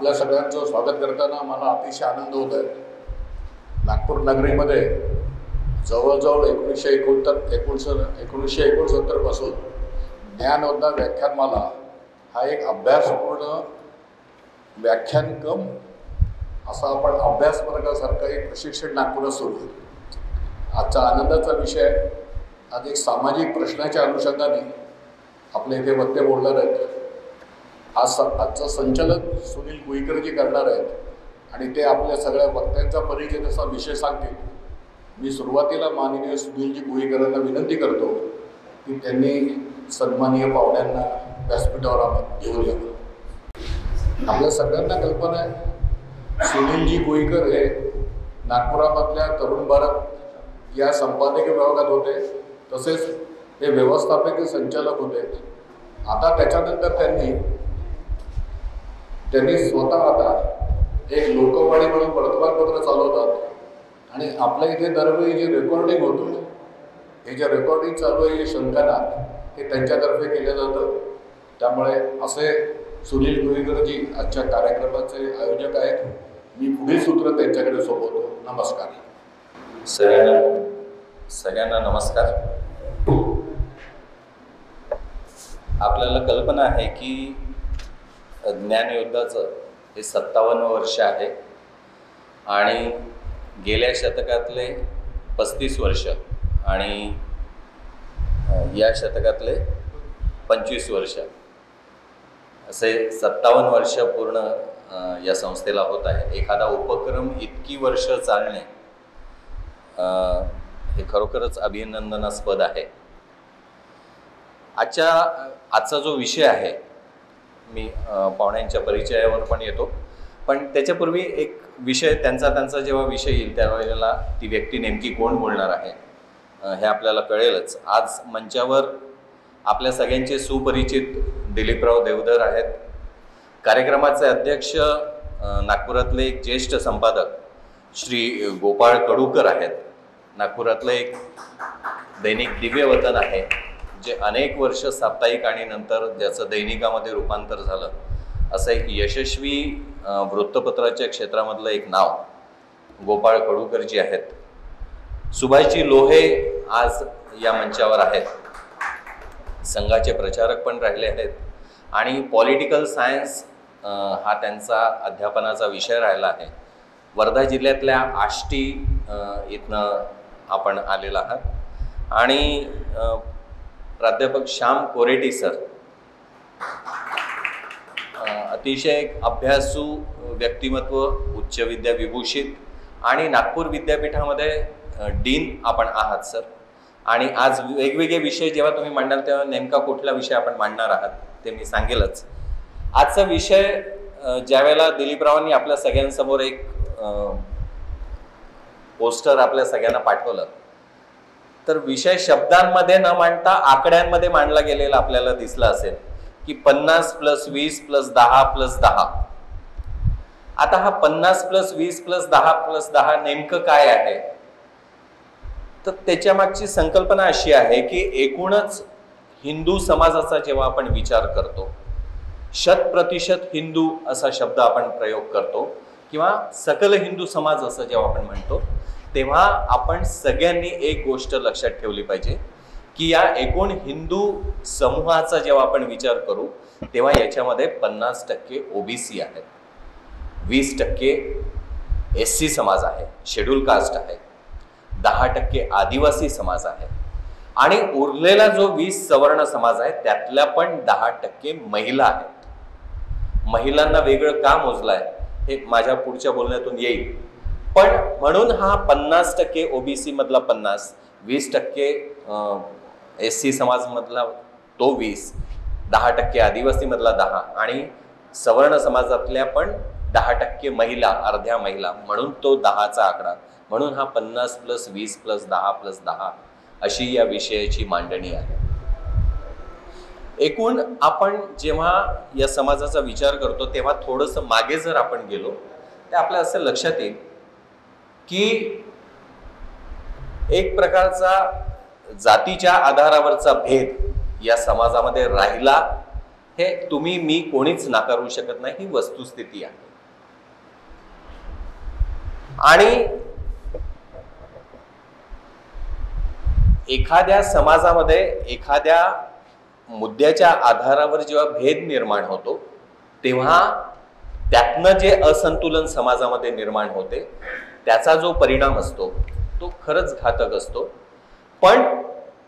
आपल्या सगळ्यांचं स्वागत करताना मला अतिशय आनंद होत आहे। नागपूर नगरीमध्ये जवळजवळ 1969 पासून ज्ञानोद्धा व्याख्यानमाला हा एक अभ्यासपूर्ण व्याख्यानक्रम असा आपण अभ्यास वर्गासारखा एक प्रशिक्षण नागपुरात सुरू आहे। आजचा आनंदाचा विषय आज एक सामाजिक प्रश्नाच्या अनुषंगाने आपल्या इथे वक्ते बोलणार आहेत। आजचं संचालन सुनील गुईकरजी करणार आहेत आणि ते आपल्या सगळ्या वक्त्यांचा परिचय तसा विषय सांगतील। मी सुरुवातीला माननीय सुनीलजी गुईकरांना विनंती करतो की त्यांनी सन्माननीय पाहुण्यांना व्यासपीठावर घेऊन यावं। आपल्या सगळ्यांना कल्पना आहे सुनीलजी गुईकर हे नागपुरामधल्या तरुण भारत या संपादकीय विभागात होते, तसेच ते व्यवस्थापकीय संचालक होते। आता त्याच्यानंतर त्यांनी स्वतः आता एक लोकवाणी म्हणून वर्तमानपत्र चालवतात आणि आपल्या इथे दरवेळी जे रेकॉर्डिंग होतं, हे जे रेकॉर्डिंग चालू आहे, हे शंकनाथ हे त्यांच्यातर्फे केलं जातं। त्यामुळे असे सुनील गुईकरजी आजच्या कार्यक्रमाचे आयोजक आहेत। मी पुढील सूत्र त्यांच्याकडे सोपवतो। नमस्कार सगळ्यांना नमस्कार। आपल्याला कल्पना आहे की ज्ञानयोद्धाचं हे 57 वर्ष आहे आणि गेल्या शतकातले 35 वर्ष आणि या शतकातले 25 वर्ष असे 57 वर्ष पूर्ण या संस्थेला होत आहे। एखादा उपक्रम इतकी वर्ष चालणे हे खरोखरच अभिनंदनास्पद आहे। आजचा जो विषय आहे, मी पाहुण्यांच्या परिचयावर पण येतो, पण त्याच्यापूर्वी एक विषय त्यांचा जेव्हा विषय येईल त्यावेळेला ती व्यक्ती नेमकी कोण बोलणार आहे हे आपल्याला कळेलच। आज मंचावर आपल्या सगळ्यांचे सुपरिचित दिलीपराव देवधर आहेत। कार्यक्रमाचे अध्यक्ष नागपुरातले एक ज्येष्ठ संपादक श्री गोपाळ कडूकर आहेत। नागपुरातलं एक दैनिक दिव्यवतन आहे जे अनेक वर्ष साप्ताहिक आणि नंतर ज्याचं दैनिकामध्ये रूपांतर झालं, असं एक यशस्वी वृत्तपत्राच्या क्षेत्रामधलं एक नाव गोपाळ कडूकरजी आहेत। सुभाषजी लोहे आज या मंचावर आहेत, संघाचे प्रचारक पण राहिले आहेत आणि पॉलिटिकल सायन्स हा त्यांचा अध्यापनाचा विषय राहिला आहे। वर्धा जिल्ह्यातल्या आष्टी इथनं आपण आलेला आहात आणि प्राध्यापक श्याम कोरेटी सर अतिशय एक अभ्यासू व्यक्तिमत्व, उच्च विद्या विभूषित आणि नागपूर विद्यापीठामध्ये डीन आपण आहात सर। आणि आज वेगवेगळे विषय जेव्हा तुम्ही मांडाल तेव्हा नेमका कुठला विषय आपण मांडणार आहात ते मी सांगेलच। आजचा विषय ज्यावेळेला दिलीपरावांनी आपल्या सगळ्यांसमोर एक पोस्टर आपल्या सगळ्यांना पाठवलं, तर विषय शब्दांमध्ये न मांडता आकड्यांमध्ये मांडला गेलेला आपल्याला दिसला असेल की 50 + 20 + 10 + 10। आता हा 50 + 20 + 10 + 10 नेमकं काय आहे, तर त्याच्या मागची संकल्पना अशी आहे की एकूणच हिंदू समाजाचा जेव्हा आपण विचार करतो, 100% हिंदू असा शब्द आपण प्रयोग करतो किंवा सकल हिंदू समाज असं जेव्हा आपण म्हणतो, तेव्हा आपण सगळ्यांनी एक गोष्ट लक्षात ठेवली पाहिजे की या एकूण हिंदू समूहाचा जेव्हा आपण विचार करू तेव्हा याच्यामध्ये 50% ओबीसी आहेत, 20% SC समाज आहे, शेड्यूल कास्ट आहे, 10% आदिवासी समाज आहे आणि उरलेला जो 20 सवर्ण समाज आहे त्यातल्या पण 10% महिला आहेत। महिलांना वेगळं का मोजलाय हे माझ्या पुढच्या बोलण्यातून येईल, पण म्हणून हा 50% ओबीसी मधला 50, 20% SC समाज मधला तो 20, 10% आदिवासी मधला 10 आणि सवर्ण समाजातल्या पण 10% महिला, अर्ध्या महिला, म्हणून तो 10चा आकडा। म्हणून हा 50 + 20 + 10 + 10 अशी या विषयाची मांडणी आहे। एकूण आपण जेव्हा या समाजाचा विचार करतो तेव्हा थोडंसं मागे जर आपण गेलो तर आपल्या असं लक्षात येईल की एक प्रकारचा जातीच्या आधारावरचा भेद या समाजामध्ये राहिला हे तुम्ही मी कोणीच नाकारू शकत नाही, ही वस्तुस्थिती आहे। आणि एखाद्या समाजामध्ये एखाद्या मुद्द्याच्या आधारावर जेव्हा भेद निर्माण होतो तेव्हा त्यातनं जे असंतुलन समाजामध्ये निर्माण होते त्याचा जो परिणाम असतो तो खरंच घातक असतो. पण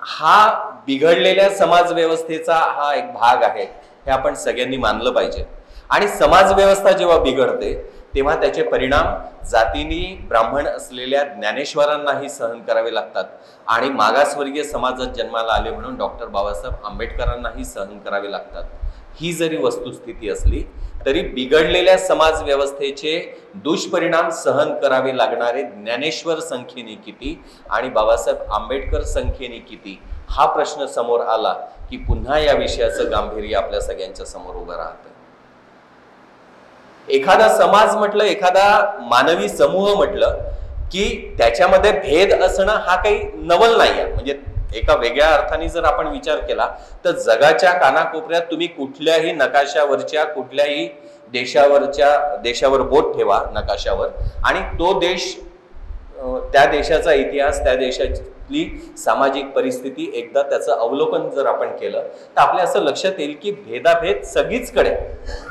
हा बिघडलेल्या समाज व्यवस्थेचा हा एक भाग आहे हे आपण सगळ्यांनी मानलं पाहिजे. आणि समाज व्यवस्था जेव्हा बिघडते तेव्हा त्याचे परिणाम जातीने ब्राह्मण असलेल्या ज्ञानेश्वरांनाही सहन करावे लागतात आणि मागासवर्गीय समाजात जन्माला आले म्हणून डॉक्टर बाबासाहेब आंबेडकरांनाही सहन करावे लागतात. ही जरी वस्तुस्थिती असली तरी बिघडलेल्या समाज व्यवस्थेचे दुष्परिणाम सहन करावे लागणारे ज्ञानेश्वर संख्येने किती आणि बाबासाहेब आंबेडकर संख्येने किती हा प्रश्न समोर आला की पुन्हा या विषयाचं गांभीर्य आपल्या सगळ्यांच्या समोर उभं राहतं. एखादा समाज म्हटलं, एखादा मानवी समूह म्हटलं की त्याच्यामध्ये भेद असणं हा काही नवल नाही आहे. म्हणजे एका वेगळ्या अर्थाने जर आपण विचार केला तर जगाच्या कानाकोपऱ्यात तुम्ही कुठल्याही नकाशावरच्या कुठल्याही देशावर बोट ठेवा नकाशावर आणि तो देश, त्या देशाचा इतिहास, त्या देशातली सामाजिक परिस्थिती एकदा त्याचं अवलोकन जर आपण केलं तर आपल्या असं लक्षात येईल की भेदाभेद सगळीचकडे.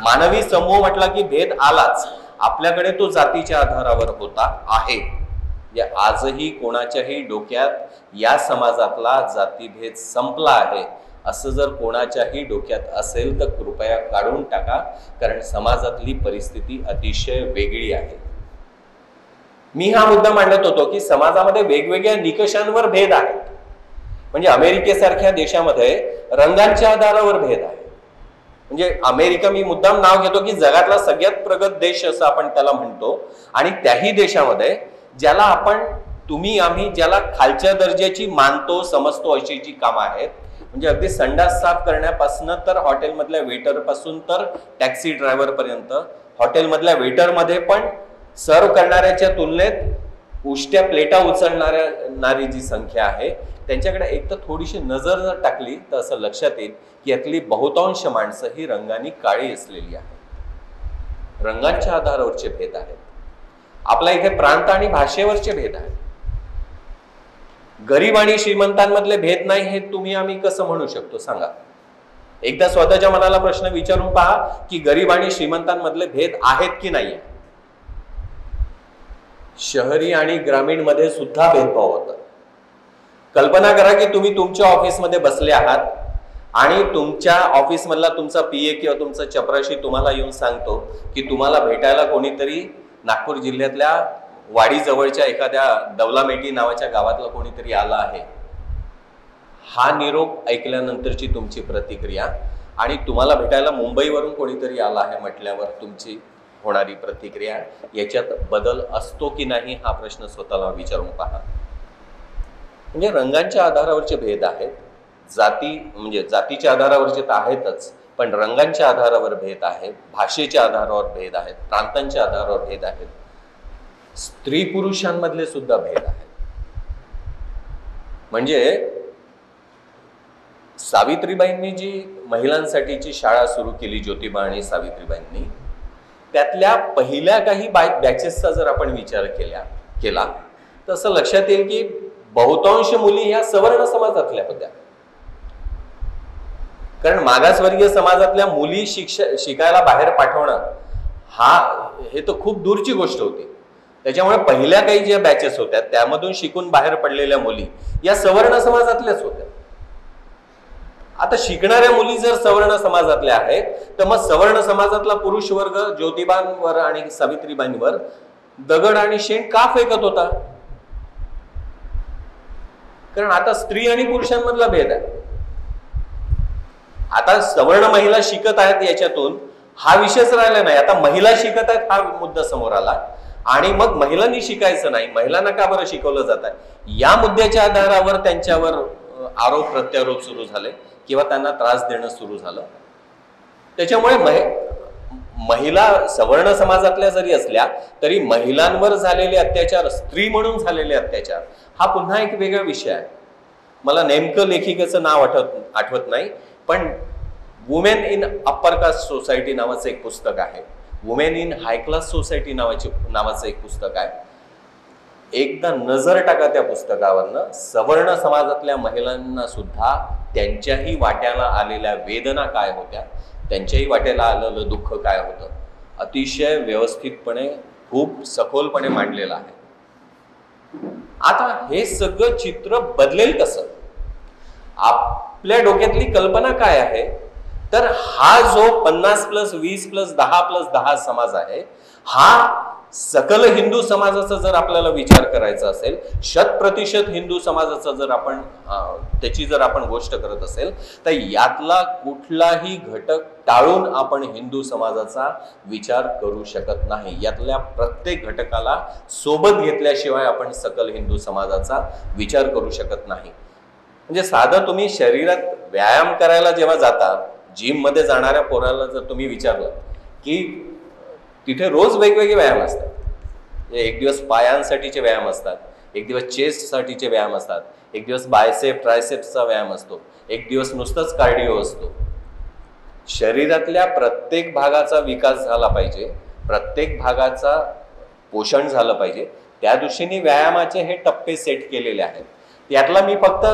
मानवी समूह म्हटला की भेद आलाच. आपल्याकडे तो जातीच्या आधारावर होता आहे. आजही कोणाच्याही डोक्यात या समाजातला जातीभेद संपला आहे असं जर कोणाच्याही डोक्यात असेल तर कृपया काढून टाका, कारण समाजातली परिस्थिती अतिशय वेगळी आहे. मी हा मुद्दा मांडत होतो की समाजामध्ये वेगवेगळ्या निकषांवर भेद आहेत. म्हणजे अमेरिकेसारख्या देशामध्ये रंगांच्या आधारावर भेद आहे. म्हणजे अमेरिका, मी मुद्दाम नाव घेतो की जगातला सगळ्यात प्रगत देश असं आपण त्याला म्हणतो आणि त्याही देशामध्ये ज्याला आपण तुम्ही आम्ही ज्याला खालच्या दर्जाची मानतो समजतो अशी जी कामं आहेत, म्हणजे अगदी संडास साफ करण्यापासून तर हॉटेलमधल्या वेटर पासून तर टॅक्सी ड्रायव्हर पर्यंत, हॉटेलमधल्या वेटरमध्ये पण सर्व करणाऱ्याच्या तुलनेत उष्ट्या प्लेटा उचलणारी जी संख्या आहे त्यांच्याकडे एक तर थोडीशी नजर जर टाकली तर असं लक्षात येईल की यातली बहुतांश माणसं ही रंगानी काळी असलेली आहेत. रंगांच्या आधारावरचे भेद आहेत. आपल्या इथे प्रांत आणि भाषेवरचे भेद आहेत. गरीब आणि श्रीमंतांमधले भेद नाही हे तुम्ही आम्ही कसं म्हणू शकतो सांगा. एकदा स्वतःच्या मनाला प्रश्न विचारून पहा की गरीब आणि श्रीमंतांमधले भेद आहेत की नाही. शहरी आणि ग्रामीण मध्ये सुद्धा भेदभाव होतात. कल्पना करा की तुम्ही तुमच्या ऑफिसमध्ये बसले आहात आणि तुमच्या ऑफिस मधला तुमचा पीए किंवा तुमचा चपराशी तुम्हाला येऊन सांगतो की तुम्हाला भेटायला कोणीतरी नागपूर जिल्ह्यातल्या वाडी जवळच्या एखाद्या दौलामेटी नावाच्या गावातला कोणीतरी आला आहे. हा निरोप ऐकल्यानंतरची तुमची प्रतिक्रिया आणि तुम्हाला भेटायला मुंबईवरून कोणीतरी आला आहे म्हटल्यावर तुमची होणारी प्रतिक्रिया याच्यात बदल असतो की नाही हा प्रश्न स्वतःला विचारून पहा. म्हणजे रंगांच्या आधारावरचे भेद आहेत. म्हणजे जातीच्या आधारावरचे तर आहेतच, पण रंगांच्या आधारावर भेद आहेत, भाषेच्या आधारावर भेद आहेत, प्रांतांच्या आधारावर भेद आहेत, स्त्री पुरुषांमधले सुद्धा भेद आहेत. म्हणजे सावित्रीबाईंनी जी महिलांसाठीची शाळा सुरू केली, ज्योतिबा आणि सावित्रीबाईंनी, त्यातल्या पहिल्या काही बॅचेसचा जर आपण विचार केला तर असं लक्षात येईल की बहुतांश मुली ह्या सवर्ण समाजातल्या होत्या. कारण मागासवर्गीय समाजातल्या मुली शिकायला बाहेर पाठवणं हे तर खूप दूरची गोष्ट होती. त्याच्यामुळे पहिल्या काही ज्या बॅचेस होत्या त्यामधून शिकून बाहेर पडलेल्या मुली या सवर्ण समाजातल्याच होत्या. आता शिकणाऱ्या मुली जर सवर्ण समाजातल्या आहेत तर मग सवर्ण समाजातला पुरुष वर्ग ज्योतिबांवर आणि सावित्रीबाईंवर दगड आणि शेण का फेकत होता? कारण आता स्त्री आणि पुरुषांमधला भेद आहे. आता सवर्ण महिला शिकत आहेत याच्यातून हा विषयच राहिला नाही. आता महिला शिकत आहेत हा मुद्दा समोर आला आणि मग महिलांनी शिकायचं नाही, महिलांना का बरं शिकवलं जात आहे, या मुद्द्याच्या आधारावर त्यांच्यावर आरोप प्रत्यारोप सुरू झाले किंवा त्यांना त्रास देणं सुरू झालं. त्याच्यामुळे महिला सवर्ण समाजातल्या जरी असल्या तरी महिलांवर झालेले अत्याचार, स्त्री म्हणून झालेले अत्याचार हा पुन्हा एक वेगळा विषय आहे. मला नेमकं लेखिकेचं नाव आठवत नाही, पण women in upper caste society नावाचं एक पुस्तक आहे, women in high class society नावाचं एक पुस्तक आहे. एकदा नजर टाका त्या पुस्तकावरनं, सवर्ण समाजातल्या महिलांना सुद्धा त्यांच्याही वाट्याला आलेल्या वेदना काय होत्या, त्यांच्याही वाट्याला आलेलं दुःख काय होतं, अतिशय व्यवस्थितपणे खूप सखोलपणे मांडलेलं आहे. आता हे सगळं चित्र बदलेल कसं? आपल्या डोक्यातली कल्पना काय आहे, तर हा जो 50+20+10+10 समाज आहे, हा सकल हिंदू समाजाचा जर आपल्याला विचार करायचा असेल, 100% हिंदू समाजाचा जर आपण त्याची जर आपण गोष्ट करत असेल, तर यातला कुठलाही घटक टाळून आपण हिंदू समाजाचा विचार करू शकत नाही. यातल्या प्रत्येक घटकाला सोबत घेतल्याशिवाय आपण सकल हिंदू समाजाचा विचार करू शकत नाही. म्हणजे साधं तुम्ही शरीरात व्यायाम करायला जेव्हा जाता, जिम मध्ये जाणाऱ्या पोराला जर तुम्ही विचारलं की तिथे रोज वेगवेगळे व्यायाम असतात. एक दिवस पायांसाठीचे व्यायाम असतात, एक दिवस चेस्टसाठीचे व्यायाम असतात, एक दिवस बायसेप ट्रायसेप्सचा व्यायाम असतो, एक दिवस नुसतंच कार्डिओ असतो. शरीरातल्या प्रत्येक भागाचा विकास झाला पाहिजे, प्रत्येक भागाचा पोषण झालं पाहिजे, त्या दृष्टीने व्यायामाचे हे टप्पे सेट केलेले आहेत. यातला मी फक्त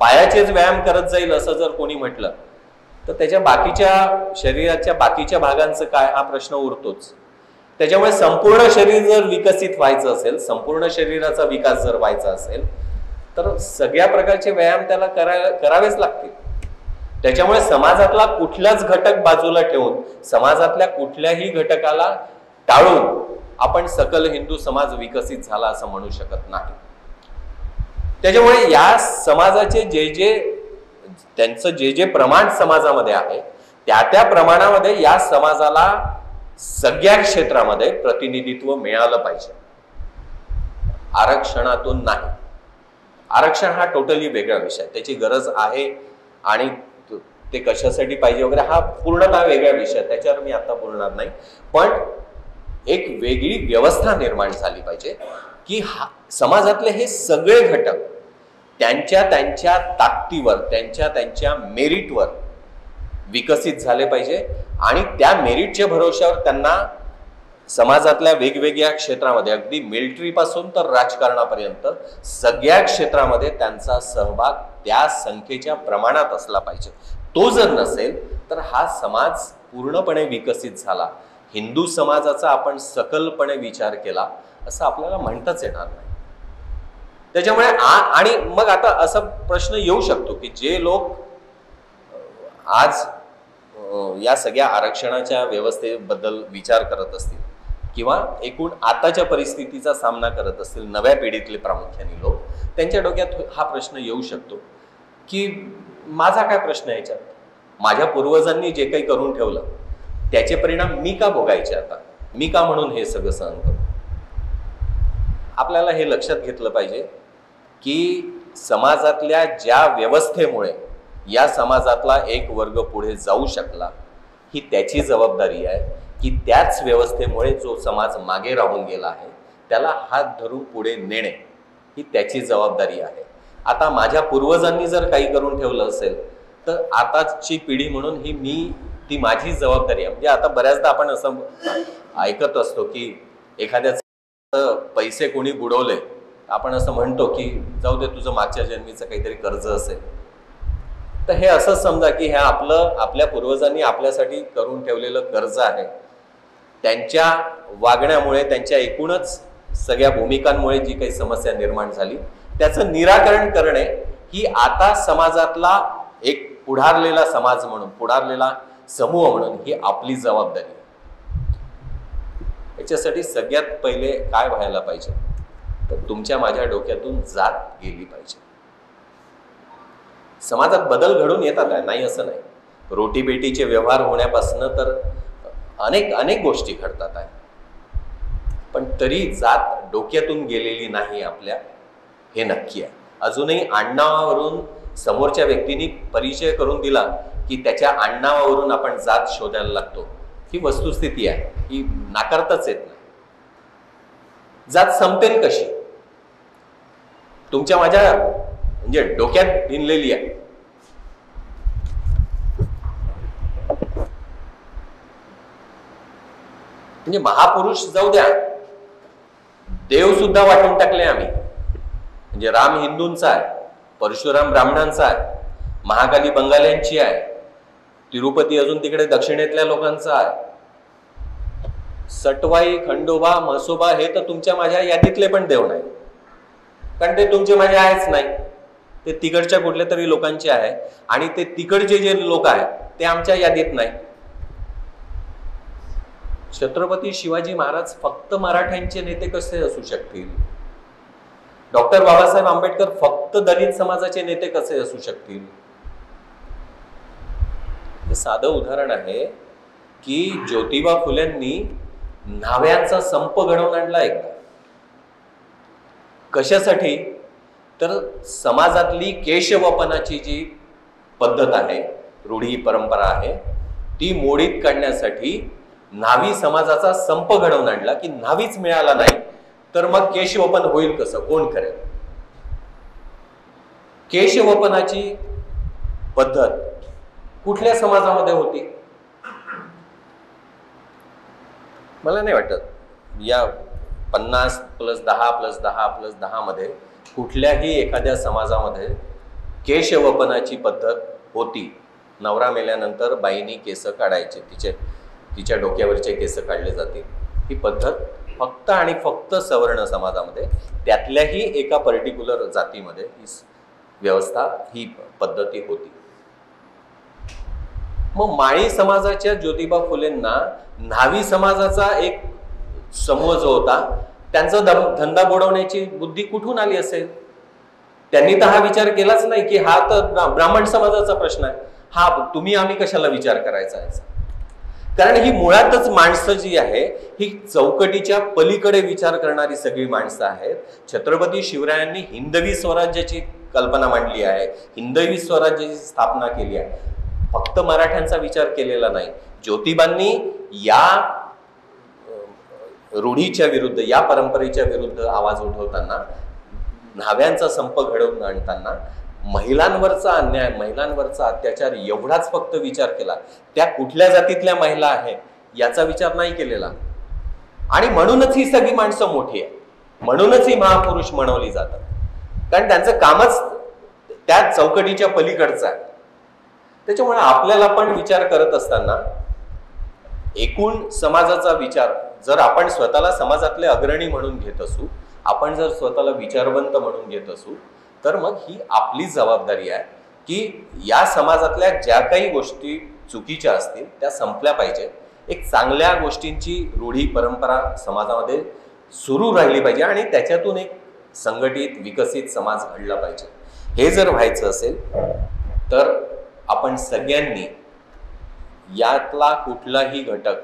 पायाचेच व्यायाम करत जाईल असं जर कोणी म्हटलं तर त्याच्या बाकीच्या शरीराच्या बाकीच्या भागांचं काय, हा प्रश्न उरतोच. त्याच्यामुळे संपूर्ण शरीर जर विकसित व्हायचं असेल, संपूर्ण शरीराचा विकास जर व्हायचा असेल, तर सगळ्या प्रकारचे व्यायाम त्याला करावेच लागतील. त्याच्यामुळे समाजातला कुठलाच घटक बाजूला ठेवून, समाजातल्या कुठल्याही घटकाला टाळून आपण सकल हिंदू समाज विकसित झाला असं म्हणू शकत नाही. त्याच्यामुळे या समाजाचे त्यांचं जे प्रमाण समाजामध्ये आहे, त्या प्रमाणामध्ये या समाजाला सगळ्या क्षेत्रामध्ये प्रतिनिधित्व मिळालं पाहिजे, आरक्षणातून नाही. आरक्षण हा टोटली वेगळा विषय, त्याची गरज आहे आणि ते कशासाठी पाहिजे वगैरे हा पूर्णतः वेगळा विषय, त्याच्यावर मी आता बोलणार नाही. पण एक वेगळी व्यवस्था निर्माण झाली पाहिजे की समाजातले हे सगळे घटक त्यांच्या ताकदीवर, त्यांच्या मेरिटवर विकसित झाले पाहिजे आणि त्या मेरिटच्या भरोश्यावर त्यांना समाजातल्या वेगवेगळ्या क्षेत्रामध्ये, अगदी मिलिटरी पासून तर राजकारणापर्यंत सगळ्या क्षेत्रामध्ये त्यांचा सहभाग त्या संख्येच्या प्रमाणात असला पाहिजे. तो जर नसेल तर हा समाज पूर्णपणे विकसित झाला, हिंदू समाजाचा आपण सकलपणे विचार केला असं आपल्याला म्हणताच येणार नाही. त्याच्यामुळे आणि मग आता असा प्रश्न येऊ शकतो की जे लोक आज या सगळ्या आरक्षणाच्या व्यवस्थेबद्दल विचार करत असतील किंवा एकूण आताच्या परिस्थितीचा सामना करत असतील, नव्या पिढीतले प्रामुख्याने लोक, त्यांच्या डोक्यात हा प्रश्न येऊ शकतो की माझा काय प्रश्न याच्यात, माझ्या पूर्वजांनी जे काही करून ठेवलं त्याचे परिणाम मी का भोगायचे, आता मी का म्हणून हे सगळं सहन करू. आपल्याला हे लक्षात घेतलं पाहिजे की समाजातल्या ज्या व्यवस्थेमुळे या समाजातला एक वर्ग पुढे जाऊ शकला, ही त्याची जबाबदारी आहे की त्याच व्यवस्थेमुळे जो समाज मागे राहून गेला आहे त्याला हात धरून पुढे नेणे ही त्याची जबाबदारी आहे. आता माझ्या पूर्वजांनी जर काही करून ठेवलं असेल तर आताची पिढी म्हणून ती माझी जबाबदारी आहे. म्हणजे आता बऱ्याचदा आपण असं ऐकत असतो की एखाद्याचं पैसे कोणी बुडवले, आपण असं म्हणतो की जाऊ दे, तुझं मागच्या जन्मीचं काहीतरी कर्ज असेल. तर हे असं समजा की हे आपल्या पूर्वजांनी आपल्यासाठी करून ठेवलेलं कर्ज आहे. त्यांच्या वागण्यामुळे, त्यांच्या एकूणच सगळ्या भूमिकांमुळे जी काही समस्या निर्माण झाली त्याचं निराकरण करणे ही आता समाजातला एक पुढारलेला समाज म्हणून, पुढारलेला समूह म्हणून ही आपली जबाबदारी आहे. याच्यासाठी सगळ्यात पहिले काय व्हायला पाहिजे तर तुमच्या माझ्या डोक्यातून जात गेली पाहिजे. समाजात बदल घडून येतात आहे, नाही असं नाही. रोटीबेटीचे व्यवहार होण्यापासून तर अनेक गोष्टी घडतात आहे, पण तरी जात डोक्यातून गेलेली नाही आपल्या, हे नक्की आहे. अजूनही आडनावावरून समोरच्या व्यक्तीने परिचय करून दिला की त्याच्या आडनावावरून आपण जात शोधायला लागतो, ही वस्तुस्थिती आहे, ही नाकारताच येत नाही. जात संपेल कशी? तुमच्या माझ्या म्हणजे डोक्यात भिनलेली आहे. म्हणजे महापुरुष जाऊ द्या, देव सुद्धा वाटून टाकले आम्ही. म्हणजे राम हिंदूंचा आहे, परशुराम ब्राह्मणांचा आहे, महाकाली बंगाल्यांची आहे, तिरुपती अजून तिकडे दक्षिणेतल्या लोकांचा आहे, सटवाई, खंडोबा, म्हसोबा हे तर तुमच्या माझ्या यादीतले पण देव नाही, कारण ते तुमचे माझे आहेच नाही. ते तिकडच्या कुठल्या तरी लोकांचे आहे, आणि ते तिकडचे जे लोक आहेत ते आमच्या यादीत नाही. छत्रपती शिवाजी महाराज फक्त मराठ्यांचे नेते कसे असू शकतील? डॉक्टर बाबासाहेब आंबेडकर फक्त दलित समाजाचे नेते कसे असू शकतील? हे साधं उदाहरण आहे की ज्योतिबा फुलेंनी न्हाव्यांचा संप घडवून आणला एकदा. कशासाठी? तर समाजातली केशवपनाची जी पद्धत आहे, रूढी परंपरा आहे, ती मोडीत काढण्यासाठी न्हावी समाजाचा संप घडवून आणला की न्हावीच मिळाला नाही तर मग केशवपन होईल कसं, कोण करेल? केशवपनाची पद्धत कुठल्या समाजामध्ये होती? मला नाही वाटत या 50+10+10+10 मध्ये कुठल्याही एखाद्या समाजामध्ये केशवपनाची पद्धत होती. नवरा मेल्यानंतर बाईनी केस काढायचे, तिच्या डोक्यावरचे केस काढले जातील. ही पद्धत फक्त आणि फक्त सवर्ण समाजामध्ये, त्यातल्याही एका पर्टिक्युलर जातीमध्ये ही व्यवस्था, ही पद्धती होती. मग माळी समाजाच्या ज्योतिबा फुलेंना न्हावी समाजाचा एक समूह जो होता त्यांचा धंदा बुडवण्याची बुद्धी कुठून आली असेल? त्यांनी तर हा विचार केलाच नाही की हा तर ब्राह्मण समाजाचा प्रश्न आहे, हा तुम्ही आम्ही कशाला विचार करायचा आहे. कारण ही मुळातच माणसं जी आहे ही चौकटीच्या पलीकडे विचार करणारी सगळी माणसं आहेत. छत्रपती शिवरायांनी हिंदवी स्वराज्याची कल्पना मांडली आहे, हिंदवी स्वराज्याची स्थापना केली आहे, फक्त मराठ्यांचा विचार केलेला नाही. ज्योतिबांनी या रूढीच्या विरुद्ध, या परंपरेच्या विरुद्ध आवाज उठवताना, न्हाव्यांचा संप घडवून आणताना महिलांवरचा अन्याय, महिलांवरचा अत्याचार एवढाच फक्त विचार केला. त्या कुठल्या जातीतल्या महिला आहेत याचा विचार नाही केलेला. आणि म्हणूनच ही सगळी माणसं मोठी आहे, म्हणूनच ही महापुरुष म्हणवली जातात, कारण त्यांचं कामच त्या चौकटीच्या पलीकडचं आहे. त्याच्यामुळे आपल्याला पण विचार करत असताना एकूण समाजाचा विचार, जर आपण स्वतःला समाजातले अग्रणी म्हणून घेत असू, आपण जर स्वतःला विचारवंत म्हणून घेत असू, तर मग ही आपली जबाबदारी आहे की या समाजातल्या ज्या काही गोष्टी चुकीच्या असतील त्या संपल्या पाहिजे. एक चांगल्या गोष्टींची रूढी परंपरा समाजामध्ये सुरू राहिली पाहिजे आणि त्याच्यातून एक संघटित विकसित समाज घडला पाहिजे. हे जर व्हायचं असेल तर आपण सगळ्यांनी यातला कुठलाही घटक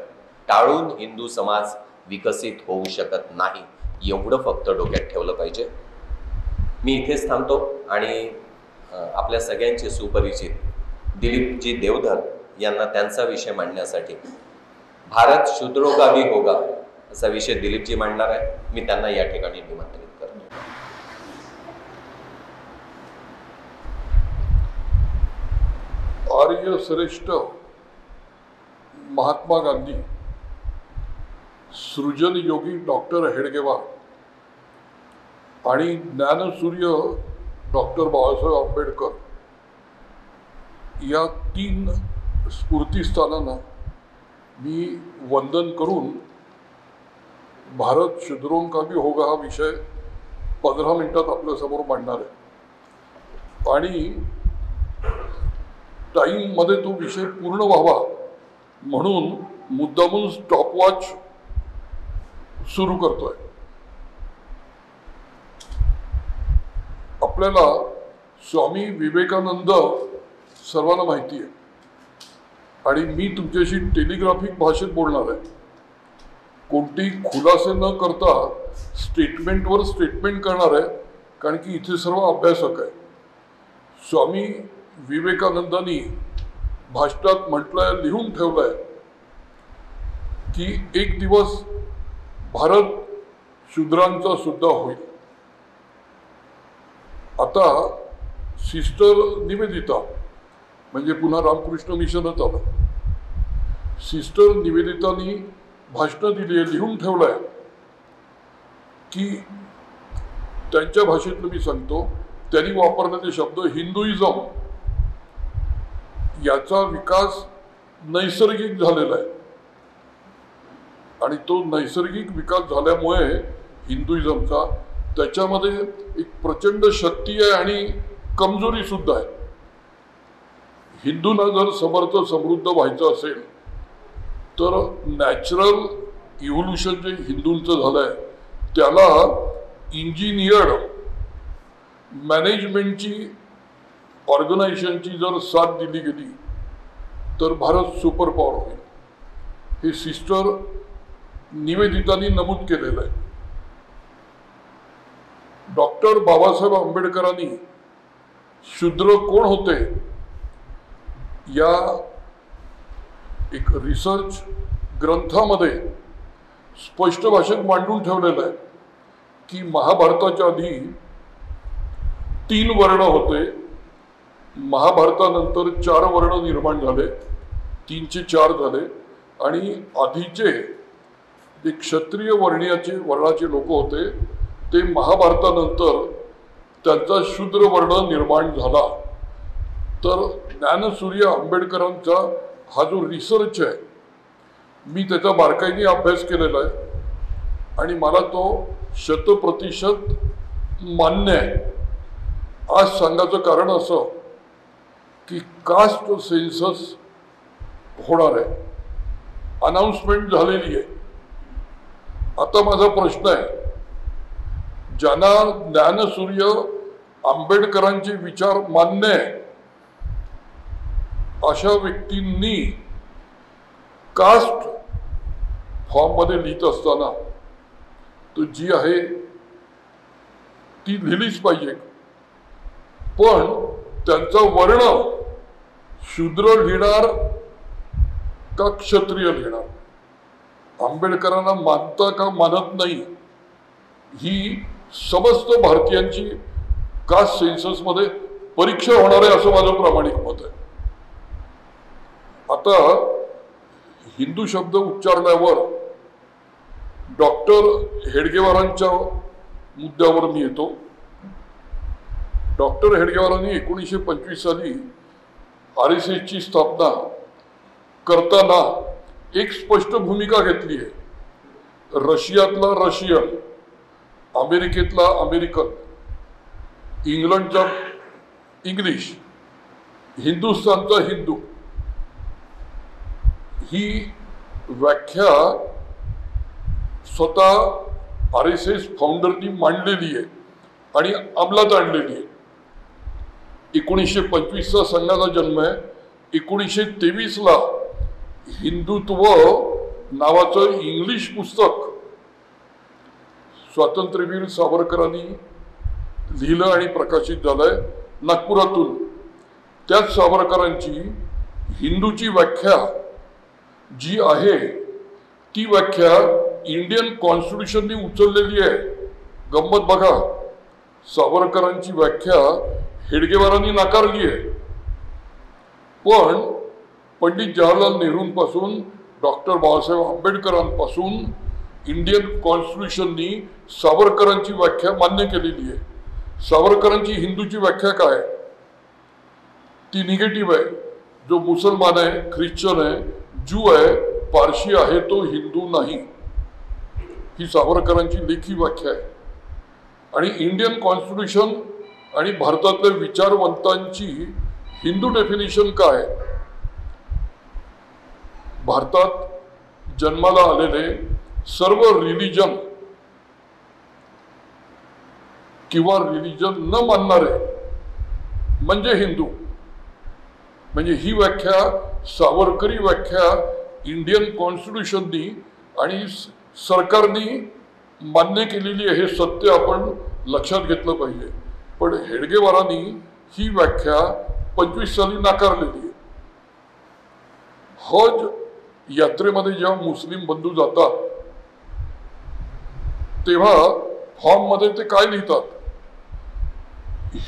टाळून हिंदू समाज विकसित होऊ शकत नाही, एवढं फक्त डोक्यात ठेवलं पाहिजे. मी इथेच थांबतो आणि आपल्या सगळ्यांचे सुपरिचित दिलीपजी देवधर यांना त्यांचा विषय मांडण्यासाठी, भारत शूद्रोगामी होगा असा विषय दिलीपजी मांडणार आहे. मी त्यांना या ठिकाणी निमंत्रित करतो. आर्य श्रेष्ठ महात्मा गांधी, सृजन योगी डॉक्टर हेडगेवार आणि ज्ञानसूर्य डॉक्टर बाबासाहेब आंबेडकर या 3 स्फूर्तीस्थानांना मी वंदन करून भारत शूद्रोगामी होगा हा विषय 15 मिनिटात आपल्यासमोर मांडणार आहे. आणि टाईममध्ये तो विषय पूर्ण व्हावा म्हणून मुद्दामून स्टॉपवॉच सुरू करतोय. आपल्याला स्वामी विवेकानंद सर्वांना माहिती आहे आणि मी तुमच्याशी टेलिग्राफिक भाषेत बोलणार आहे. कोणतेही खुलासे न करता स्टेटमेंटवर स्टेटमेंट करणार आहे, कारण की इथे सर्व अभ्यासक आहे. स्वामी विवेकानंदांनी भाषणात म्हटलंय, लिहून ठेवलंय की एक दिवस भारत शूद्रांचा सुद्धा होईल. आता सिस्टर निवेदिता, म्हणजे पुन्हा रामकृष्ण मिशनच आलं, सिस्टर निवेदितांनी भाषण दिली आहे, लिहून ठेवलंय की त्यांच्या भाषेतलं मी सांगतो, त्यांनी वापरलेले शब्द हिंदुइझम याचा विकास नैसर्गिक झालेला आहे आणि तो नैसर्गिक विकास झाल्यामुळे हिंदुइझमचा त्याच्यामध्ये एक प्रचंड शक्ती आहे आणि कमजोरी सुद्धा आहे. हिंदूंना जर समर्थ समृद्ध व्हायचं असेल तर नॅचरल इव्होल्युशन जे हिंदूंचं झालंय त्याला इंजिनियर्ड मॅनेजमेंटची ऑर्गनायझेशनची जर साथ दिली गेली तर भारत सुपर पॉवर होईल. हे सिस्टर निवेदितांनी नमूद केलेलं आहे. डॉक्टर बाबासाहेब आंबेडकरांनी शूद्र कोण होते या एक रिसर्च ग्रंथामध्ये स्पष्ट भाषेत मांडून ठेवलेलं आहे की महाभारताच्या आधी 3 वर्ण होते, महाभारतानंतर 4 वर्ण निर्माण झाले, 3चे 4 झाले आणि आधीचे जे क्षत्रिय वर्णाचे लोक होते ते महाभारतानंतर त्यांचा शूद्र वर्ण निर्माण झाला. तर ज्ञानसूर्य आंबेडकरांचा हा जो रिसर्च आहे मी त्याचा बारकाईने अभ्यास केलेला आहे आणि मला तो 100% मान्य आहे. आज सांगायचं कारण असं की कास्ट सेन्सस होणार आहे, अनाउन्समेंट झालेली आहे. आता माझा प्रश्न आहे, ज्यांना ज्ञानसूर्य आंबेडकरांचे विचार मान्य आहे अशा व्यक्तींनी कास्ट फॉर्ममध्ये लिहित असताना तो जी आहे ती लिहिलीच पाहिजे, पण त्यांचा वर्ण शूद्र लिहिणार का क्षत्रिय लिहिणार? आंबेडकरांना मानता का मानत नाही ही समस्त भारतीयांची कास्ट सेन्ससमध्ये परीक्षा होणार आहे असं माझं प्रामाणिक मत आहे. आता हिंदू शब्द उच्चारल्यावर डॉक्टर हेडगेवारांच्या मुद्द्यावर मी येतो. डॉक्टर हेडगेवारांनी 1925 साली RSSची स्थापना करताना एक स्पष्ट भूमिका घेतली आहे. रशियातला रशियन, अमेरिकेतला अमेरिकन, इंग्लंडचा इंग्लिश, हिंदुस्थानचा हिंदू ही व्याख्या स्वतः RSS फाउंडरनी मांडलेली आहे आणि अंमलात आणलेली आहे. 1925चा संघाचा जन्म आहे. 1923ला हिंदुत्व नावाचं इंग्लिश पुस्तक स्वातंत्र्यवीर सावरकरांनी लिहिलं आणि प्रकाशित झालंय नागपुरातून. त्याच सावरकरांची हिंदूची व्याख्या जी आहे ती व्याख्या इंडियन कॉन्स्टिट्यूशननी उचललेली आहे. गंमत बघा, सावरकरांची व्याख्या हेडगेवारांनी नाकारली आहे, पण पंडित जवाहरलाल नेहरूंपासून डॉक्टर बाबासाहेब आंबेडकरांपासून इंडियन कॉन्स्टिट्यूशननी सावरकरांची व्याख्या मान्य केलेली आहे. सावरकरांची हिंदूची व्याख्या काय? ती निगेटिव्ह आहे. जो मुसलमान आहे, ख्रिश्चन आहे, ज्यू आहे, पारशी आहे तो हिंदू नाही, ही सावरकरांची लेखी व्याख्या आहे. आणि इंडियन कॉन्स्टिट्यूशन आणि भारतातल्या विचारवंतांची हिंदू डेफिनेशन काय? भारतात जन्माला आलेले सर्व रिलिजन किंवा रिलिजन न मानणारे म्हणजे हिंदू. म्हणजे ही व्याख्या सावरकरी व्याख्या इंडियन कॉन्स्टिट्यूशननी आणि सरकारनी मान्य केलेली आहे. हे सत्य आपण लक्षात घेतलं पाहिजे. पण हेडगेवारांनी ही व्याख्या 25 साली नाकारलेली आहे. हज यात्रेमध्ये जेव्हा मुस्लिम बंधू जातात तेव्हा फॉर्ममध्ये ते काय लिहितात?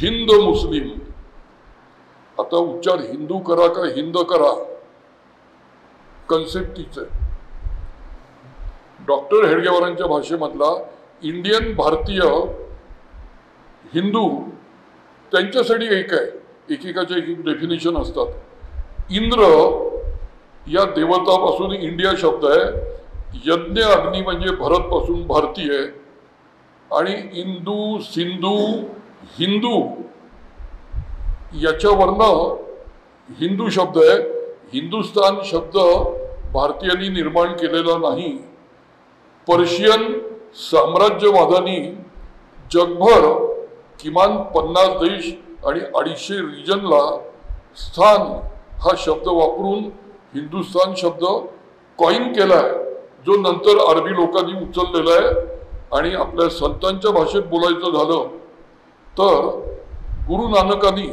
हिंद मुस्लिम. आता उच्चार हिंदू करा का हिंद करा, कन्सेप्ट तीच आहे. डॉक्टर हेडगेवारांच्या भाषेमधला इंडियन भारतीय हिंदू त्यांच्यासाठी एक आहे, एकेकाचे एक एक डेफिनेशन असतात. इंद्र या देवतापासून इंडिया शब्द आहे, यज्ञ अग्नी म्हणजे भरत पासून भारतीय आहे, आणि इंदू सिंधू हिंदू याच्यावरनं हिंदू शब्द आहे. हिंदुस्तान शब्द भारतीयांनी निर्माण केलेला नाही. पर्शियन साम्राज्यवादानी जगभर किमान 50 देश आणि 250 रिजनला स्थान हा शब्द वापरून हिंदुस्तान शब्द कॉइन केलाय, जो नंतर अरबी लोकांनी उचललेला आहे. आणि आपल्या संतांच्या भाषेत बोलायचं झालं तर गुरु नानकांनी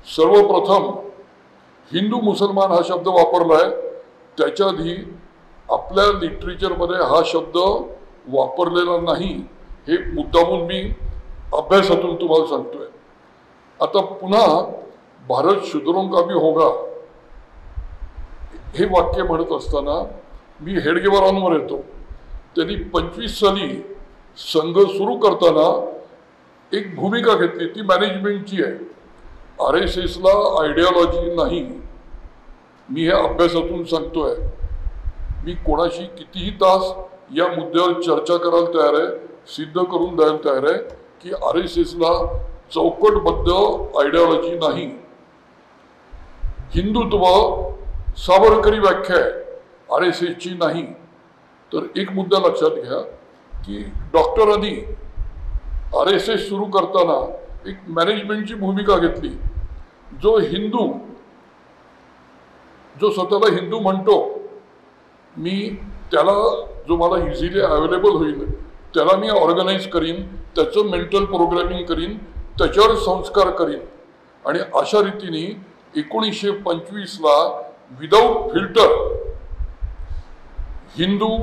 सर्वप्रथम हिंदू मुसलमान हा शब्द वापरलाय. त्याच्या आधी आपल्या लिटरेचरमध्ये हा शब्द वापरलेला नाही. हे मुद्दामून मी अभ्यासातून तुम्हाला सांगतोय. आता पुन्हा भारत शुद्रों का भी होगा हे वाक्य म्हणत असताना मी हेडगेवारांवर येतो. त्यांनी 25 साली संघ सुरू करताना एक भूमिका घेतली, ती मॅनेजमेंटची आहे. RSSला आयडिओलॉजी नाही. मी हे अभ्यासातून सांगतोय. मी कोणाशी कितीही तास या मुद्द्यावर चर्चा करायला तयार आहे, सिद्ध करून द्यायला तयार आहे की RSSला चौकटबद्ध आयडिओलॉजी नाही. हिंदुत्व सावरकरी व्याख्या आहे, RSSची नाही. तर एक मुद्दा लक्षात घ्या की डॉक्टरांनी RSS सुरू करताना एक मॅनेजमेंटची भूमिका घेतली. जो हिंदू, जो स्वतःला हिंदू म्हणतो, मी त्याला, जो मला इझिली अवेलेबल होईल त्याला मी ऑर्गनाईज करीन, त्याचं मेंटल प्रोग्रामिंग करीन, त्याच्यावर संस्कार करीन. आणि अशा रीतीने 1925ला विदाऊट फिल्टर हिंदू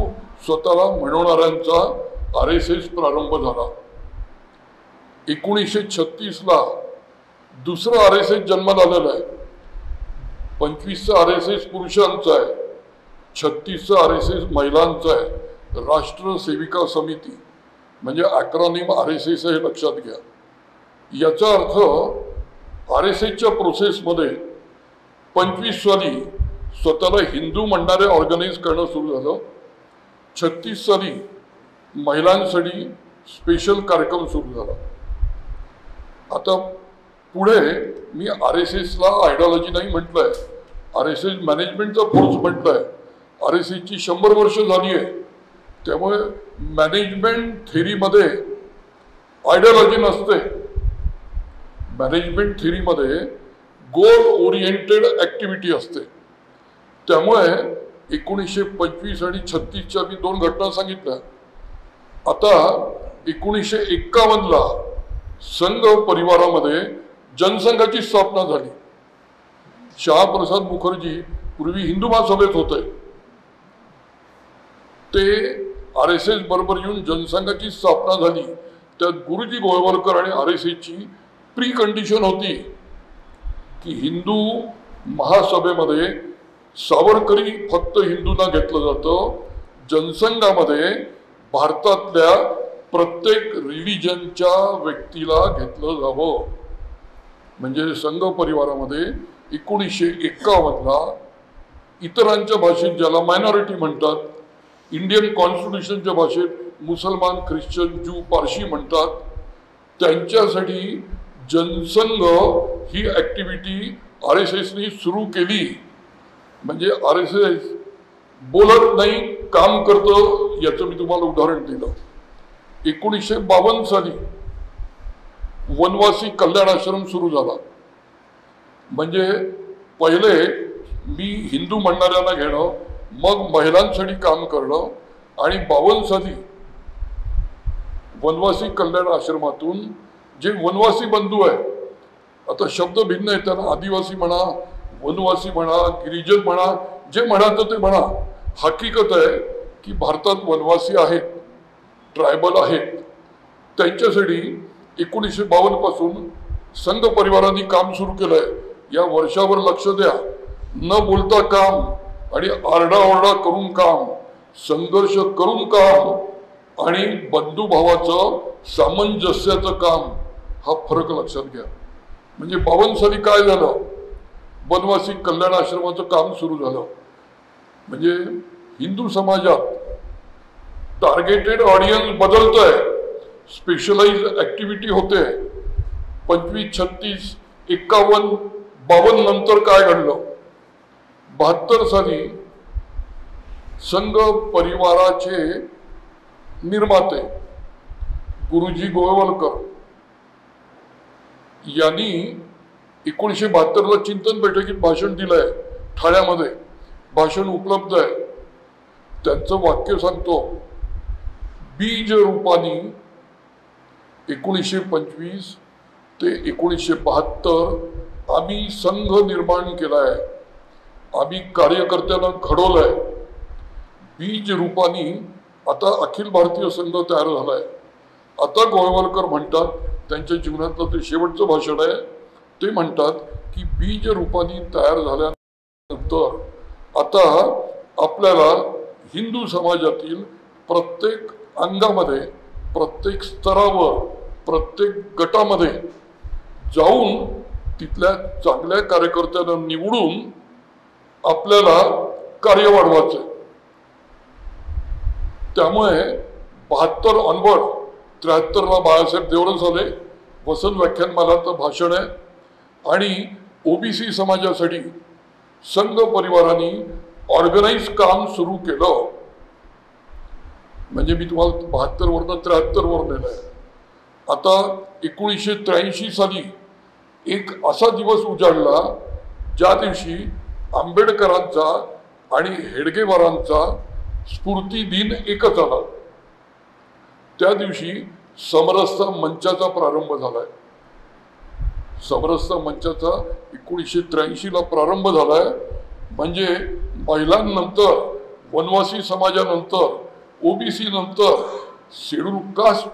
स्वतःला म्हणवणाऱ्यांचा RSS प्रारंभ झाला. 1936ला दुसरा RSS जन्माला आलेला आहे. 25चा RSS पुरुषांचा आहे, 36चा RSS महिलांचा आहे. राष्ट्र सेविका समिती म्हणजे अक्रॉनिम RSS हे लक्षात घ्या. याचा अर्थ RSSच्या प्रोसेसमध्ये 25 साली स्वतःला हिंदू म्हणणारे ऑर्गनाईज करणं सुरू झालं. 36 साली महिलांसाठी स्पेशल कार्यक्रम सुरू झाला. आता पुढे मी RSSला आयडिओलॉजी नाही म्हटलंय, RSS मॅनेजमेंटचा फोर्स म्हटलंय. RSSची 100 वर्ष झाली आहे. त्यामुळे मॅनेजमेंट थेरीमध्ये आयडिओलॉजी नसते. मॅनेजमेंट थेरीमध्ये गोल ओरिएंटेड ॲक्टिव्हिटी असते. त्यामुळे 1925 आणि 36च्या मी 2 घटना सांगितल्या. आता 1951ला संघ परिवारामध्ये जनसंघाची स्थापना झाली. श्यामाप्रसाद मुखर्जी पूर्वी हिंदू महासभेत होते, ते RSS बरोबर येऊन जनसंघाची स्थापना झाली. त्यात गुरुजी गोळवलकर आणि RSSची प्री कंडिशन होती की हिंदू महासभेमध्ये सावरकरी फक्त हिंदूंना घेतलं जातं, जनसंघामध्ये भारतातल्या प्रत्येक रिलिजनच्या व्यक्तीला घेतलं जावं. म्हणजे संघ परिवारामध्ये 1951ला इतरांच्या भाषेत, ज्याला मायनॉरिटी म्हणतात, इंडियन कॉन्स्टिट्यूशनच्या भाषेत मुसलमान, ख्रिश्चन, ज्यू, पारशी म्हणतात, त्यांच्यासाठी जनसंघ ही ॲक्टिव्हिटी RSSनी सुरू केली. म्हणजे RSS बोलत नाही, काम करतं. याचं मी तुम्हाला उदाहरण दिलं. 1952 साली वनवासी कल्याण आश्रम सुरू झाला. म्हणजे पहिले मी हिंदू म्हणणाऱ्यांना घेणं, मग महिलांसाठी काम करणं, आणि 52 साली वनवासी कल्याण आश्रमातून जे वनवासी बंधू आहे, आता शब्द भिन्न आहे, त्यांना आदिवासी म्हणा, वनवासी म्हणा, गिरिजन म्हणा, जे म्हणायचं ते म्हणा. हकीकत आहे की भारतात वनवासी आहेत, ट्रायबल आहेत. त्यांच्यासाठी 1952 पासून संघ परिवारांनी काम सुरू केलंय. या वर्षावर लक्ष द्या. न बोलता काम आणि आरडाओरडा करून काम, संघर्ष करून काम आणि बंधुभावाचं सामंजस्याचं काम, हा फरक लक्षात घ्या. म्हणजे 52 साली काय झालं, वनवासी कल्याण आश्रमाचं काम सुरू झालं. म्हणजे हिंदू समाजात टार्गेटेड ऑडियन्स बदलतोय, स्पेशलाइज ऍक्टिव्हिटी होते. 25, 36, 51, 52 नंतर काय घडलं, 72 साली संघ परिवाराचे निर्माते गुरुजी गोळवलकर यांनी 1972ला चिंतन बैठकीत भाषण दिलंय. ठाण्यामध्ये भाषण उपलब्ध आहे. त्यांचं वाक्य सांगतो, बीज रूपाने 1925 ते 1972 आम्ही संघ निर्माण केलाय, आम्ही कार्यकर्त्यांना घडवलंय. बीज रूपाने आता अखिल भारतीय संघ तयार झालाय. आता गोळवलकर म्हणतात, त्यांच्या जीवनातलं ते शेवटचं भाषण आहे, ते म्हणतात की बीज रूपाने तयार झाल्यानंतर आता आपल्याला हिंदू समाजातील प्रत्येक अंगामध्ये, प्रत्येक स्तरावर, प्रत्येक गटामध्ये जाऊन तिथल्या चांगल्या कार्यकर्त्यांना निवडून आपल्याला कार्य वाढवायचं. त्यामुळे 72 ऑनवर्ड 73ला बाळासाहेब देवरस आले, वसंत व्याख्यानमालाचं भाषण आहे. आणि ओबीसी समाजासाठी संघ परिवाराने ऑर्गनाइज काम सुरू केलं. म्हणजे मी तुम्हाला 72 वरनं 73 वर नेलंय. आता 1983 साली एक असा दिवस उजाडला ज्या दिवशी आंबेडकरांचा आणि हेडगेवारांचा स्फूर्ती दिन एकच आला. त्या दिवशी समरसता मंचाचा प्रारंभ झालाय. समरसता मंचाचा 1983ला प्रारंभ झालाय. म्हणजे महिलांनंतर, वनवासी समाजानंतर, ओबीसी नंतर शेड्यूल कास्ट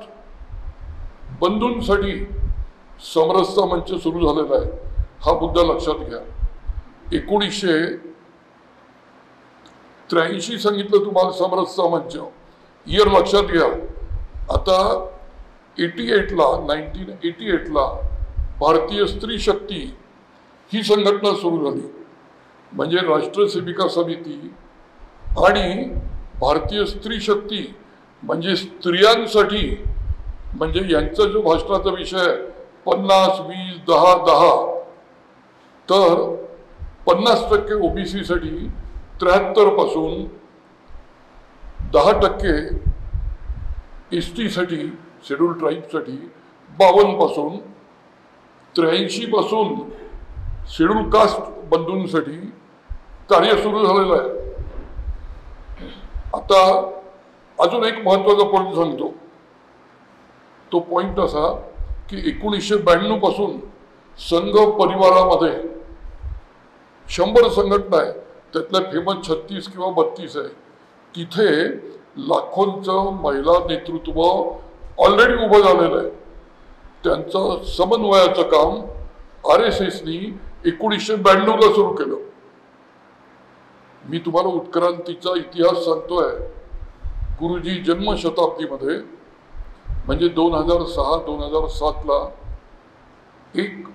बंधूंसाठी समरसता मंच सुरू झालेला आहे. हा मुद्दा लक्षात घ्या. 1983 सांगितलं तुम्हाला समरसता मंच, इयर लक्षात घ्या. आता 1988ला भारतीय स्त्री शक्ती ही संघटना सुरू झाली. म्हणजे राष्ट्र सेविका समिती आणि भारतीय स्त्री शक्ती म्हणजे स्त्रियांसाठी, म्हणजे यांचा जो भाषणाचा विषय 50, 20, 10, 10, तर 50% ओबीसी साठी, 73 पासून 10% एसटी साठी, शेड्यूल ट्राईबसाठी, 52 पासून, 83 पासून शेड्यूल कास्ट बंधूंसाठी कार्य सुरू झालेलं आहे. आता अजून एक महत्वाचा पॉईंट सांगतो. तो पॉईंट असा की 1992 पासून संघ परिवारामध्ये 100 संघटना आहे, त्यातल्या फेमस 36 किंवा 32 आहे. तिथे लाखोंचं महिला नेतृत्व ऑलरेडी उभं झालेलं आहे. त्यांचं समन्वयाचं काम RSSनी 1992ला सुरू केलं. मी तुम्हाला उत्क्रांतीचा इतिहास सांगतोय. गुरुजी जन्मशताब्दीमध्ये म्हणजे 2006-2007ला एक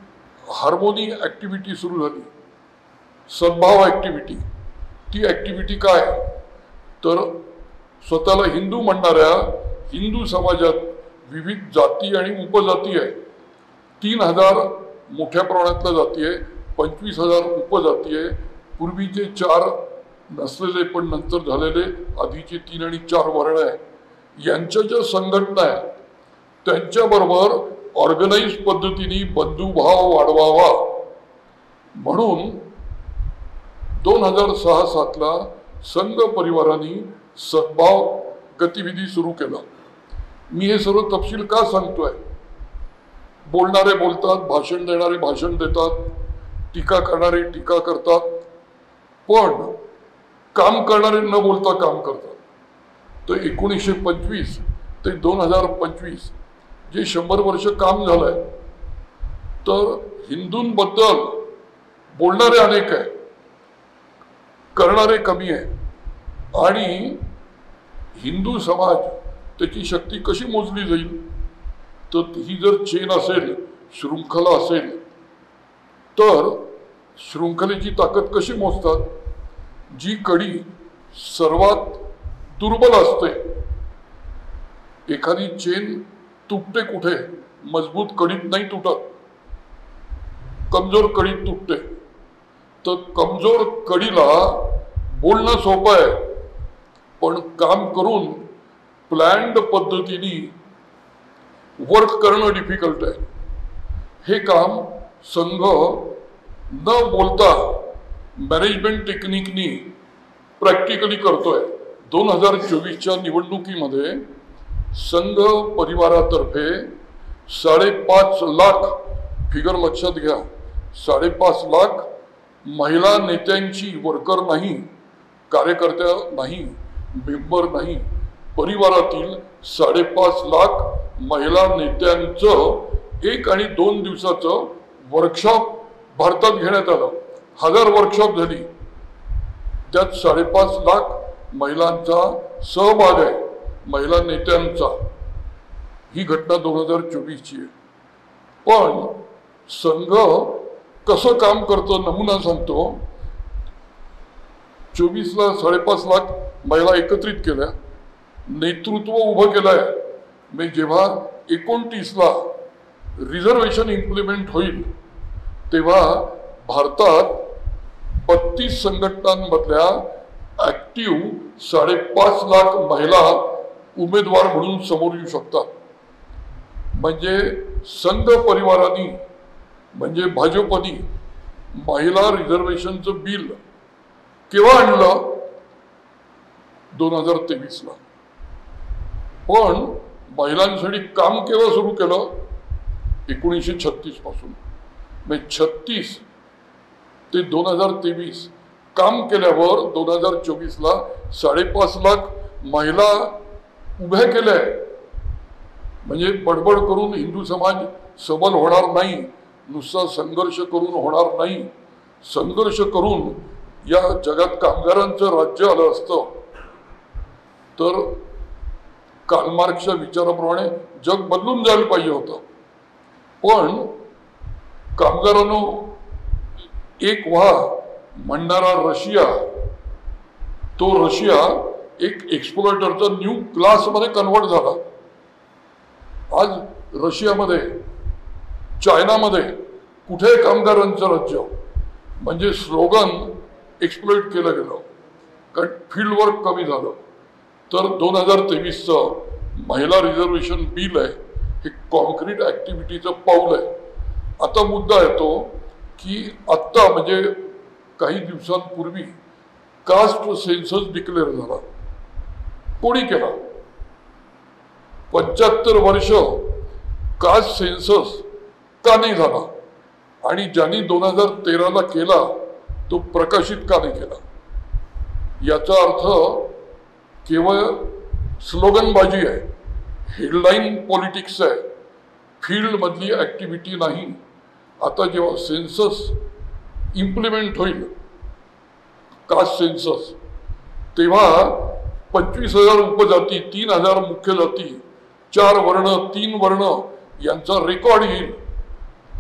हार्मोनी ऍक्टिव्हिटी सुरू झाली, सद्भाव ऍक्टिव्हिटी. ती ऍक्टिव्हिटी काय, तर स्वतःला हिंदू म्हणणाऱ्या हिंदू समाजात विविध जाती आणि उपजाती आहे. 3000 मोठ्या प्रमाणातल्या जाती आहे, 25,000 उपजाती आहे. पूर्वीचे 4 नसलेले पण नंतर झालेले आधीचे 3 आणि 4 वर्ण आहे. यांच्या ज्या संघटना आहेत त्यांच्याबरोबर ऑर्गनाइज पद्धतीने बंधुभाव वाढवावा म्हणून 2006-07ला संघ परिवाराने सद्भाव गतिविधी सुरू केला. मी हे सर्व तपशील का सांगतोय, बोलणारे बोलतात, भाषण देणारे भाषण देतात, टीका करणारे टीका करतात, पण काम करणारे न बोलता काम करतात. तर 1925 ते 2025 जे 100 वर्ष काम झालंय, तर हिंदूंबद्दल बोलणारे अनेक आहे, करणारे कमी आहे. आणि हिंदू समाज त्याची शक्ती कशी मोजली जाईल? तर ही जर चेन असेल, शृंखला असेल, तर शृंखलेची ताकद कशी मोजतात? जी कडी सर्वात दुर्बल असते, एखादी चेन तुटते कुठे? मजबूत कडीत नाही तुटत, कमजोर कडीत तुटते. तर कमजोर कडीला बोलणं सोपं आहे, पण काम करून प्लॅन्ड पद्धतीने वर्क करणं डिफिकल्ट आहे. हे काम संघ न बोलता मॅनेजमेंट टेक्निकनी प्रॅक्टिकली करतोय. 2024च्या निवडणुकीमध्ये संघ परिवारातर्फे 5.5 लाख, फिगर लक्षात घ्या, 5.5 लाख महिला नेत्यांची, वर्कर नाही, कार्यकर्त्या नाही, मेंबर नाही, परिवारातील 5.5 लाख महिला नेत्यांचं 1 आणि 2 दिवसाचं वर्कशॉप भारतात घेण्यात आलं. 1000 वर्कशॉप झाली, त्यात 5.5 लाख महिलांचा सहभाग आहे, महिला नेत्यांचा. ही घटना 2024ची आहे. पण संघ कसं काम करतो नमुना सांगतो. 24ला 5.5 लाख महिला एकत्रित केल्या, नेतृत्व उभं केलंय. मी जेव्हा 29ला रिझर्वेशन इम्प्लिमेंट होईल तेव्हा भारतात 32 संघटनांमधल्या ऍक्टिव्ह 5.5 लाख महिला उमेदवार म्हणून समोर येऊ शकतात. म्हणजे संघ परिवारांनी, म्हणजे भाजपनी महिला रिझर्वेशनचं बिल केव्हा आणलं? 2023ला. पण महिलांसाठी काम केव्हा सुरू केलं? 1936 पासून. म्हणजे 36 ते 2023 काम केल्यावर 2024ला 5.5 लाख महिला उभ्या केल्या. म्हणजे बडबड करून हिंदू समाज सबल होणार नाही, नुसता संघर्ष करून होणार नाही. संघर्ष करून या जगात कामगारांचं राज्य आलं असतं तर कार्ल मार्क्सच्या विचाराप्रमाणे जग बदलून जायला पाहिजे होतं. पण कामगारांनो एक व्हा म्हणणारा रशिया, तो रशिया एक एक्सप्लॉयटरचा न्यू क्लासमध्ये कन्व्हर्ट झाला. आज रशियामध्ये, चायनामध्ये कुठे कामगारांचं राज्य? म्हणजे स्लोगन एक्सप्लॉइट केलं गेलं, कारण फील्ड वर्क कमी झालं. तर 2023चं महिला रिझर्वेशन बिल आहे हे कॉन्क्रीट ऍक्टिव्हिटीचं पाऊल आहे. आता मुद्दा येतो की आत्ता म्हणजे काही दिवसांपूर्वी कास्ट सेन्सस डिक्लेअर झाला. कोणी केला? 75 वर्ष कास्ट सेन्सस का नाही झाला? आणि ज्यांनी 2013ला केला तो प्रकाशित का नाही केला? याचा अर्थ केवळ स्लोगनबाजी आहे, हेडलाईन पॉलिटिक्स आहे, फील्डमधली ऍक्टिव्हिटी नाही. आता जेव्हा सेन्सस इम्प्लिमेंट होईल, कास्ट सेन्सस, तेव्हा 25,000 उपजाती, 3,000 मुख्य जाती, 4 वर्ण, 3 वर्ण यांचा रेकॉर्ड येईल.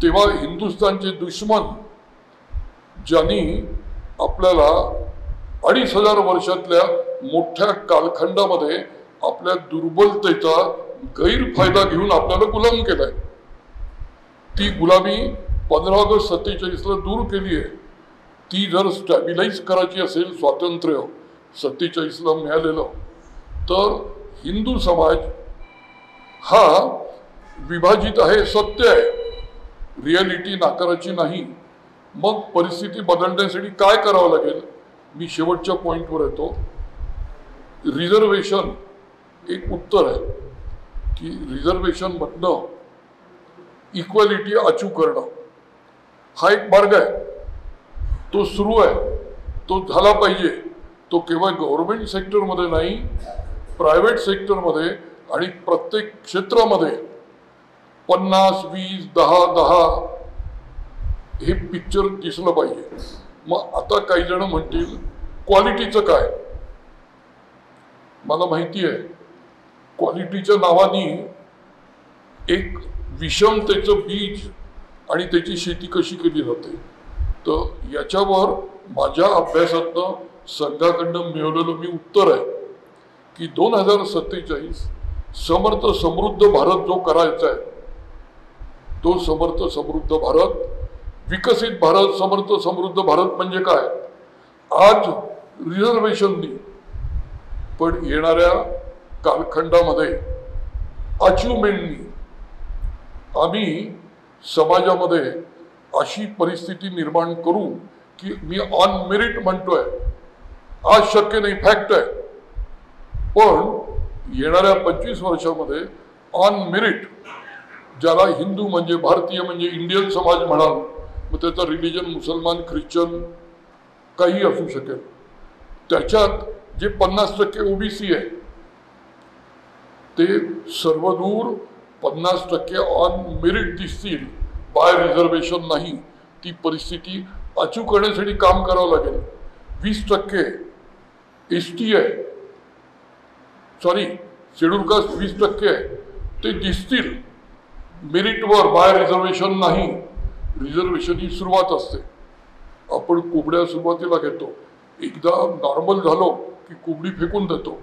तेव्हा हिंदुस्थानचे दुश्मन, ज्यांनी आपल्याला 2,500 वर्षातल्या मोठ्या कालखंडामध्ये आपल्या दुर्बलतेचा गैरफायदा घेऊन आपल्याला गुलाम केलाय, ती गुलामी 15 ऑगस्ट 47ला दूर केली आहे. ती जर स्टॅबिलाइज करायची असेल, स्वातंत्र्य 47ला मिळालेलं, तर हिंदू समाज हा विभाजित आहे, सत्य आहे, रियालिटी नाकाराची नाही. मग परिस्थिती बदलण्यासाठी काय करावं लागेल? मी शेवटच्या पॉइंटवर येतो. रिझर्वेशन एक उत्तर आहे की रिझर्वेशन मधनं इक्वॅलिटी अचीव करणं हा एक मार्ग आहे, तो सुरू आहे, तो झाला पाहिजे. तो केवळ गव्हर्नमेंट सेक्टरमध्ये नाही, प्रायव्हेट सेक्टरमध्ये आणि प्रत्येक क्षेत्रामध्ये 50, 20, 10, 10 हे पिक्चर दिसलं पाहिजे. मग आता काही जण म्हणतील क्वालिटीचं काय? मला माहिती आहे क्वालिटीच्या नावाने एक विषमतेचं बीज आणि त्याची शेती कशी केली जाते. तर याच्यावर माझ्या अभ्यासातनं संघाकडनं मिळवलेलं मी उत्तर आहे की 2047 समर्थ समृद्ध भारत जो करायचा आहे तो समर्थ समृद्ध भारत, विकसित भारत, समर्थ समृद्ध भारत म्हणजे काय. आज रिझर्वेशननी पण येणाऱ्या कालखंडामध्ये अचिव्हमेंटनी आम्ही समाजामध्ये अशी परिस्थिती निर्माण करू की मी ऑन मेरिट म्हणतोय, आज शक्य नाही, फॅक्ट आहे, पण येणाऱ्या 25 वर्षामध्ये ऑन मेरिट ज्याला हिंदू म्हणजे भारतीय म्हणजे इंडियन समाज म्हणाल, मग त्याचा रिलिजन मुसलमान ख्रिश्चन काही असू शकेल, त्याच्यात जे 50% ओबीसी आहे ते सर्वदूर 50% ऑन मेरिट दिसतील, बाय रिझर्वेशन नाही. ती परिस्थिती अचूक करण्यासाठी काम करावं लागेल. 20% एसटी आहे, सॉरी शेड्यूल कास्ट 20% आहे, ते दिसतील मेरिटवर, बाय रिझर्वेशन नाही. रिझर्वेशन ही सुरुवात असते. आपण कोंबड्या सुरुवातीला घेतो, एकदा नॉर्मल झालो की कोंबडी फेकून देतो.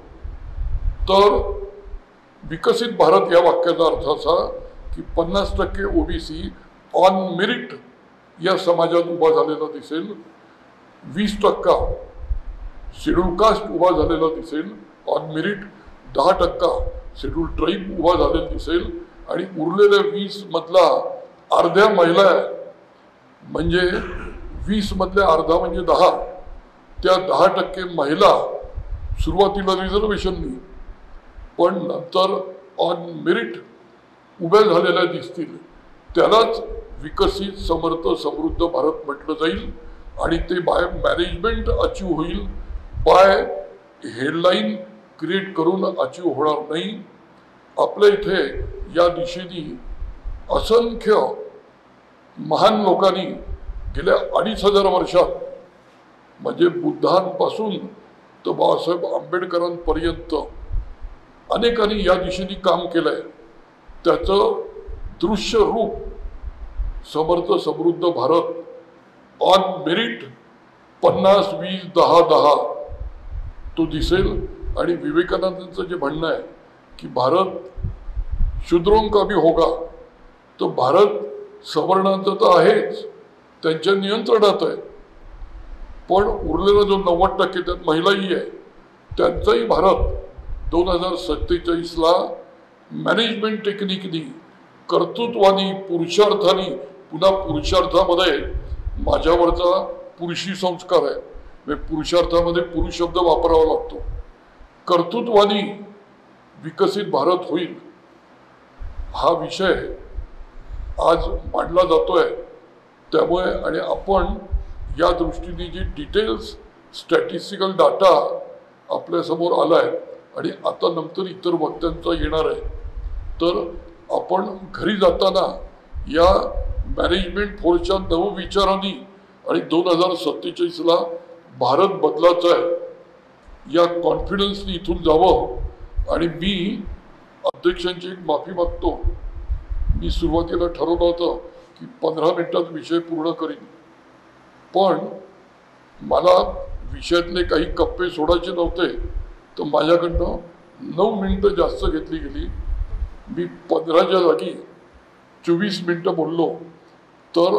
तर विकसित भारत या वाक्याचा अर्थ असा की 50% ओबीसी ऑन मेरिट या समाजात उभा झालेला दिसेल, 20% शेड्यूल कास्ट उभा झालेला दिसेल ऑन मेरिट, 10% शेड्यूल ट्राईब उभा झालेला दिसेल आणि उरलेल्या 20 मधला अर्ध्या महिला म्हणजे 20 मधल्या अर्धा म्हणजे 10, त्या 10% महिला सुरुवातीला रिझर्वेशननी पण नंतर ऑन मेरिट उभ्या झालेल्या दिसतील. त्यालाच विकसित समर्थ समृद्ध भारत म्हटलं जाईल आणि ते बाय मॅनेजमेंट अचीव होईल, बाय हेडलाईन क्रिएट करून अचीव होणार नाही. आपल्या इथे या दिशेने असंख्य महान लोकांनी गेल्या 2500 वर्षात म्हणजे बुद्धांपासून तर बाबासाहेब आंबेडकरांपर्यंत अनेकांनी या दिशेने काम केलंय. त्याचं दृश्य रूप समर्थ समृद्ध भारत ऑन मेरिट 50, 20, 10, 10 तो दिसेल. आणि विवेकानंदांचं जे म्हणणं आहे की भारत शूद्रों का भी होगा, तो भारत सवर्णांचा तर आहेच, त्यांच्या नियंत्रणात आहे, पण उरलेला जो 90% त्यात महिलाही आहे, त्यांचाही भारत 2047ला मॅनेजमेंट टेक्निकनी, कर्तृत्वानी, पुरुषार्थानी, पुन्हा पुरुषार्थामध्ये माझ्यावरचा पुरुषी संस्कार आहे, म्हणजे पुरुषार्थामध्ये पुरुष शब्द वापरावा लागतो, कर्तृत्वानी विकसित भारत होईल. हा विषय आज मांडला जातोय. त्यामुळे आणि आपण या दृष्टीने जी डिटेल्स स्टॅटिस्टिकल डाटा आपल्यासमोर आलाय आणि आता नंतर इतर वक्त्यांचा येणार आहे, तर आपण घरी जाताना या मॅनेजमेंट फोर्सच्या नवविचारांनी आणि 2047ला भारत बदलाचा आहे या कॉन्फिडन्सनी इथून जावं. आणि मी अध्यक्षांची एक माफी मागतो. मी सुरुवातीला ठरवलं होतं की 15 मिनिटात विषय पूर्ण करीन, पण मला विषयातले काही कप्पे सोडायचे नव्हते, तर माझ्याकडनं 9 मिनिटं जास्त घेतली गेली. मी 15च्या जागी 24 मिनिटं बोललो, तर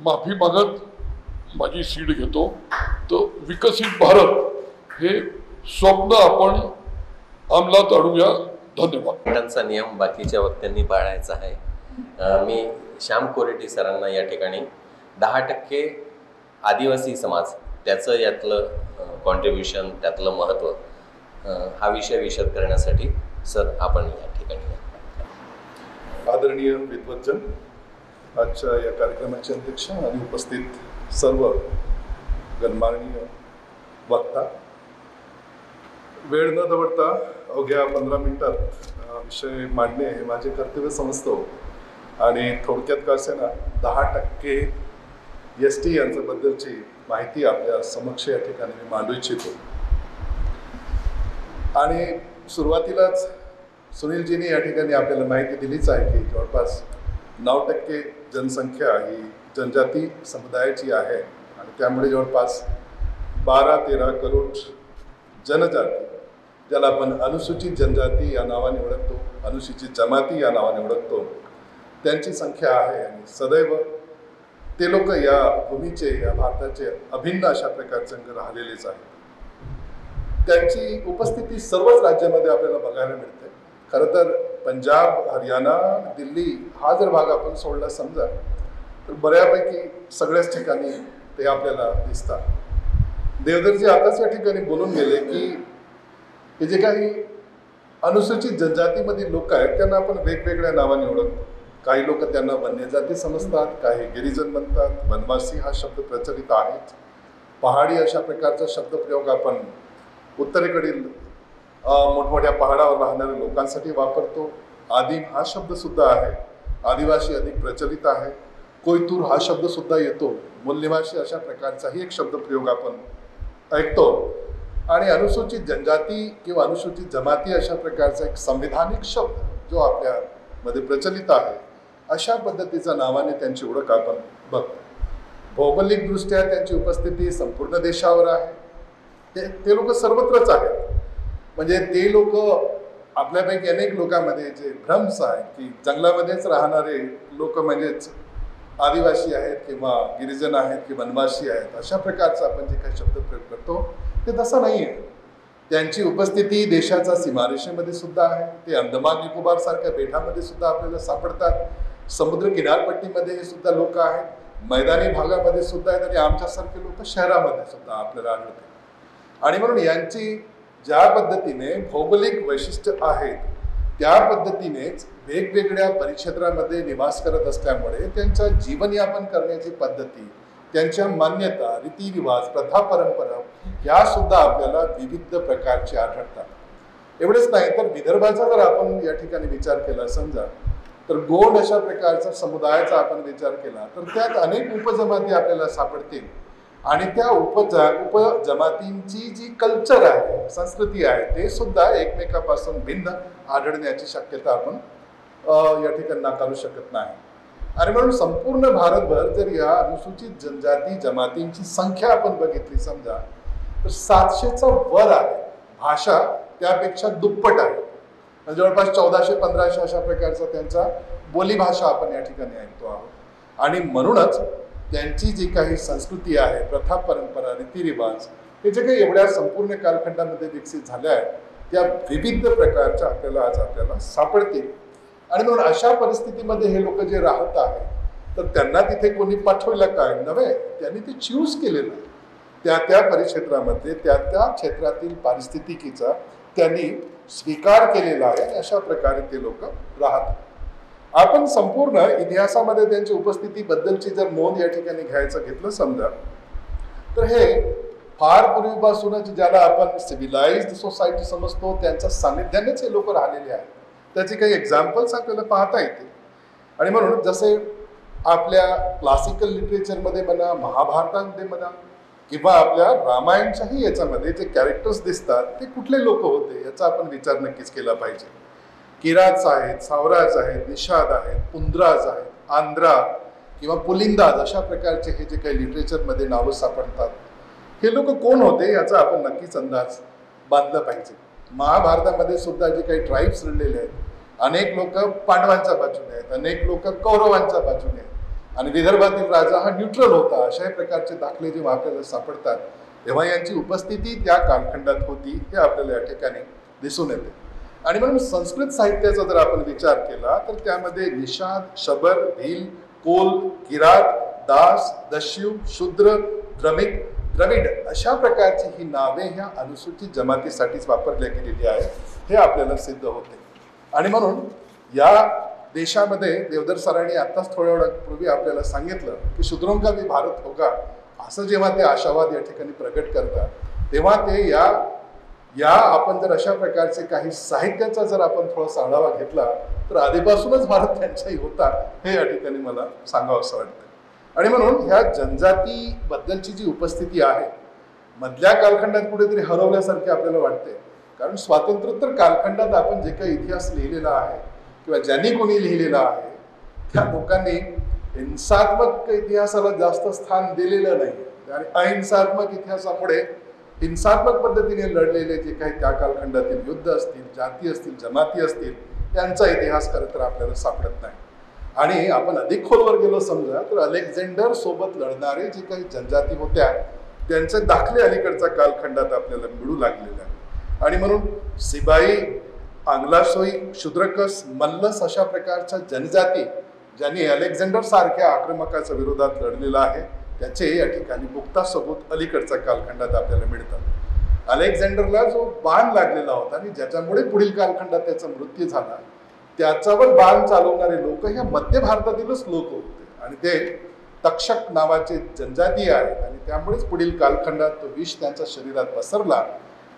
माफी मागत माझी सीट घेतो. तर विकसित भारत हे स्वप्न आपण अंमलात आणूया. धन्यवाद. त्यांचा नियम बाकीच्या वक्त्यांनी पाळायचा आहे. मी श्याम कोरेटी सरांना या ठिकाणी 10% आदिवासी समाज त्याचं यातलं कॉन्ट्रीब्युशन, त्यातलं महत्त्व हा विषय विशद करण्यासाठी सर आपण या ठिकाणी. आदरणीय विद्वज्जन, आजच्या या कार्यक्रमाचे अध्यक्ष आणि उपस्थित सर्व गणमाननीय वक्ता, वेळ न दवडता अवघ्या 15 मिनिटात विषय मांडणे हे माझे कर्तव्य समजतो. आणि थोडक्यात का असेना 10% ST यांच्याबद्दलची माहिती आपल्या समक्ष या ठिकाणी मी मांडू इच्छितो. आणि सुरुवातीलाच सुनीलजींनी या ठिकाणी आपल्याला माहिती दिलीच आहे की जवळपास 9% जनसंख्या ही जनजाती समुदायाची आहे आणि त्यामुळे जवळपास 12-13 करोड जनजाती, ज्याला आपण अनुसूचित जनजाती या नावाने ओळखतो, अनुसूचित जमाती या नावाने ओळखतो, त्यांची संख्या आहे आणि सदैव ते लोक या भूमीचे, या भारताचे अभिन्न अशा प्रकारचे अंग राहिलेलेच आहेत. त्यांची उपस्थिती सर्वच राज्यामध्ये आपल्याला बघायला मिळते. खरं तर पंजाब, हरियाणा, दिल्ली हा जर भाग आपण सोडला समजा तर बऱ्यापैकी सगळ्याच ठिकाणी ते आपल्याला दिसतात. देवधरजी आताच या ठिकाणी बोलून गेले की हे जे काही अनुसूचित जनजातीमधील लोक आहेत त्यांना आपण वेगवेगळ्या नावाने ओळखतो. काही लोक त्यांना वन्यजाती समजतात, काही गिरिजन म्हणतात, वनवासी हा शब्द प्रचलित आहेच, पहाडी अशा प्रकारचा शब्दप्रयोग आपण उत्तरेकडील मोठमोठ्या पहाडावर राहणाऱ्या लोकांसाठी वापरतो. आदिम हा शब्द सुद्धा आहे, आदिवासी अधिक प्रचलित आहे, कोयतूर हा शब्द सुद्धा येतो, मूलनिवासी अशा प्रकारचाही एक शब्दप्रयोग आपण ऐकतो. आणि अनुसूचित जनजाती किंवा अनुसूचित जमाती अशा प्रकारचा एक संविधानिक शब्द जो आपल्यामध्ये प्रचलित आहे, अशा पद्धतीच्या नावाने त्यांची ओळख आपण बघतो. भौगोलिकदृष्ट्या त्यांची उपस्थिती संपूर्ण देशावर आहे. ते लोक सर्वत्रच आहेत. म्हणजे ते लोक आपल्यापैकी अनेक लोकांमध्ये जे भ्रम्स आहे की जंगलामध्येच राहणारे लोक म्हणजेच आदिवासी आहेत किंवा गिरिजन आहेत किंवा वनवासी आहेत, अशा प्रकारचा आपण जे काही शब्द प्रयोग करतो ते तसं नाही आहे. त्यांची उपस्थिती देशाच्या सीमारेषेमध्ये सुद्धा आहे. ते अंदमान निकोबार सारख्या बेटामध्ये सुद्धा आपल्याला सापडतात. समुद्र किनारपट्टीमध्ये हे सुद्धा लोक आहेत, मैदानी भागामध्ये सुद्धा आहेत आणि आमच्यासारखे लोक शहरामध्ये सुद्धा आपल्याला आढळते. आणि म्हणून यांची ज्या पद्धतीने भौगोलिक वैशिष्ट्य आहेत त्या पद्धतीनेच वेगवेगळ्या परिक्षेत्रामध्ये निवास करत असल्यामुळे त्यांच्या जीवनयापन करण्याची पद्धती, त्यांच्या मान्यता, रीतिरिवाज, प्रथा, परंपरा या सुद्धा आपल्याला विविध प्रकारचे आढळतात. एवढेच नाही तर विदर्भाचा जर आपण या ठिकाणी विचार केला समजा तर गोंड अशा प्रकारचा समुदायाचा आपण विचार केला तर त्यात अनेक उपजमाती आपल्याला सापडतील आणि त्या उपजमातींची जी कल्चर आहे, संस्कृती आहे, ते सुद्धा एकमेकापासून भिन्न आढळण्याची शक्यता आपण या ठिकाणी नाकारू शकत नाही. आणि म्हणून संपूर्ण भारतभर जर या अनुसूचित जनजाती जमातींची संख्या आपण बघितली समजा तर 700चा वर आहे. भाषा त्यापेक्षा दुप्पट आहे. जवळपास 1400-1500 अशा प्रकारचा त्यांचा बोलीभाषा आपण या ठिकाणी ऐकतो आहोत. आणि म्हणूनच त्यांची जी काही संस्कृती आहे, प्रथा, परंपरा, रीतिरिवाज हे जे काही एवढ्या संपूर्ण कालखंडामध्ये विकसित झाल्या आहेत त्या विविध प्रकारच्या आपल्याला सापडतील. आणि म्हणून अशा परिस्थितीमध्ये हे लोक जे राहत आहेत तर त्यांना तिथे कोणी पाठवलं काय नव्हे, त्यांनी ते चूज केलेलं आहे. त्या परिक्षेत्रामध्ये त्या क्षेत्रातील पारिस्थितिकीचा त्यांनी स्वीकार केलेला आहे आणि अशा प्रकारे ते लोक राहतात. आपण संपूर्ण इतिहासामध्ये त्यांच्या उपस्थितीबद्दलची जर नोंद या ठिकाणी घेतलं समजा तर हे फार पूर्वीपासूनच ज्याला आपण सिव्हिलाइज्ड सोसायटी समजतो त्यांच्या सानिध्यानेच हे लोक राहिलेले आहेत. त्याचे काही एक्झाम्पल्स आपल्याला पाहता येतील. आणि म्हणून जसे आपल्या क्लासिकल लिटरेचरमध्ये म्हणा, महाभारतामध्ये म्हणा किंवा आपल्या रामायणच्याही याच्यामध्ये जे कॅरेक्टर्स दिसतात ते कुठले लोक होते याचा आपण विचार नक्कीच केला पाहिजे. किरात आहेत, सावराज आहेत, निषाद आहेत, पुंद्राज आहेत, आंध्रा किंवा पुलिंदाज अशा प्रकारचे हे जे काही लिटरेचरमध्ये नावं सापडतात हे लोक कोण होते याचा आपण नक्कीच अंदाज बांधला पाहिजे. महाभारतामध्ये सुद्धा जे काही ट्राईब्स रडलेले आहेत, अनेक लोक पांडवांच्या बाजूने आहेत, अनेक लोक कौरवांच्या बाजूने आहेत आणि विदर्भातील राजा हा न्यूट्रल होता, अशाही प्रकारचे दाखले जेव्हा आपल्याला सापडतात तेव्हा यांची उपस्थिती त्या कालखंडात होती हे आपल्याला या ठिकाणी दिसून येते. आणि म्हणून संस्कृत साहित्याचा जर आपण विचार केला तर त्यामध्ये निषाद, शबर, भील, कोल, किरात, दास, दस्यू, शूद्र, द्रविड अशा प्रकारची ही नावे ह्या अनुसूचित जमातीसाठीच वापरल्या गेलेली आहेत हे आपल्याला सिद्ध होते. आणि म्हणून या देशामध्ये देवधर सरांनी आत्ताच थोड्या वेळापूर्वी आपल्याला सांगितलं की शूद्रों का भी भारत होगा असं जेव्हा ते आशावाद या ठिकाणी प्रगट करतात तेव्हा ते या आपण जर अशा प्रकारचे काही साहित्याचा जर आपण थोडासा आढावा घेतला तर आधीपासूनच भारत त्यांच्याही होता हे या ठिकाणी मला सांगावं असं वाटतं. आणि म्हणून ह्या जनजातीबद्दलची जी उपस्थिती आहे मधल्या कालखंडात कुठेतरी हरवल्यासारखी आपल्याला वाटते. कारण स्वातंत्र्योत्तर कालखंडात आपण जे काही इतिहास लिहिलेला आहे किंवा ज्यांनी कोणी लिहिलेला आहे त्या लोकांनी हिंसात्मक इतिहासाला जास्त स्थान दिलेलं नाही आणि अहिंसात्मक इतिहासापुढे हिंसात्मक पद्धतीने लढलेले जे काही त्या कालखंडातील युद्ध असतील, जाती असतील, जमाती असतील, त्यांचा इतिहास खरं तर आपल्याला सापडत नाही. आणि आपण अधिक खोलवर गेलो समजा तर अलेक्झांडर सोबत लढणारे जे काही जनजाती होत्या त्यांचे दाखले अलीकडच्या कालखंडात आपल्याला मिळू लागलेले आहे. आणि म्हणून सिबाई, आंग्लासोई, शूद्रकस, मल्लस अशा प्रकारच्या जनजाती ज्यांनी अलेक्झांडर सारख्या आक्रमकाच्या विरोधात लढलेला आहे त्याचे या ठिकाणी मुक्ता सबूत अलीकडच्या कालखंडात आपल्याला मिळतात. अलेक्झांडरला जो बाण लागलेला होता आणि ज्याच्यामुळे पुढील कालखंडात त्याचा मृत्यू झाला त्याच्यावर बाण चालवणारे लोक ह्या मध्य भारतातीलच लोक होते आणि ते तक्षक नावाचे जनजाती आहेत आणि त्यामुळेच पुढील कालखंडात तो विष त्यांच्या शरीरात पसरला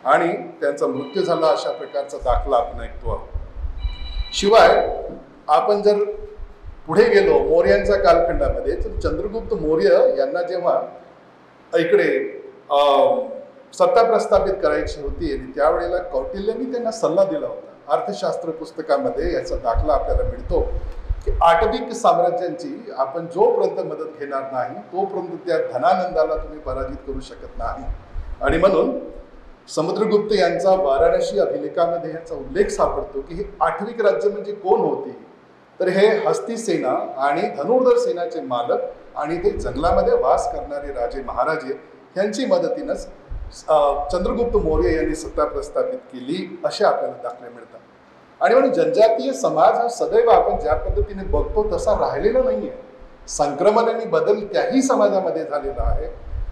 आणि त्यांचा मृत्यू झाला अशा प्रकारचा दाखला आपण ऐकतो आहोत. शिवाय आपण जर पुढे गेलो मौर्यांच्या कालखंडामध्ये तर चंद्रगुप्त मौर्य यांना जेव्हा इकडे सत्ता प्रस्थापित करायची होती आणि त्यावेळेला कौटिल्यांनी त्यांना सल्ला दिला होता. अर्थशास्त्र पुस्तकामध्ये याचा दाखला आपल्याला मिळतो की आटविक साम्राज्यांची आपण जोपर्यंत मदत घेणार नाही तोपर्यंत त्या धनानंदाला तुम्ही पराजित करू शकत नाही. आणि म्हणून समुद्रगुप्त यांचा वाराणसी अभिलेखामध्ये याचा उल्लेख सापडतो की हे आठविक राज्य म्हणजे कोण होती तर हे हस्ती सेना आणि धनुर्धर सेनाचे मालक आणि ते जंगलामध्ये वास करणारे राजे महाराजे यांची मदतीनंच चंद्रगुप्त मौर्य यांनी सत्ता प्रस्थापित केली असे आपल्याला दाखले मिळतात. आणि म्हणून जनजातीय समाज हा सदैव आपण ज्या पद्धतीने बघतो तसा राहिलेला नाहीये. संक्रमण आणि बदल त्याही समाजामध्ये झालेला आहे.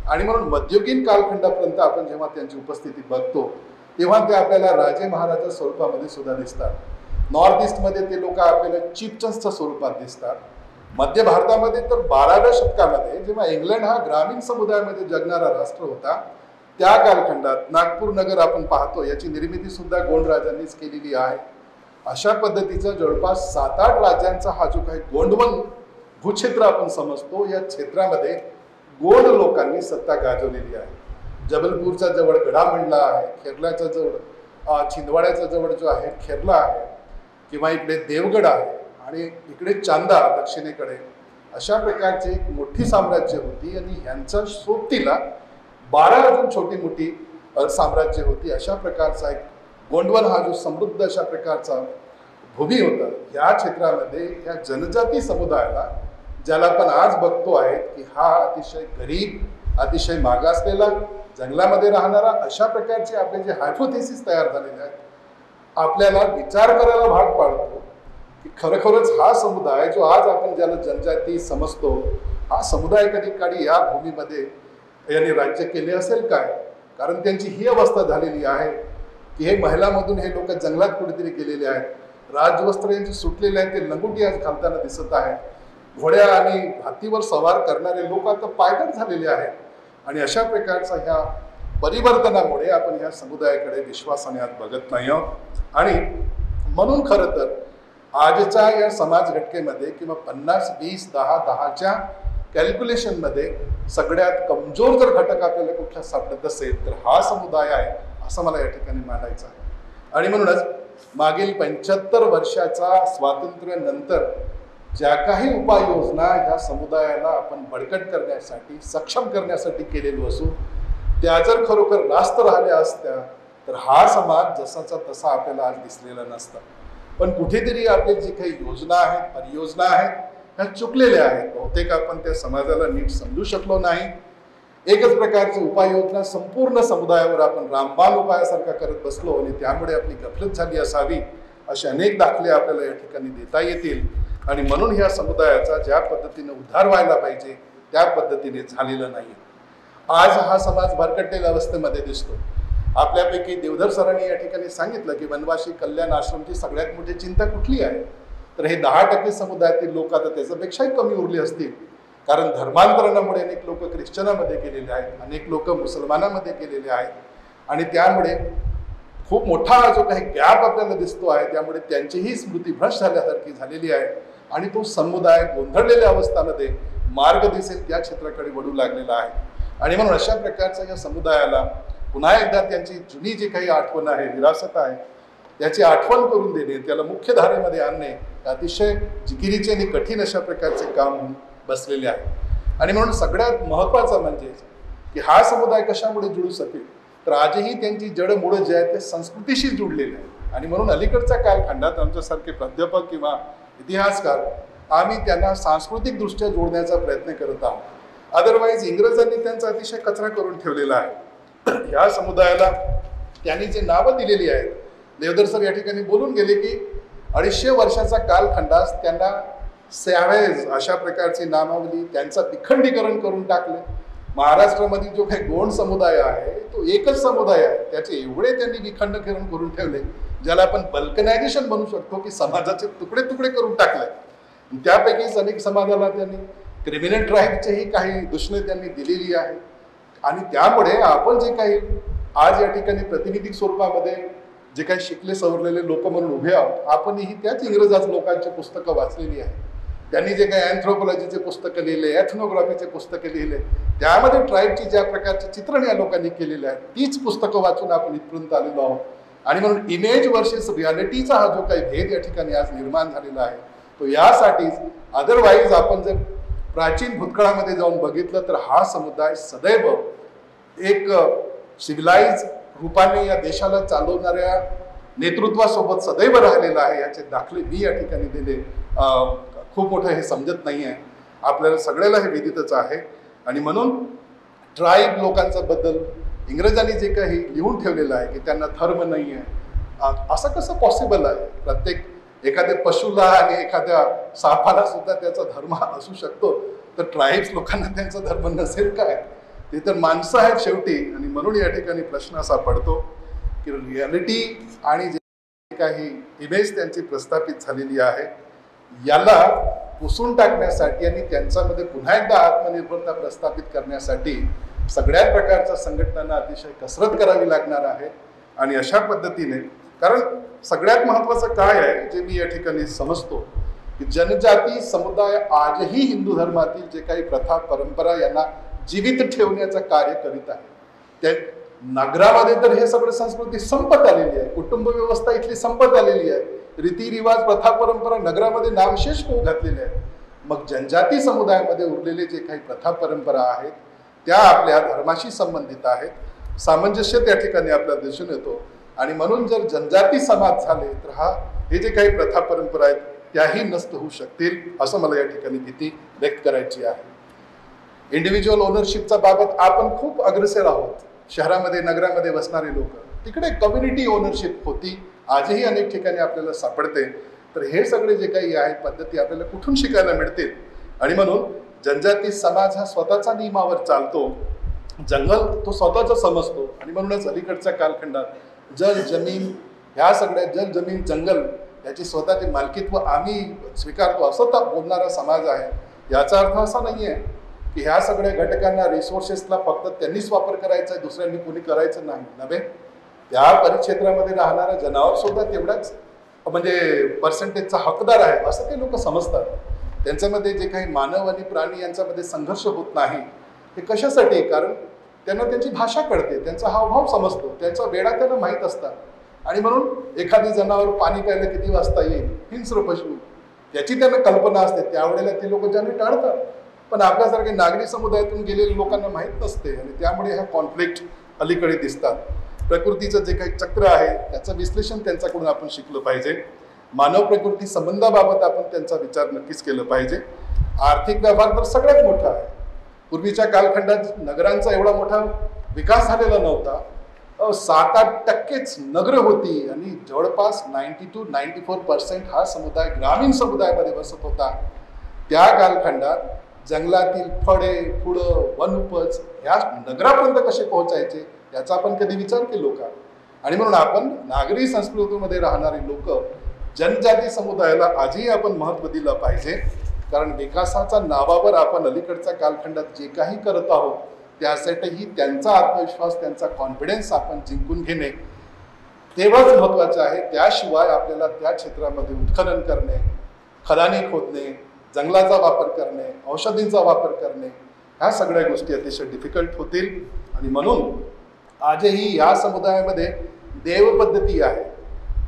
आणि म्हणून मध्ययुगीन कालखंडापर्यंत आपण जेव्हा त्यांची उपस्थिती बघतो तेव्हा ते आपल्याला राजे महाराजा स्वरूपामध्ये सुद्धा दिसतात. नॉर्थ ईस्टमध्ये ते लोक आपल्याला चिफचन्सच्या स्वरूपात दिसतात. मध्य भारतामध्ये तर 12व्या शतकामध्ये जेव्हा इंग्लंड हा ग्रामीण समुदायामध्ये जगणारा राष्ट्र होता त्या कालखंडात नागपूर नगर आपण पाहतो याची निर्मिती सुद्धा गोंड राजांनीच केलेली आहे. अशा पद्धतीचा जवळपास 7-8 राज्यांचा हा जो काही गोंडवन भूक्षेत्र आपण समजतो या क्षेत्रामध्ये गोंड लोकांनी सत्ता गाजवलेली आहे. जबलपूरच्या जवळ गडामंडला आहे, खेरल्याच्या जवळ छिंदवाड्याच्या जवळ जो आहे खेरला आहे किंवा इकडे देवगड आहे आणि इकडे चांदा दक्षिणेकडे अशा प्रकारची एक मोठी साम्राज्य होती आणि ह्यांच्या सोबतीला 12 अजून छोटी मोठी साम्राज्य होती. अशा प्रकारचा एक गोंडवन हा जो समृद्ध अशा प्रकारचा भूमी होता या क्षेत्रामध्ये या जनजाती समुदायाला ज्याला आपण आज बघतो आहे की हा अतिशय गरीब, अतिशय मागासलेला, जंगलामध्ये राहणारा अशा प्रकारचे आपले जे हायपोथेसिस तयार झालेले आहेत आपल्याला विचार करायला भाग पाडतो की खरोखरच हा समुदाय जो आज आपण ज्याला जनजाती समजतो हा समुदाय कधी काळी या भूमीमध्ये यांनी राज्य केले असेल काय. कारण त्यांची ही अवस्था झालेली आहे की हे महिलामधून हे लोक जंगलात कुठेतरी गेलेले आहेत. राजवस्त्र यांची सुटलेले आहेत ते लंगोटी आज घालताना दिसत आहे. घोड्या आणि हातीवर सवार करणारे लोक आता पायदळ झालेले आहेत आणि अशा प्रकारचा ह्या परिवर्तनामुळे आपण ह्या समुदायाकडे विश्वासाने आज बघत नाही आहोत. आणि म्हणून खरं तर आजच्या या समाज घटकेमध्ये किंवा 50-20-10-10च्या कॅल्क्युलेशनमध्ये सगळ्यात कमजोर जर घटक आपल्याला कुठला सापडत असेल तर हा समुदाय आहे असं मला या ठिकाणी मानायचं आहे. आणि म्हणूनच मागील 75 वर्षाचा स्वातंत्र्यानंतर ज्या काही उपाययोजना ह्या समुदायाला आपण बळकट करण्यासाठी, सक्षम करण्यासाठी केलेलो असू त्या जर खरोखर रास्त राहिल्या असत्या तर हा समाज जसाचा तसा आपल्याला आज दिसलेला नसता. पण कुठेतरी आपले जी काही योजना आहेत, परियोजना आहेत ह्या चुकलेल्या आहेत. बहुतेक आपण त्या समाजाला नीट समजू शकलो नाही. एकच प्रकारची उपाययोजना संपूर्ण समुदायावर आपण रामबाण उपायासारखा करत बसलो आणि त्यामुळे आपली गफलत झाली असावी असे अनेक दाखले आपल्याला या ठिकाणी देता येतील. आणि म्हणून ह्या समुदायाचा ज्या पद्धतीने उद्धार व्हायला पाहिजे त्या पद्धतीने झालेला नाही. आज हा समाज भरकटलेल्या अवस्थेमध्ये दिसतो. आपल्यापैकी देवधर सरांनी या ठिकाणी सांगितलं की वनवासी कल्याण आश्रमची सगळ्यात मोठी चिंता कुठली आहे तर हे 10% समुदायातील लोक आता त्याच्यापेक्षाही कमी उरले असतील. कारण धर्मांतरणामुळे अनेक लोक ख्रिश्चनामध्ये गेलेले आहेत, अनेक लोक मुसलमानामध्ये गेलेले आहेत आणि त्यामुळे खूप मोठा जो काही गॅप आपल्याला दिसतो आहे त्यामुळे त्यांचीही स्मृती भ्रष्ट झाल्यासारखी झालेली आहे आणि तो समुदाय गोंधळलेल्या अवस्थामध्ये मार्ग दिसेल त्या क्षेत्राकडे वळू लागलेला आहे. आणि म्हणून अशा प्रकारच्या या समुदायाला पुन्हा एकदा त्यांची जुनी जी काही आठवण आहे, विरासत आहे, त्याची आठवण करून देणे, त्याला मुख्य धारेमध्ये आणणे अतिशय जिकिरीचे आणि कठीण अशा प्रकारचे काम होऊन बसलेले आहे. आणि म्हणून सगळ्यात महत्त्वाचं म्हणजे की हा समुदाय कशामुळे जुळू शकेल, तर आजही त्यांची जडमुळं जे आहे ते संस्कृतीशी जुडलेले आहे. आणि म्हणून अलीकडच्या कालखंडात आमच्यासारखे प्राध्यापक किंवा इतिहासकार आम्ही त्यांना सांस्कृतिकदृष्ट्या जोडण्याचा प्रयत्न करत आहोत. अदरवाईज इंग्रजांनी त्यांचा अतिशय कचरा करून ठेवलेला आहे. ह्या समुदायाला त्यांनी जे नावं दिलेली आहेत, देवधर सर या ठिकाणी बोलून गेले की 250 वर्षाचा कालखंडास त्यांना सॅव्हेज अशा प्रकारची नामावली, त्यांचं विखंडीकरण करून टाकले. महाराष्ट्रामध्ये जो काही गोंड समुदाय आहे तो एकच समुदाय आहे, त्याचे एवढे त्यांनी विखंडीकरण करून ठेवले, ज्याला आपण बल्कनायझेशन म्हणू शकतो, की समाजाचे तुकडे तुकडे करून टाकले. त्यापैकीच अनेक समाजाला त्यांनी क्रिमिनल ट्राईबचेही काही दूषणे त्यांनी दिलेली आहे. आणि त्यामुळे आपण जे काही आज या ठिकाणी प्रातिनिधिक स्वरूपामध्ये जे काही शिकले सवरलेले लोक म्हणून उभे आहोत, आपणही त्याच इंग्रजाच लोकांची पुस्तकं वाचलेली आहे. त्यांनी जे काही अँथ्रोपॉलॉजीचे पुस्तकं लिहिले, एथनोग्राफीचे पुस्तकं लिहिले, त्यामध्ये ट्राईबची ज्या प्रकारचे चित्रण या लोकांनी केलेले आहे, तीच पुस्तकं वाचून आपण इथपर्यंत आलेलो आहोत. आणि म्हणून इमेज वर्सेस रियालिटीचा हा जो काही भेद या ठिकाणी आज निर्माण झालेला आहे, तो यासाठीच. अदरवाईज आपण जर प्राचीन भूतकाळामध्ये जाऊन बघितलं तर हा समुदाय सदैव एक सिव्हिलाइज रूपाने या देशाला चालवणाऱ्या नेतृत्वासोबत सदैव राहिलेला आहे. याचे दाखले मी या ठिकाणी दिले. खूप मोठं हे समजत नाही आहे, आपल्याला सगळ्याला हे विदितच आहे. आणि म्हणून ट्राईब लोकांचा बद्दल इंग्रजांनी जे काही लिहून ठेवलेलं आहे की त्यांना धर्म नाही आहे, असं कसं पॉसिबल आहे? प्रत्येक एखाद्या पशुला आणि एखाद्या सापाला सुद्धा त्याचा धर्म असू शकतो, तर ट्राईब्स लोकांना त्यांचा धर्म नसेल काय? ते तर माणसं आहेत शेवटी. आणि म्हणून या ठिकाणी प्रश्न असा पडतो की रियालिटी आणि जे काही इमेज त्यांची प्रस्थापित झालेली आहे, याला पुसून टाकण्यासाठी आणि त्यांच्यामध्ये पुन्हा एकदा आत्मनिर्भरता प्रस्थापित करण्यासाठी सगळ्याच प्रकारच्या संघटनांना अतिशय कसरत करावी लागणार आहे. आणि अशा पद्धतीने, कारण सगळ्यात महत्त्वाचं काय आहे जे मी या ठिकाणी समजतो, की जनजाती समुदाय आजही हिंदू धर्मातील जे काही प्रथा परंपरा यांना जीवित ठेवण्याचं कार्य करीत आहे. त्या नगरामध्ये तर हे सगळं संस्कृती संपत आलेली आहे, कुटुंब व्यवस्था इथली संपत आलेली आहे, रीतिरिवाज प्रथा परंपरा नगरामध्ये नामशेष होऊ घातलेले आहेत. मग जनजाती समुदायामध्ये उरलेले जे काही प्रथा परंपरा आहेत त्या आपल्या धर्माशी संबंधित आहेत. सामंजस्य त्या ठिकाणी आपल्याला दिसून येतो. आणि म्हणून जर जनजाती समाज झाले तर हे जे काही प्रथा परंपरा आहेत त्याही नष्ट होऊ शकतील, असं मला या ठिकाणी भीती व्यक्त करायची आहे. इंडिव्हिज्युअल ओनरशिपच्या बाबत आपण खूप अग्रेसर आहोत. शहरामध्ये नगरामध्ये बसणारे लोक, तिकडे कम्युनिटी ओनरशिप होती, आजही अनेक ठिकाणी आपल्याला सापडते. तर हे सगळे जे काही आहेत पद्धती आपल्याला कुठून शिकायला मिळतील? आणि म्हणून जनजाती समाज हा स्वतःचा नियमावर चालतो, जंगल तो स्वतःचा समजतो. आणि म्हणूनच अलीकडच्या कालखंडात जल जमीन, ह्या सगळ्या जल जमीन जंगल याची स्वतःची मालकीत्व आम्ही स्वीकारतो असं तर बोलणारा समाज आहे. याचा अर्थ असा नाही आहे की ह्या सगळ्या घटकांना रिसोर्सेसला फक्त त्यांनीच वापर करायचा आहे, दुसऱ्यांनी कोणी करायचं नाही नव्हे. त्या परिक्षेत्रामध्ये राहणारा जनावर सुद्धा तेवढाच म्हणजे पर्सेंटेजचा हकदार आहे असं ते लोक समजतात. त्यांच्यामध्ये जे काही मानव आणि प्राणी यांच्यामध्ये संघर्ष होत नाही, हे कशासाठी? कारण त्यांना त्यांची भाषा कळते, त्यांचा हावभाव समजतो, त्यांचा वेळा त्यांना माहीत असतात. आणि म्हणून एखादी जनावर पाणी प्यायला किती वाजता येईल, हिंस्र पशु, याची त्यांना कल्पना असते. त्यावेळेला ते लोक ज्यांनी टाळतात. पण आपल्यासारखे नागरी समुदायातून गेलेल्या लोकांना माहीत नसते आणि त्यामुळे ह्या कॉन्फ्लिक्ट अलीकडे दिसतात. प्रकृतीचं जे काही चक्र आहे त्याचं विश्लेषण त्यांच्याकडून आपण शिकलं पाहिजे. मानव प्रकृती संबंधाबाबत आपण त्यांचा विचार नक्कीच केला पाहिजे. आर्थिक व्यवहार तर सगळ्यात मोठा आहे. पूर्वीच्या कालखंडात नगरांचा एवढा मोठा विकास झालेला नव्हता. 7-8% नगरं होती आणि जवळपास 90 to 94% हा समुदाय ग्रामीण समुदायामध्ये बसत होता. त्या कालखंडात जंगलातील फळे, फुलं, वनउपज ह्या नगरापर्यंत कसे पोहोचायचे याचा आपण कधी विचार केलो का? आणि म्हणून आपण नागरी संस्कृतीमध्ये राहणारे लोक जनजाती समुदायाला आजही आपण महत्त्व दिलं पाहिजे. कारण विकासाच्या नावावर आपण अलीकडच्या कालखंडात जे काही करत आहोत त्यासाठीही त्यांचा आत्मविश्वास, त्यांचा कॉन्फिडन्स आपण जिंकून घेणे तेवढंच महत्त्वाचं आहे. त्याशिवाय आपल्याला त्या क्षेत्रामध्ये उत्खनन करणे, खदानी खोदणे, जंगलाचा वापर करणे, औषधींचा वापर करणे ह्या सगळ्या गोष्टी अतिशय डिफिकल्ट होतील. आणि म्हणून आजही या समुदायामध्ये देवपद्धती आहे.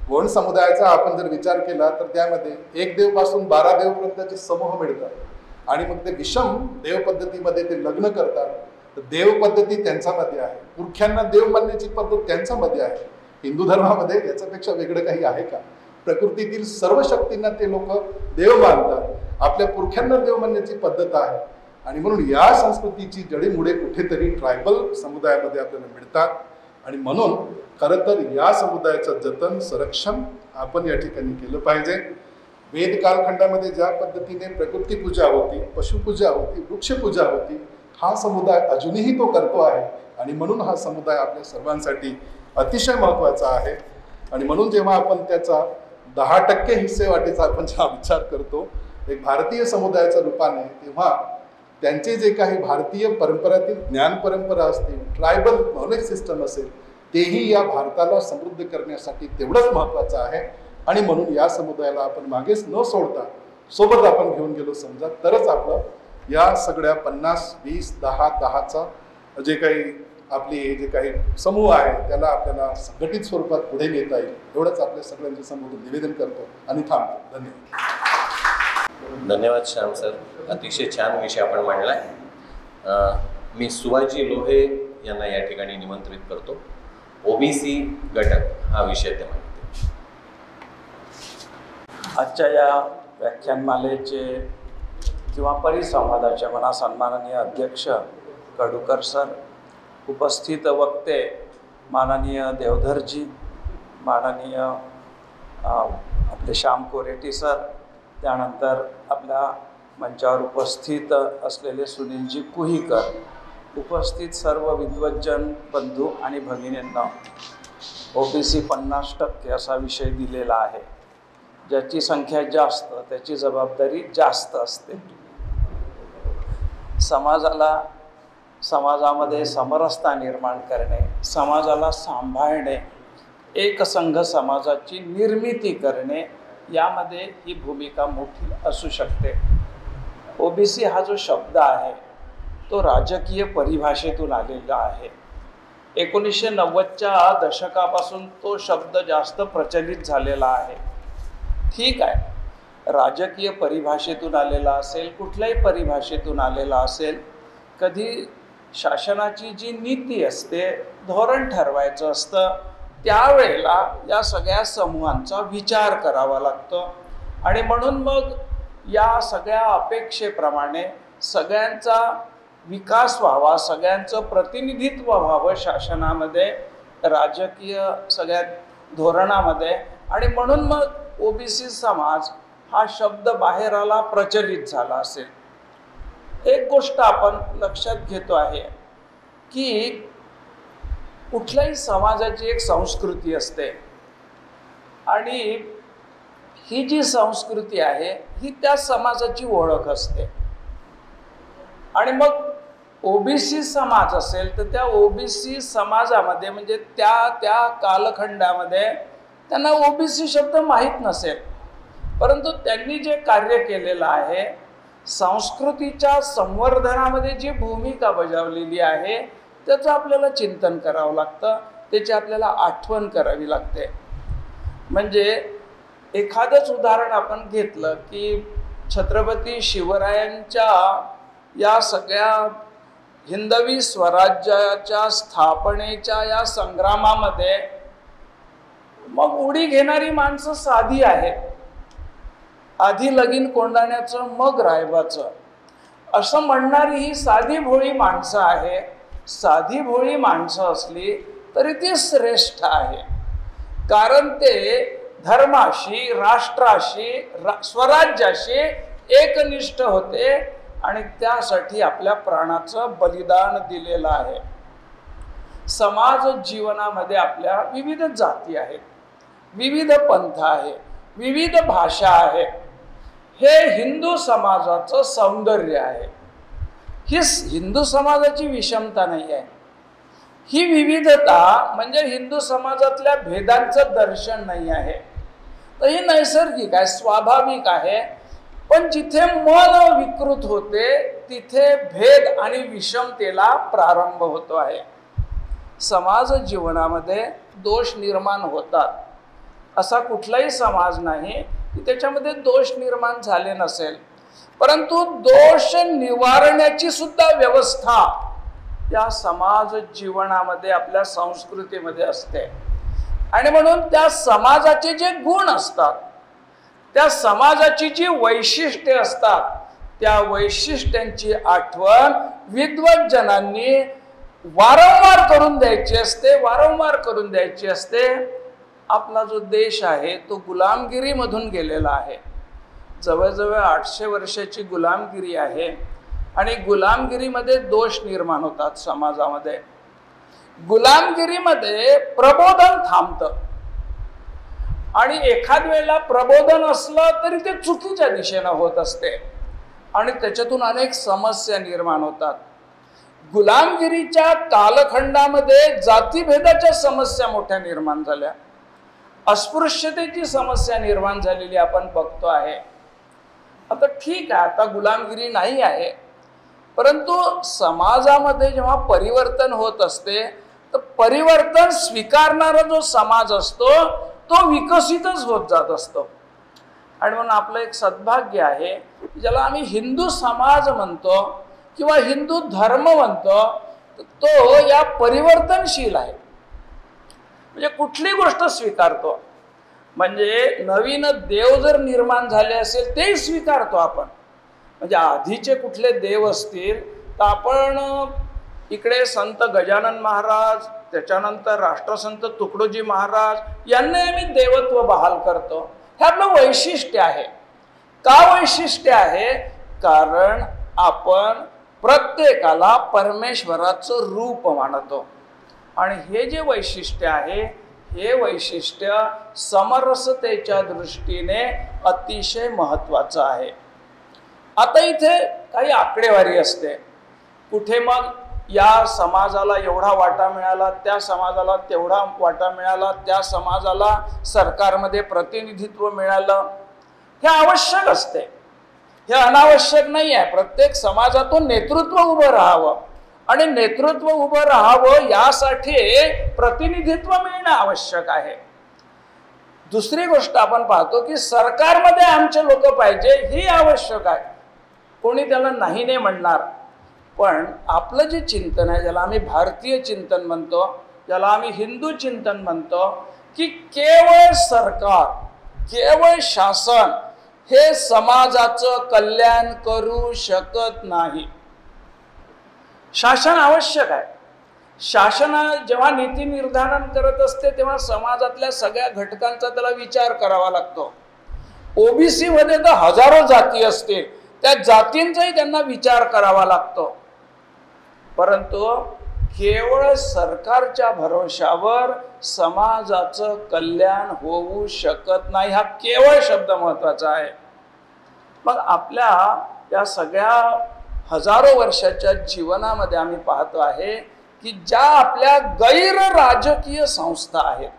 गोंड समुदायाचा आपण जर विचार केला तर त्यामध्ये 1 देवपासून 12 देवपर्यंतचे समूह मिळतात आणि मग ते विषम देवपद्धतीमध्ये ते लग्न करतात. तर देवपद्धती त्यांच्यामध्ये आहे, पुरख्यांना देव मानण्याची पद्धत त्यांच्यामध्ये आहे. हिंदू धर्मामध्ये याच्यापेक्षा वेगळं काही आहे का? प्रकृतीतील सर्व शक्तींना ते लोक देव मानतात. आपल्या पुरख्यांना देव मानण्याची पद्धत आहे आणि म्हणून या संस्कृतीची जडीमुळे कुठेतरी ट्रायबल समुदायामध्ये आपल्याला मिळतात आणि म्हणून खरं तर या समुदायाचं जतन संरक्षण आपण या ठिकाणी केलं पाहिजे. वेद कालखंडामध्ये ज्या पद्धतीने प्रकृती पूजा होती, पशुपूजा होती, वृक्षपूजा होती, हा समुदाय अजूनही तो करतो आहे आणि म्हणून हा समुदाय आपल्या सर्वांसाठी अतिशय महत्त्वाचा आहे. आणि म्हणून जेव्हा आपण त्याचा 10% हिस्सेवाटेचा आपण जेव्हा विचार करतो एक भारतीय समुदायाच्या रूपाने, तेव्हा त्यांचे जे काही भारतीय परंपरातील ज्ञान परंपरा असतील, ट्रायबल नॉलेज सिस्टम असेल, तेही या भारताला समृद्ध करण्यासाठी तेवढंच महत्त्वाचं आहे. आणि म्हणून या समुदायाला आपण मागेच न सोडता सोबत आपण घेऊन गेलो समजा, तरच आपलं या सगळ्या 50, 20, 10, 10चा जे काही आपली जे काही समूह आहे त्याला आपल्याला संघटित स्वरूपात पुढे नेता येईल. एवढंच आपल्या सगळ्यांच्या समोर निवेदन करतो आणि थांबतो. धन्यवाद. धन्यवाद श्याम सर, अतिशय छान विषय आपण मांडलाय. मी सुभाजी लोहे यांना या ठिकाणी निमंत्रित करतो. ओबीसी घटक हा विषय ते मांडते. आजच्या या व्याख्यानमालेचे किंवा परिसंवादाचे मला सन्माननीय अध्यक्ष कडूकर सर, उपस्थित वक्ते माननीय देवधरजी, माननीय आपले श्याम कोरेटी सर, त्यानंतर आपल्या मंचावर उपस्थित असलेले सुनीलजी कुहीकर, उपस्थित सर्व विद्वज्जन बंधू आणि भगिनींना, ओबीसी 50% असा विषय दिलेला आहे. ज्याची संख्या जास्त त्याची जबाबदारी जास्त असते. समाजामध्ये समरसता निर्माण करणे, समाजाला सांभाळणे, एकसंघ समाजाची निर्मिती करणे, यामध्ये ही भूमिका मोठी असू शकते. ओबीसी हा जो शब्द आहे तो राजकीय परिभाषेतून आलेला आहे. 1990च्या दशकापासून तो शब्द जास्त प्रचलित झालेला आहे. ठीक आहे, राजकीय परिभाषेतून आलेला असेल, कुठल्याही परिभाषेतून आलेला असेल, कधी शासनाची जी नीती असते, धोरण ठरवायचं असतं, त्यावेळेला या सगळ्या समूहांचा विचार करावा लागतो. आणि म्हणून मग या सगळ्या अपेक्षेप्रमाणे सगळ्यांचा विकास व्हावा, सगळ्यांचं प्रतिनिधित्व व्हावं शासनामध्ये, राजकीय सगळ्या धोरणामध्ये. आणि म्हणून मग ओबीसी समाज हा शब्द बाहेर आला, प्रचलित झाला असेल. एक गोष्ट आपण लक्षात घेतो आहे की कुठल्याही समाजाची एक संस्कृती असते आणि ही जी संस्कृती आहे ही त्या समाजाची ओळख असते. आणि मग ओबीसी समाज असेल तर त्या ओबीसी समाजामध्ये म्हणजे त्या कालखंडामध्ये त्यांना ओबीसी शब्द माहीत नसेल, परंतु त्यांनी जे कार्य केलेलं आहे, संस्कृतीच्या संवर्धनामध्ये जी भूमिका बजावलेली आहे, त्याचं आपल्याला चिंतन करावं लागतं, त्याची आपल्याला आठवण करावी लागते. म्हणजे एखादंच उदाहरण आपण घेतलं की छत्रपती शिवरायांच्या या सगळ्या हिंदवी स्वराज्याच्या स्थापनेच्या या संग्रामामध्ये मग उडी घेणारी माणसं साधी आहेत. आधी लगीन कोंडाण्याचं मग रायबाचं असं म्हणणारी ही साधी भोळी माणसं आहे. साधी भोळी माणसं असली तरी ती श्रेष्ठ आहे, कारण ते धर्माशी, राष्ट्राशी, स्वराज्याशी एकनिष्ठ होते आणि त्यासाठी आपल्या प्राणाचं बलिदान दिलेलं आहे. समाज जीवनामध्ये आपल्या विविध जाती आहेत, विविध पंथ आहे, विविध भाषा आहे. हे हिंदू समाजाचं सौंदर्य आहे. ही हिंदू समाजाची विषमता नाही आहे. ही विविधता म्हणजे हिंदू समाजातल्या भेदांचं दर्शन नाही आहे. तर ही नैसर्गिक आहे, स्वाभाविक आहे. पण जिथे मन विकृत होते तिथे भेद आणि विषमतेला प्रारंभ होतो आहे. समाज जीवनामध्ये दोष निर्माण होतात. असा कुठलाही समाज नाही की त्याच्यामध्ये दोष निर्माण झाले नसेल, परंतु दोष निवारण्याची सुद्धा व्यवस्था त्या समाज जीवनामध्ये आपल्या संस्कृतीमध्ये असते. आणि म्हणून त्या समाजाचे जे गुण असतात, त्या समाजाची जी वैशिष्ट्ये असतात, त्या वैशिष्ट्यांची आठवण विद्वज्जनांनी वारंवार करून द्यायची असते, वारंवार करून द्यायची असते. आपला जो देश आहे तो गुलामगिरीमधून गेलेला आहे. जवळजवळ 800 वर्षाची गुलामगिरी आहे आणि गुलामगिरीमध्ये दोष निर्माण होतात समाजामध्ये. गुलामगिरीमध्ये प्रबोधन थांबतं आणि एखाद वेळेला प्रबोधन असलं तरी ते चुकीच्या दिशेनं होत असते आणि त्याच्यातून अनेक समस्या निर्माण होतात. गुलामगिरीच्या कालखंडामध्ये जातीभेदाच्या समस्या मोठ्या निर्माण झाल्या, अस्पृश्यतेची समस्या निर्माण झालेली आपण बघतो आहे. आता ठीक आहे, आता गुलामगिरी नाही आहे, परंतु समाजामध्ये जेव्हा परिवर्तन होत असते तर परिवर्तन स्वीकारणारा जो समाज असतो तो विकसितच होत जात असतो. आणि म्हणून आपलं एक सद्भाग्य आहे, ज्याला आम्ही हिंदू समाज म्हणतो किंवा हिंदू धर्म म्हणतो, तो या परिवर्तनशील आहे. म्हणजे कुठली गोष्ट स्वीकारतो, म्हणजे नवीन देव जर निर्माण झाले असेल तेही स्वीकारतो आपण. म्हणजे आधीचे कुठले देव असतील तर आपण इकडे संत गजानन महाराज, त्याच्यानंतर राष्ट्रसंत तुकडोजी महाराज यांना आम्ही देवत्व बहाल करतो. हे आपलं वैशिष्ट्य आहे. का वैशिष्ट्य आहे? कारण आपण प्रत्येकाला परमेश्वराचं रूप मानतो. आणि हे जे वैशिष्ट्य आहे, हे वैशिष्ट्य समरसतेच्या दृष्टीने अतिशय महत्त्वाचं आहे. आता इथे काही आकडेवारी असते, कुठे मग या समाजाला एवढा वाटा मिळाला, त्या समाजाला तेवढा वाटा मिळाला, त्या समाजाला सरकारमध्ये प्रतिनिधित्व मिळालं. हे आवश्यक असते, हे अनावश्यक नाही आहे. प्रत्येक समाजातून नेतृत्व उभं राहावं आणि नेतृत्व उभं राहावं यासाठी प्रतिनिधित्व मिळणं आवश्यक आहे. दुसरी गोष्ट आपण पाहतो की सरकारमध्ये आमचे लोक पाहिजे, ही आवश्यक आहे. कोणी त्याला नाही नाही म्हणणार, पण आपलं जे चिंतन आहे, ज्याला आम्ही भारतीय चिंतन म्हणतो, ज्याला आम्ही हिंदू चिंतन म्हणतो, की केवळ सरकार, केवळ शासन हे समाजाचं कल्याण करू शकत नाही. शासन आवश्यक आहे. शासन जेव्हा नीती निर्धारण करत असते तेव्हा समाजातल्या सगळ्या घटकांचा त्याला विचार करावा लागतो. ओबीसी मध्ये तर हजारो जाती असतील, त्या जातींचाही त्यांना विचार करावा लागतो. परंतु केवळ सरकारच्या भरोशावर समाजाचं कल्याण होऊ शकत नाही. हा केवळ शब्द महत्वाचा आहे. मग आपल्या या सगळ्या हजारो वर्षाच्या जीवनामध्ये आम्ही पाहतो आहे की ज्या आपल्या गैर राजकीय संस्था आहेत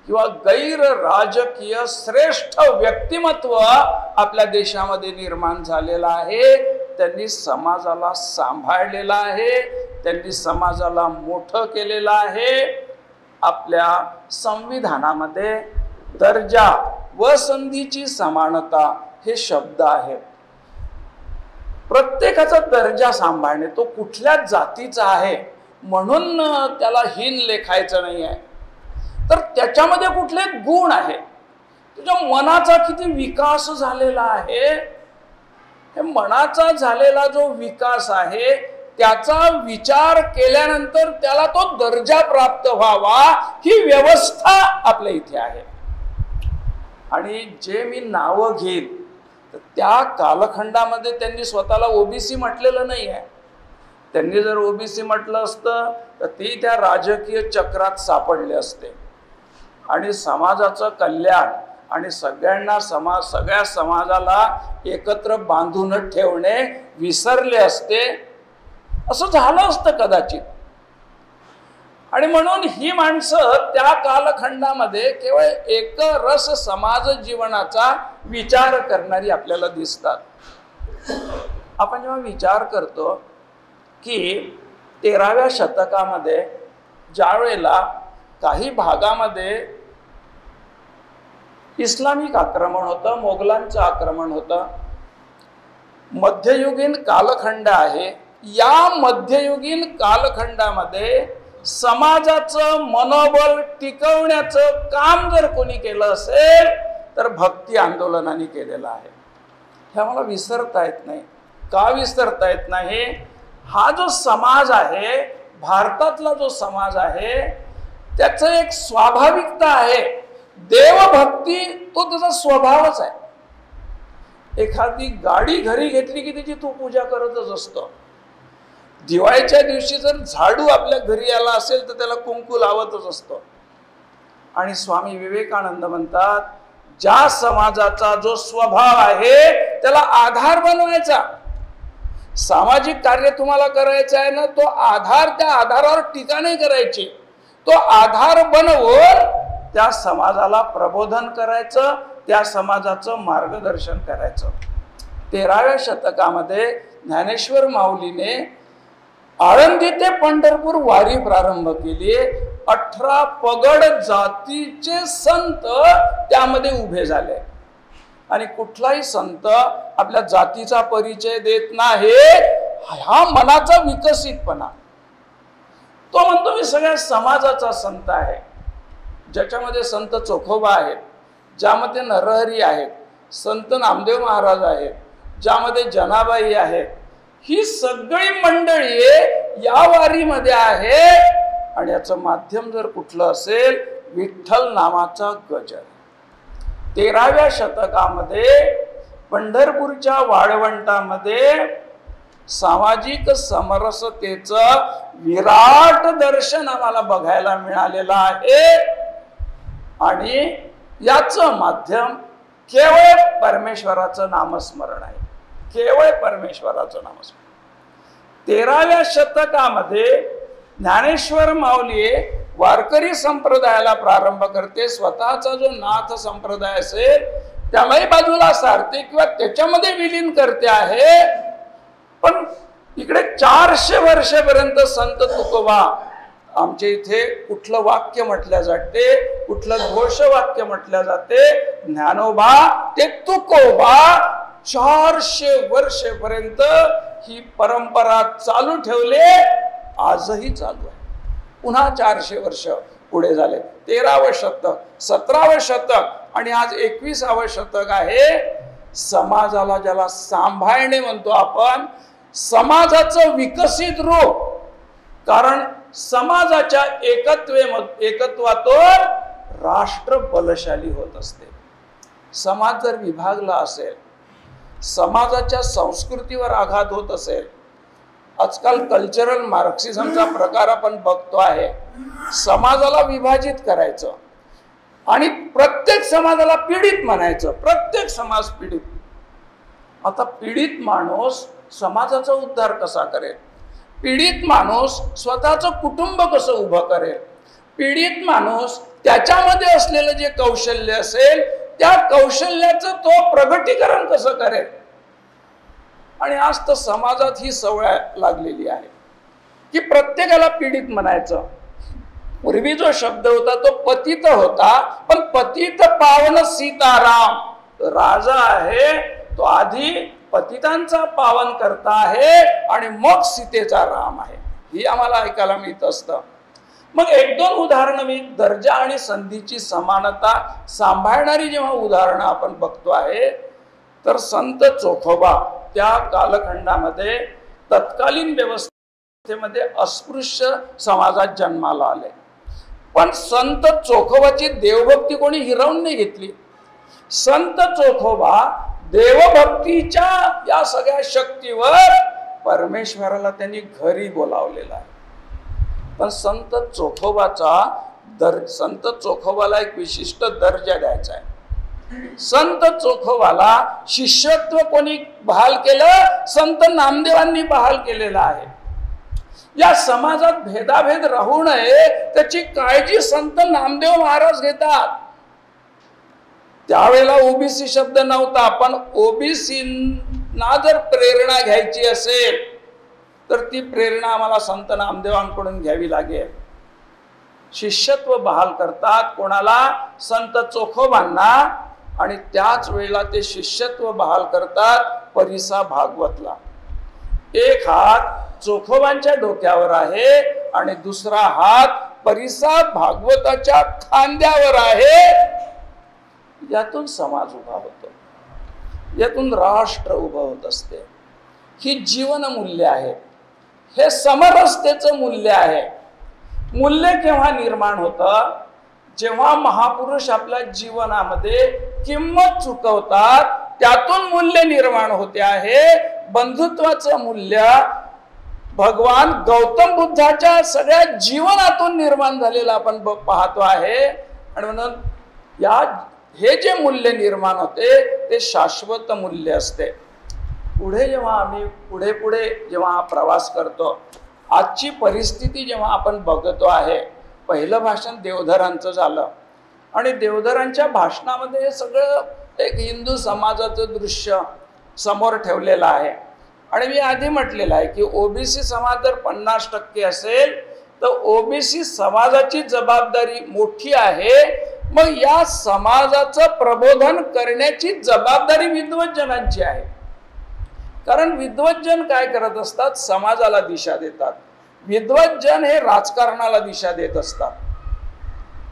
किंवा गैर राजकीय श्रेष्ठ व्यक्तिमत्व आपल्या देशामध्ये निर्माण झालेलं आहे, त्यांनी समाजाला सांभाळलेला आहे, त्यांनी समाजाला मोठं केलेलं आहे. आपल्या संविधानामध्ये दर्जा व संधीची समानता हे शब्द आहेत. प्रत्येकाचा दर्जा सांभाळणे, तो कुठल्याच जातीचा आहे म्हणून त्याला हीन लेखायचं नाही आहे, तर त्याच्यामध्ये कुठले गुण आहे, तुझ्या मनाचा किती विकास झालेला आहे. हे मनाचा झालेला जो विकास आहे त्याचा विचार केल्यानंतर त्याला तो दर्जा प्राप्त व्हावा, ही व्यवस्था आपल्या इथे आहे. आणि जे मी नावं घेईन तर त्या कालखंडामध्ये त्यांनी स्वतःला ओबीसी म्हटलेलं नाही आहे. त्यांनी जर ओबीसी म्हटलं असतं तर ते त्या राजकीय चक्रात सापडले असते आणि समाजाचं कल्याण आणि सगळ्यांना सगळ्या समाजाला एकत्र बांधून ठेवणे विसरले असते, असं झालं असतं कदाचित. आणि म्हणून ही माणसं त्या कालखंडामध्ये केवळ एकरस समाज जीवनाचा विचार करणारी आपल्याला दिसतात. आपण जेव्हा विचार करतो की 13व्या शतकामध्ये ज्या वेळेला काही भागामध्ये इस्लामिक आक्रमण होतं, मोगलांचं आक्रमण होतं, मध्ययुगीन कालखंड आहे. या मध्ययुगीन कालखंडामध्ये समाजाचं मनोबल टिकवण्याचं काम जर कोणी केलं असेल तर भक्ती आंदोलनाने केलेलं आहे. हे आम्हाला विसरता येत नाही. का विसरता येत नाही? हा जो समाज आहे, भारतातला जो समाज आहे, त्याचं एक स्वाभाविकता आहे. देवभक्ती तो त्याचा स्वभावच आहे. एखादी गाडी घरी घेतली की त्याची तो पूजा करतच असतो. दिवाळीच्या दिवशी जर झाडू आपल्या घरी आला असेल तर त्याला कुंकू लावतच असतो. आणि स्वामी विवेकानंद म्हणतात, ज्या समाजाचा जो स्वभाव आहे त्याला आधार बनवायचा. सामाजिक कार्य तुम्हाला करायचं आहे ना, तो आधार, त्या आधारावर टीका नाही करायची, तो आधार बनवून त्या समाजाला प्रबोधन करायचं, त्या समाजाचं मार्गदर्शन करायचं. 13व्या शतकामध्ये ज्ञानेश्वर माऊलीने आळंदी ते पंढरपूर वारी प्रारंभ केली. 18 पगड जातीचे संत त्यामध्ये उभे झाले. आणि कुठलाही संत आपल्या जातीचा परिचय देत नाही. हा मनाचा विकसितपणा. तो म्हणतो मी सगळ्या समाजाचा संत आहे. ज्याच्यामध्ये संत चोखोबा आहेत, ज्यामध्ये नरहरी आहेत, संत नामदेव महाराज आहेत, ज्यामध्ये जनाबाई आहेत, ही सगळी मंडळी या वारीमध्ये आहे. आणि याचं माध्यम जर कुठलं असेल, विठ्ठल नामाचा गजर. 13व्या शतकामध्ये पंढरपूरच्या वाळवंटामध्ये सामाजिक समरसतेचं विराट दर्शन आम्हाला बघायला मिळालेलं आहे. आणि याचं माध्यम केवळ परमेश्वराचं नामस्मरण आहे. केवळ परमेश्वराचं नामस्मरण. 13व्या शतकामध्ये ज्ञानेश्वर माऊली वारकरी संप्रदायाला प्रारंभ करते. स्वतःचा जो नाथ संप्रदाय असेल त्यालाही बाजूला सारते किंवा त्याच्यामध्ये विलीन करते आहे. पण इकडे 400 वर्षापर्यंत संत तुकोबा, आमच्या इथे कुठलं वाक्य म्हटलं जाते, कुठलं घोष वाक्य म्हटलं जाते, ज्ञानोबा ते तुकोबा, 400 वर्षेपर्यंत ही परंपरा चालू ठेवले. आजही चालू आहे. पुन्हा 400 वर्ष पुढे झाले. 13वं शतक, 17वं शतक आणि आज 21वं शतक आहे. समाजाला ज्याला सांभाळणे म्हणतो आपण, समाजाचं विकसित रूप. कारण समाजाच्या एकत्वातून राष्ट्र बलशाली होत असते. समाज जर विभागला असेल, समाजाच्या संस्कृतीवर आघात होत असेल, आजकाल कल्चरल मार्क्सिझमचा प्रकार आपण बघतो आहे. समाजाला विभाजित करायचं आणि प्रत्येक समाजाला पीडित म्हणायचं. प्रत्येक समाज पीडित. आता पीडित माणूस समाजाचा उद्धार कसा करेल? पीडित माणूस स्वतःचं कुटुंब कसं उभं करेल? पीडित माणूस त्याच्यामध्ये असलेलं जे कौशल्य असेल त्या कौशल्याचं तो प्रगटीकरण कसं करेल? आणि आज तर समाजात ही सवय लागलेली आहे की प्रत्येकाला पीडित म्हणायचं. पूर्वी जो शब्द होता तो पतित होता, पण पतित पावन सीताराम. राजा आहे तो आधी पतितांचा पावन करता आहे आणि मग सीतेचा राम आहे. ही आम्हाला ऐकायला मिळत असतं. मग 1-2 उदाहरणं मी दर्जा आणि संधीची समानता सांभाळणारी जेव्हा उदाहरणं आपण बघतो आहे, तर संत चोखोबा त्या कालखंडामध्ये तत्कालीन व्यवस्थेमध्ये अस्पृश्य समाजात जन्माला आले. पण संत चोखोबाची देवभक्ती कोणी हिरावून नाही घेतली. संत चोखोबा देवभक्तीच्या या सगळ्या शक्तीवर परमेश्वराला त्यांनी घरी बोलावलेला आहे. पण संत चोखोबाला एक विशिष्ट दर्जा द्यायचा आहे. संत चोखोबाला शिष्यत्व कोणी बहाल केलं? संत नामदेवांनी बहाल केलेलं आहे. या समाजात भेदाभेद राहू नये त्याची काळजी संत नामदेव महाराज घेतात. त्यावेळेला ओबीसी शब्द नव्हता, पण ओबीसींना जर प्रेरणा घ्यायची असेल तर ती प्रेरणा आम्हाला संत नामदेवांकडून घ्यावी लागेल. शिष्यत्व बहाल करतात. कोणाला? संत चोखोबांना. आणि त्याच वेळेला ते शिष्यत्व बहाल करतात परिसा भागवतला. एक हात चोखोबांच्या डोक्यावर आहे आणि दुसरा हात परिसा भागवताच्या खांद्यावर आहे. यातून समाज उभा होतो, यातून राष्ट्र उभं होत असते. ही जीवन मूल्य आहे, हे समरसतेचं मूल्य आहे. मूल्य केव्हा निर्माण होतं? जेव्हा महापुरुष आपल्या जीवनामध्ये किंमत चुकवतात, त्यातून मूल्य निर्माण होते आहे. बंधुत्वाचं मूल्य भगवान गौतम बुद्धाच्या सगळ्या जीवनातून निर्माण झालेलं आपण पाहतो आहे. आणि म्हणून हे जे मूल्य निर्माण होते ते शाश्वत मूल्य असते. पुढे जेव्हा आम्ही पुढे जेव्हा हा प्रवास करतो, आजची परिस्थिती जेव्हा आपण बघतो आहे, पहिलं भाषण देवधरांचं झालं आणि देवधरांच्या भाषणामध्ये हे सगळं एक हिंदू समाजाचं दृश्य समोर ठेवलेलं आहे. आणि मी आधी म्हटलेलं आहे की ओबीसी समाज जर 50% असेल तर ओबीसी समाजाची जबाबदारी मोठी आहे. मग या समाजाचं प्रबोधन करण्याची जबाबदारी विद्वज्जनांची आहे. कारण विद्वज्जन काय करत असतात? समाजाला दिशा देतात. विद्वज्जन हे राजकारणाला दिशा देत असतात.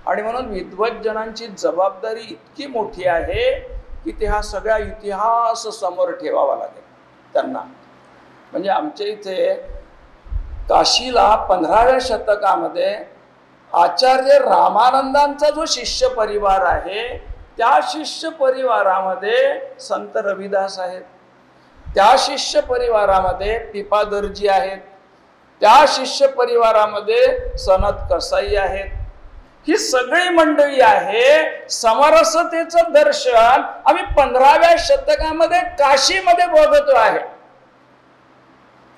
आणि म्हणून विद्वज्जनांची जबाबदारी इतकी मोठी आहे की ते हा सगळा इतिहास समोर ठेवावा लागेल त्यांना. म्हणजे आमच्या इथे काशीला 15व्या शतकामध्ये आचार्य रामानंदांचा जो शिष्य परिवार आहे, त्या शिष्य परिवारामध्ये संत रविदास आहेत, त्या शिष्य परिवारामध्ये पिपादरजी आहेत, त्या शिष्य परिवारामध्ये सनत कसाई आहेत. ही सगळी मंडळी आहे. समरसतेचं दर्शन आम्ही 15व्या शतकामध्ये काशीमध्ये बघतो आहे.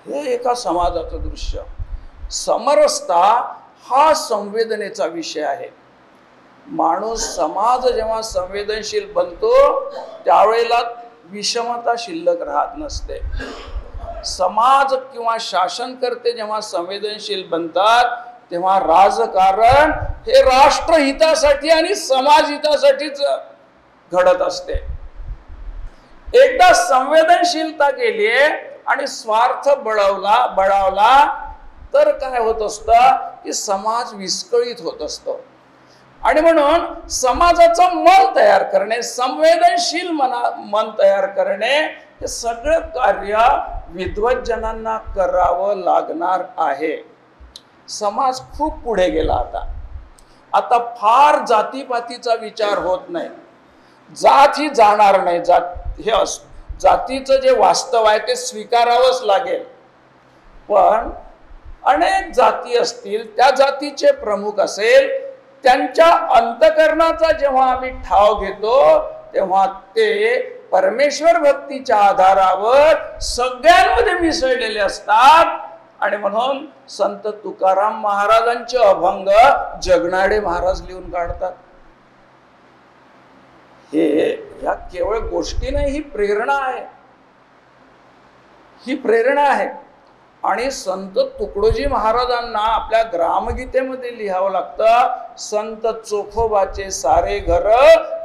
हे एका समाजाचं दृश्य. समरसता हा संवेदनेचा विषय आहे. माणूस, समाज जेव्हा संवेदनशील बनतो त्यावेळेला विषमता शिल्लक राहत नसते. समाज किंवा शासनकर्ते जेव्हा संवेदनशील बनतात तेव्हा राजकारण हे राष्ट्रहितासाठी आणि समाजहितासाठीच घडत असते. एकदा संवेदनशीलता केली आणि स्वार्थ बळावला तर काय होत असतं की समाज विस्कळीत होत असतो. आणि म्हणून समाजाचं मन तयार करणे, संवेदनशील मन तयार करणे, हे सगळं कार्य विद्वज्जनांना करावं लागणार आहे. समाज खूप पुढे गेला. आता फार जातीपातीचा विचार होत नाही. जात ही जाणार नाही. जातीचं जे वास्तव आहे ते स्वीकारावंच लागेल. पण अनेक जाती असतील, त्या जातीचे प्रमुख असेल, त्यांच्या अंतकरणाचा जेव्हा आम्ही ठाव घेतो तेव्हा ते परमेश्वर भक्तीच्या आधारावर सगळ्यांमध्ये मिसळलेले असतात. आणि म्हणून संत तुकाराम महाराजांचे अभंग जगनाडे महाराज लिहून काढतात. ह्या केवळ गोष्टी नाही, ही प्रेरणा आहे. ही प्रेरणा आहे. आणि संत तुकडोजी महाराजांना आपल्या ग्रामगीतेमध्ये लिहावं लागतं, संत चोखोबाचे सारे घर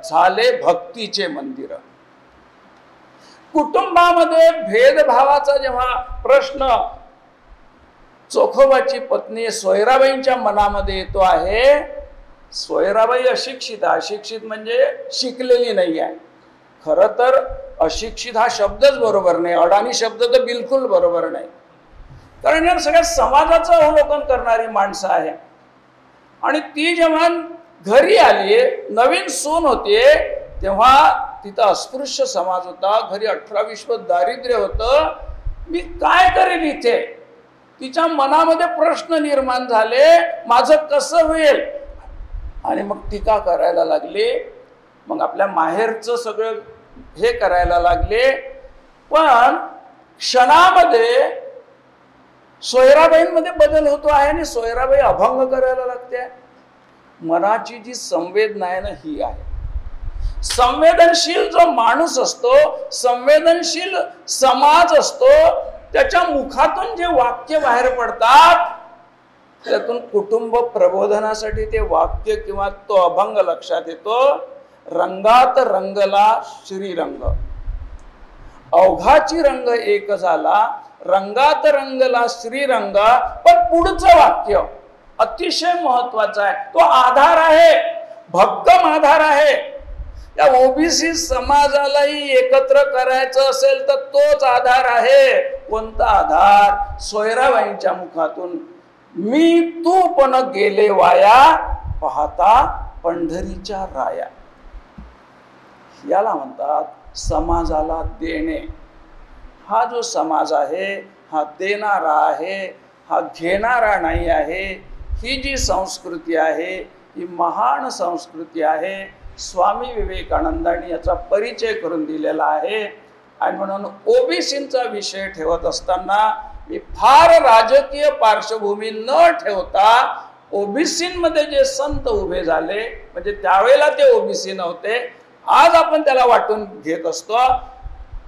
झाले भक्तीचे मंदिर. कुटुंबामध्ये भेदभावाचा जेव्हा प्रश्न चोखोबाची पत्नी सोयराबाईंच्या मनामध्ये येतो आहे, सोयराबाई अशिक्षित म्हणजे शिकलेली नाही आहे. खरं तर अशिक्षित हा शब्दच बरोबर नाही, अडाणी शब्द तर बिलकुल बरोबर नाही. कारण या सगळ्या समाजाचं अवलोकन करणारी माणसं आहे. आणि ती जेव्हा घरी आली, नवीन सून होते, तेव्हा तिथं अस्पृश्य समाज होता, घरी 18-20 दारिद्र्य होतं. मी काय करेल इथे? तिच्या मनामध्ये प्रश्न निर्माण झाले, माझं कसं होईल? आणि मग टीका करायला लागले. मग आपल्या माहेरचं सगळं हे करायला लागले. पण क्षणामध्ये सोयराबाईंमध्ये बदल होतो आहे आणि सोयराबाई अभंग करायला लागते. मनाची जी संवेदना आहे ना, ही आहे. संवेदनशील जो माणूस असतो, संवेदनशील समाज असतो, त्याच्या मुखातून जे वाक्य बाहेर पडतात त्यातून कुटुंब प्रबोधनासाठी ते वाक्य किंवा तो अभंग लक्षात येतो. रंगात रंगला श्रीरंग, अवघाची रंग एक झाला, रंगात रंगला श्रीरंग. पण पुढचं वाक्य अतिशय महत्वाचं आहे. तो आधार आहे, भक्कम आधार आहे. त्या ओबीसी समाजालाही एकत्र करायचं असेल तर तोच आधार आहे. कोणता आधार? सोयराबाईंच्या मुखातून मी तू पण गेले वाया, पाहता पंढरीच्या राया. याला म्हणतात समाजाला देणे. हा जो समाज आहे हा देणारा आहे, हा घेणारा नाही आहे. ही जी संस्कृती आहे ही महान संस्कृती आहे. स्वामी विवेकानंदांनी याचा परिचय करून दिलेला आहे. आणि म्हणून ओबीसींचा विषय ठेवत असताना मी फार राजकीय पार्श्वभूमी न ठेवता ओबीसींमध्ये जे संत उभे झाले, म्हणजे त्यावेळेला ते ओबीसी नव्हते, आज आपण त्याला वाटून घेत असतो,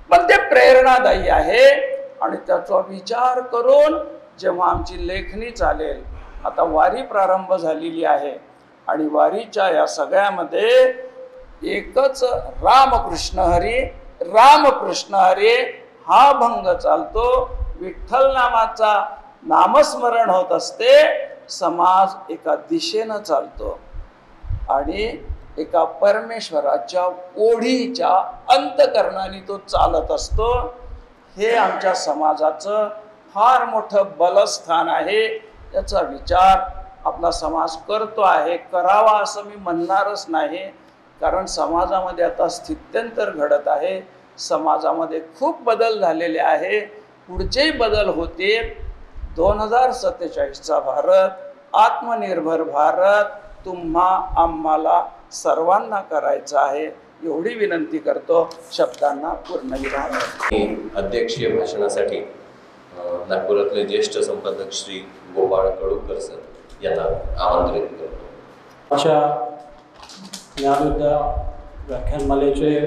पण ते प्रेरणादायी आहे. आणि त्याचा विचार करून जेव्हा आमची लेखणी चालेल, आता वारी प्रारंभ झालेली आहे आणि वारीच्या या सगळ्यामध्ये एकच रामकृष्ण हरी रामकृष्ण हरी हा भंग चालतो. विठ्ठल नामाचा नामस्मरण होत असते. समाज एका दिशेनं चालतो आणि एका परमेश्वराच्या ओढीच्या अंतकरणाने तो चालत असतो. हे आमच्या समाजाचं फार मोठं बलस्थान आहे. याचा विचार आपला समाज करतो आहे, करावा असं मी म्हणणारच नाही. कारण समाजामध्ये आता स्थित्यंतर घडत आहे. समाजामध्ये खूप बदल झालेले आहे, पुढचेही बदल होतील. 2047चा भारत, आत्मनिर्भर भारत तुम्हा आम्हाला सर्वांना करायचा आहे. एवढी विनंती करतो. शब्दांना पूर्णविराम. अध्यक्षीय भाषणासाठी नागपुरातले ज्येष्ठ संपादक श्री गोपाळ कडूकर सर यांना आमंत्रित करतो. अशा ज्ञानविद्या व्याख्यानमालेचे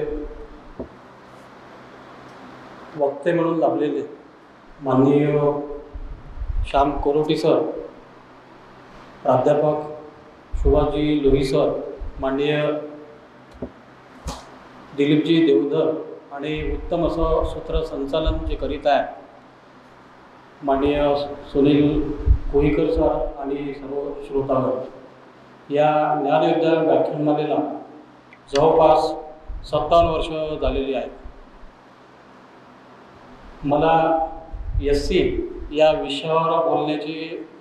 वक्ते म्हणून लाभलेले माननीय श्याम कोरोटी सर, प्राध्यापक सुभाषजी लोही सर, माननीय दिलीपजी देवधर आणि उत्तम असं सूत्रसंचालन जे करीत आहे माननीय सुनील कोहीकर सर आणि सर्व श्रोतागण, या ज्ञानविद्या व्याख्यानमालेला जवळपास 57 वर्ष झालेली आहेत. मला SC या विषयावर बोलण्याची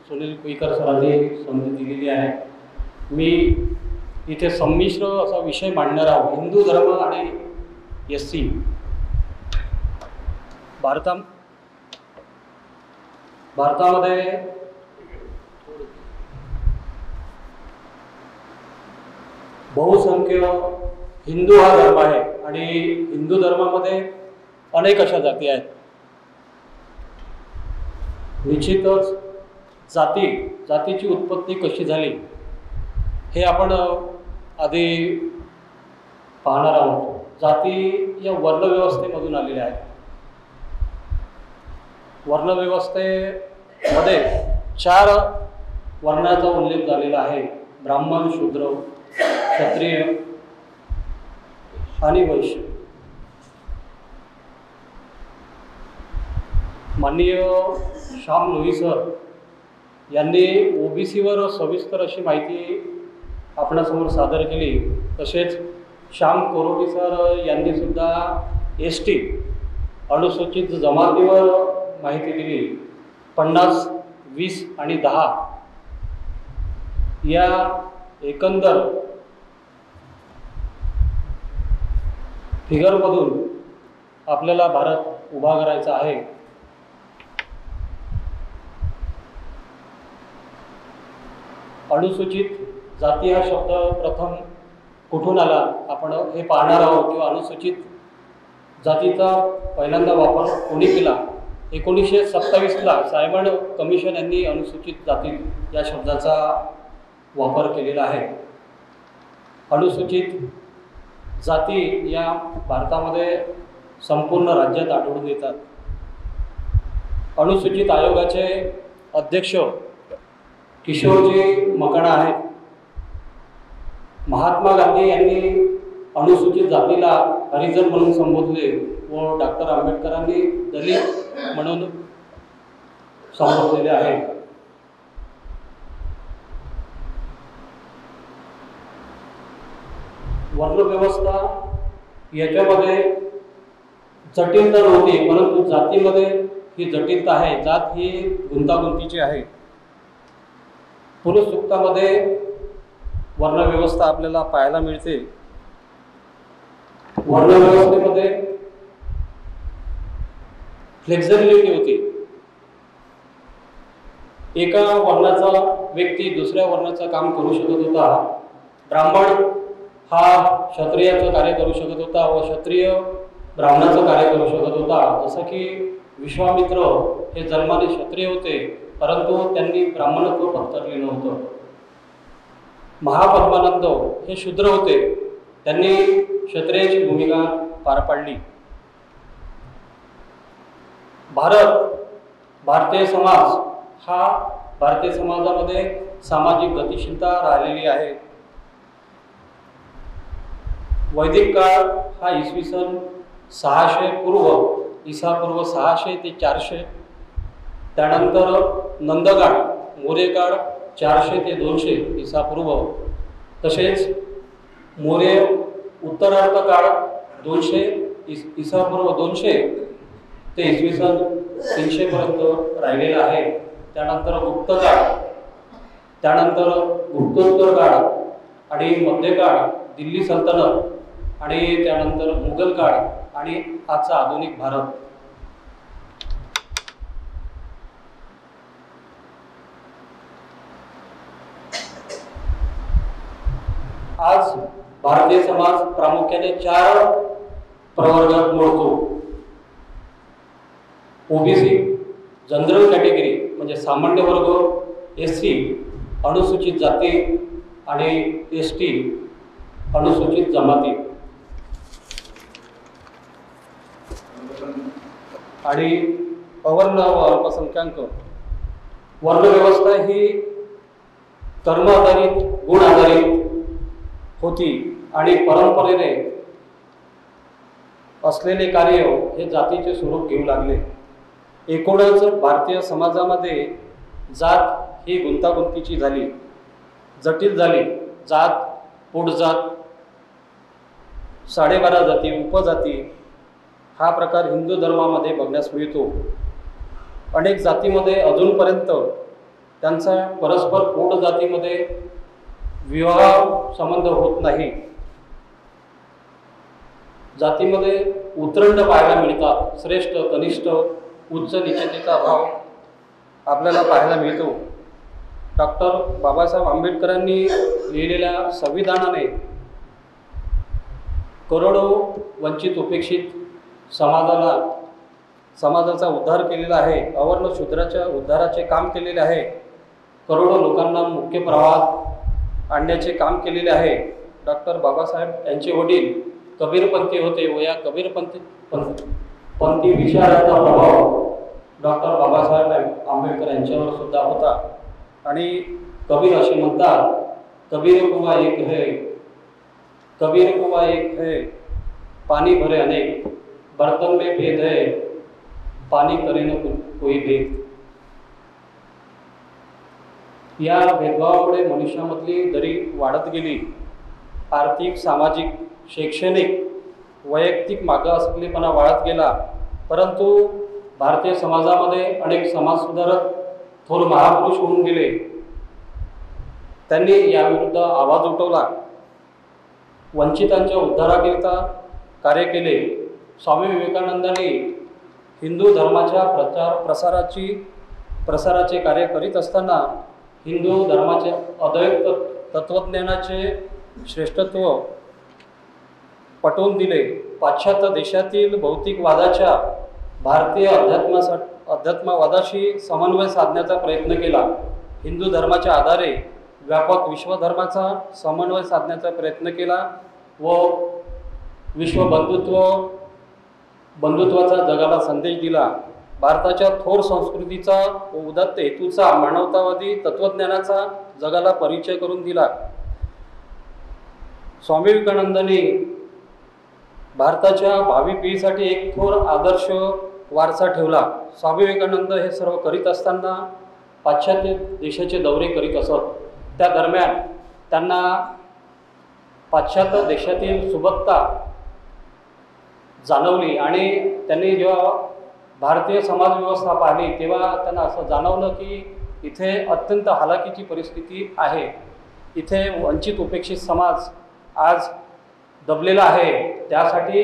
सुनील कोहीकर सरांनी संधी दिलेली आहे. मी इथे संमिश्र असा विषय मांडणार आहोत. हिंदू धर्म आणि SC. भारतामध्ये बहुसंख्य हिंदू हा धर्म आहे आणि हिंदू धर्मामध्ये अनेक अशा जाती आहेत. निश्चितच जातीची उत्पत्ती कशी झाली हे आपण आधी पाहणार आहोत. जाती या वर्णव्यवस्थेमधून आलेल्या आहेत. वर्णव्यवस्थेमध्ये 4 वर्णाचा उल्लेख झालेला आहे: ब्राह्मण, शूद्र, क्षत्रिय आणि वैश्य. माननीय श्याम लोही सर यांनी ओबीसीवर सविस्तर अशी माहिती आपणासमोर सादर केली. तसेच श्याम कोरोटी सर यांनी सुद्धा ST अनुसूचित जमातीवर माहिती दिली. 50, 20 आणि 10 या एकंदर फिगरमधून आपल्याला भारत उभा करायचा आहे. अनुसूचित जाती हा शब्द प्रथम कुठून आला आपण हे पाहणार आहोत, किंवा अनुसूचित जातीचा पहिल्यांदा वापर कोणी केला. 1927ला सायमंड कमिशन यांनी अनुसूचित जाती या शब्दाचा वापर केलेला आहे. अनुसूचित जाती या भारतामध्ये संपूर्ण राज्यात आढळून येतात. अनुसूचित आयोगाचे अध्यक्ष किशोरजी मकाणा आहेत. महात्मा गांधी यांनी अनुसूचित जातीला हरिजन म्हणून संबोधले व डॉक्टर आंबेडकरांनी दलित म्हणून संबोधलेले आहे. वर्णव्यवस्था याच्यामध्ये जटिलता नव्हती, परंतु जातीमध्ये ही जटिलता आहे. जात ही गुंतागुंतीची आहे. पुरुष सूक्तामध्ये वर्णव्यवस्था आपल्याला पाहायला मिळते. वर्णव्यवस्थेमध्ये फ्लेक्झिबिलिटी होती. एका वर्णाचा व्यक्ती दुसऱ्या वर्णाचं काम करू शकत होता. ब्राह्मण हा क्षत्रियाचं कार्य करू शकत होता व क्षत्रिय ब्राह्मणाचं कार्य करू शकत होता. जसं की विश्वामित्र हे जन्माने क्षत्रिय होते, परंतु त्यांनी ब्राह्मणत्व पत्करले नव्हतं. महापद्मानंद हे शूद्र होते, त्यांनी क्षत्रियाची भूमिका पार पाडली. भारतीय समाज हा भारतीय समाजामध्ये सामाजिक गतिशीलता राहिलेली आहे. वैदिक काळ हा इसवी सन 600 पूर्व, ईसापूर्व 600 ते 400. त्यानंतर नंदकाळ, मौर्य काळ 400 ते 200 ईसापूर्व. तसेच मौर्य उत्तरार्ध काळ 200 ईसापूर्व 200 ते इसवी सन 300 पर्यंत राहिलेला आहे. त्यानंतर गुप्त काळ, त्यानंतर गुप्तोत्तर काळ आणि मध्यकाळ, दिल्ली सल्तनत आणि त्यानंतर मुघल काळ आणि आजचा आधुनिक भारत. आज भारतीय समाज प्रामुख्याने 4 प्रवर्गात मोडतो. ओबीसी, जनरल कॅटेगरी म्हणजे सामान्य वर्ग, एससी अनुसूचित जाती आणि एसटी अनुसूचित जमाती. आणि अवर्ण व अल्पसंख्याक. वर्णव्यवस्था ही कर्म आधारित, गुण आधारित होती आणि परंपरेने असलेले कार्य हे जातीचे स्वरूप घेऊ लागले. एकूणच भारतीय समाजामध्ये जात ही गुंतागुंतीची झाली, जटिल झाली. जात, पोटजात, 12.5 जाती, उपजाती हा प्रकार हिंदू धर्मामध्ये बघण्यास मिळतो. अनेक जातीमध्ये अजूनपर्यंत त्यांचा परस्पर पोटजातीमध्ये विवाह संबंध होत नाही. जातीमध्ये उतरंड पाहायला मिळतात. श्रेष्ठ, कनिष्ठ, उच्च नीचतेचा भाव आपल्याला पाहायला मिळतो. डॉक्टर बाबासाहेब आंबेडकरांनी लिहिलेल्या संविधानाने करोडो वंचित उपेक्षित समाजाचा उद्धार केलेला आहे. अवर्ण शूद्राच्या उद्धाराचे काम केलेले आहे. करोडो लोकांना मुख्य प्रवाहात आणण्याचे काम केलेले आहे. डॉक्टर बाबासाहेब यांचे वडील कबीरपंथी होते व या कबीरपंथी विचाराचा प्रभाव डॉक्टर बाबासाहेब आंबेडकर यांच्यावर सुद्धा होता. आणि कबीर असे म्हणतात, कबीर कुआ एक है, कबीर कुआ एक है, पानी भरे अनेक, बर्तन में भेद है, पानी करे न कोई भेद. या भेदभावामुळे मनुष्यामधली दरी वाढत गेली. आर्थिक, सामाजिक, शैक्षणिक, वैयक्तिक मागं असलेपणा वाढत गेला. परंतु भारतीय समाजामध्ये अनेक समाजसुधारक थोर महापुरुष होऊन गेले. त्यांनी याविरुद्ध आवाज उठवला, वंचितांच्या उद्धाराकरिता कार्य केले. स्वामी विवेकानंदांनी हिंदू धर्माच्या प्रसाराचे कार्य करीत असताना हिंदू धर्माचे अद्वैत तत्वज्ञानाचे श्रेष्ठत्व पटवून दिले. पाश्चात्य देशातील भौतिकवादाच्या भारतीय अध्यात्मवादाशी समन्वय साधण्याचा प्रयत्न केला. हिंदू धर्माच्या आधारे व्यापक विश्वधर्माचा समन्वय साधण्याचा प्रयत्न केला व विश्व बंधुत्वाचा जगाला संदेश दिला. भारताच्या थोर संस्कृतीचा व उदात्त हेतूचा, मानवतावादी तत्वज्ञानाचा जगाला परिचय करून दिला. स्वामी विवेकानंदांनी भारताच्या भावी पिढीसाठी एक थोर आदर्श वारसा ठेवला. स्वामी विवेकानंद हे सर्व करीत असताना पाश्चात्य देशाचे दौरे करीत असत. त्या दरम्यान त्यांना पाश्चात्य देशातील सुबत्ता जाणवली आणि त्यांनी जेव्हा भारतीय समाजव्यवस्था पाहिली तेव्हा त्यांना असं जाणवलं की इथे अत्यंत हालाकीची परिस्थिती आहे. इथे वंचित उपेक्षित समाज आज दबलेला आहे. त्यासाठी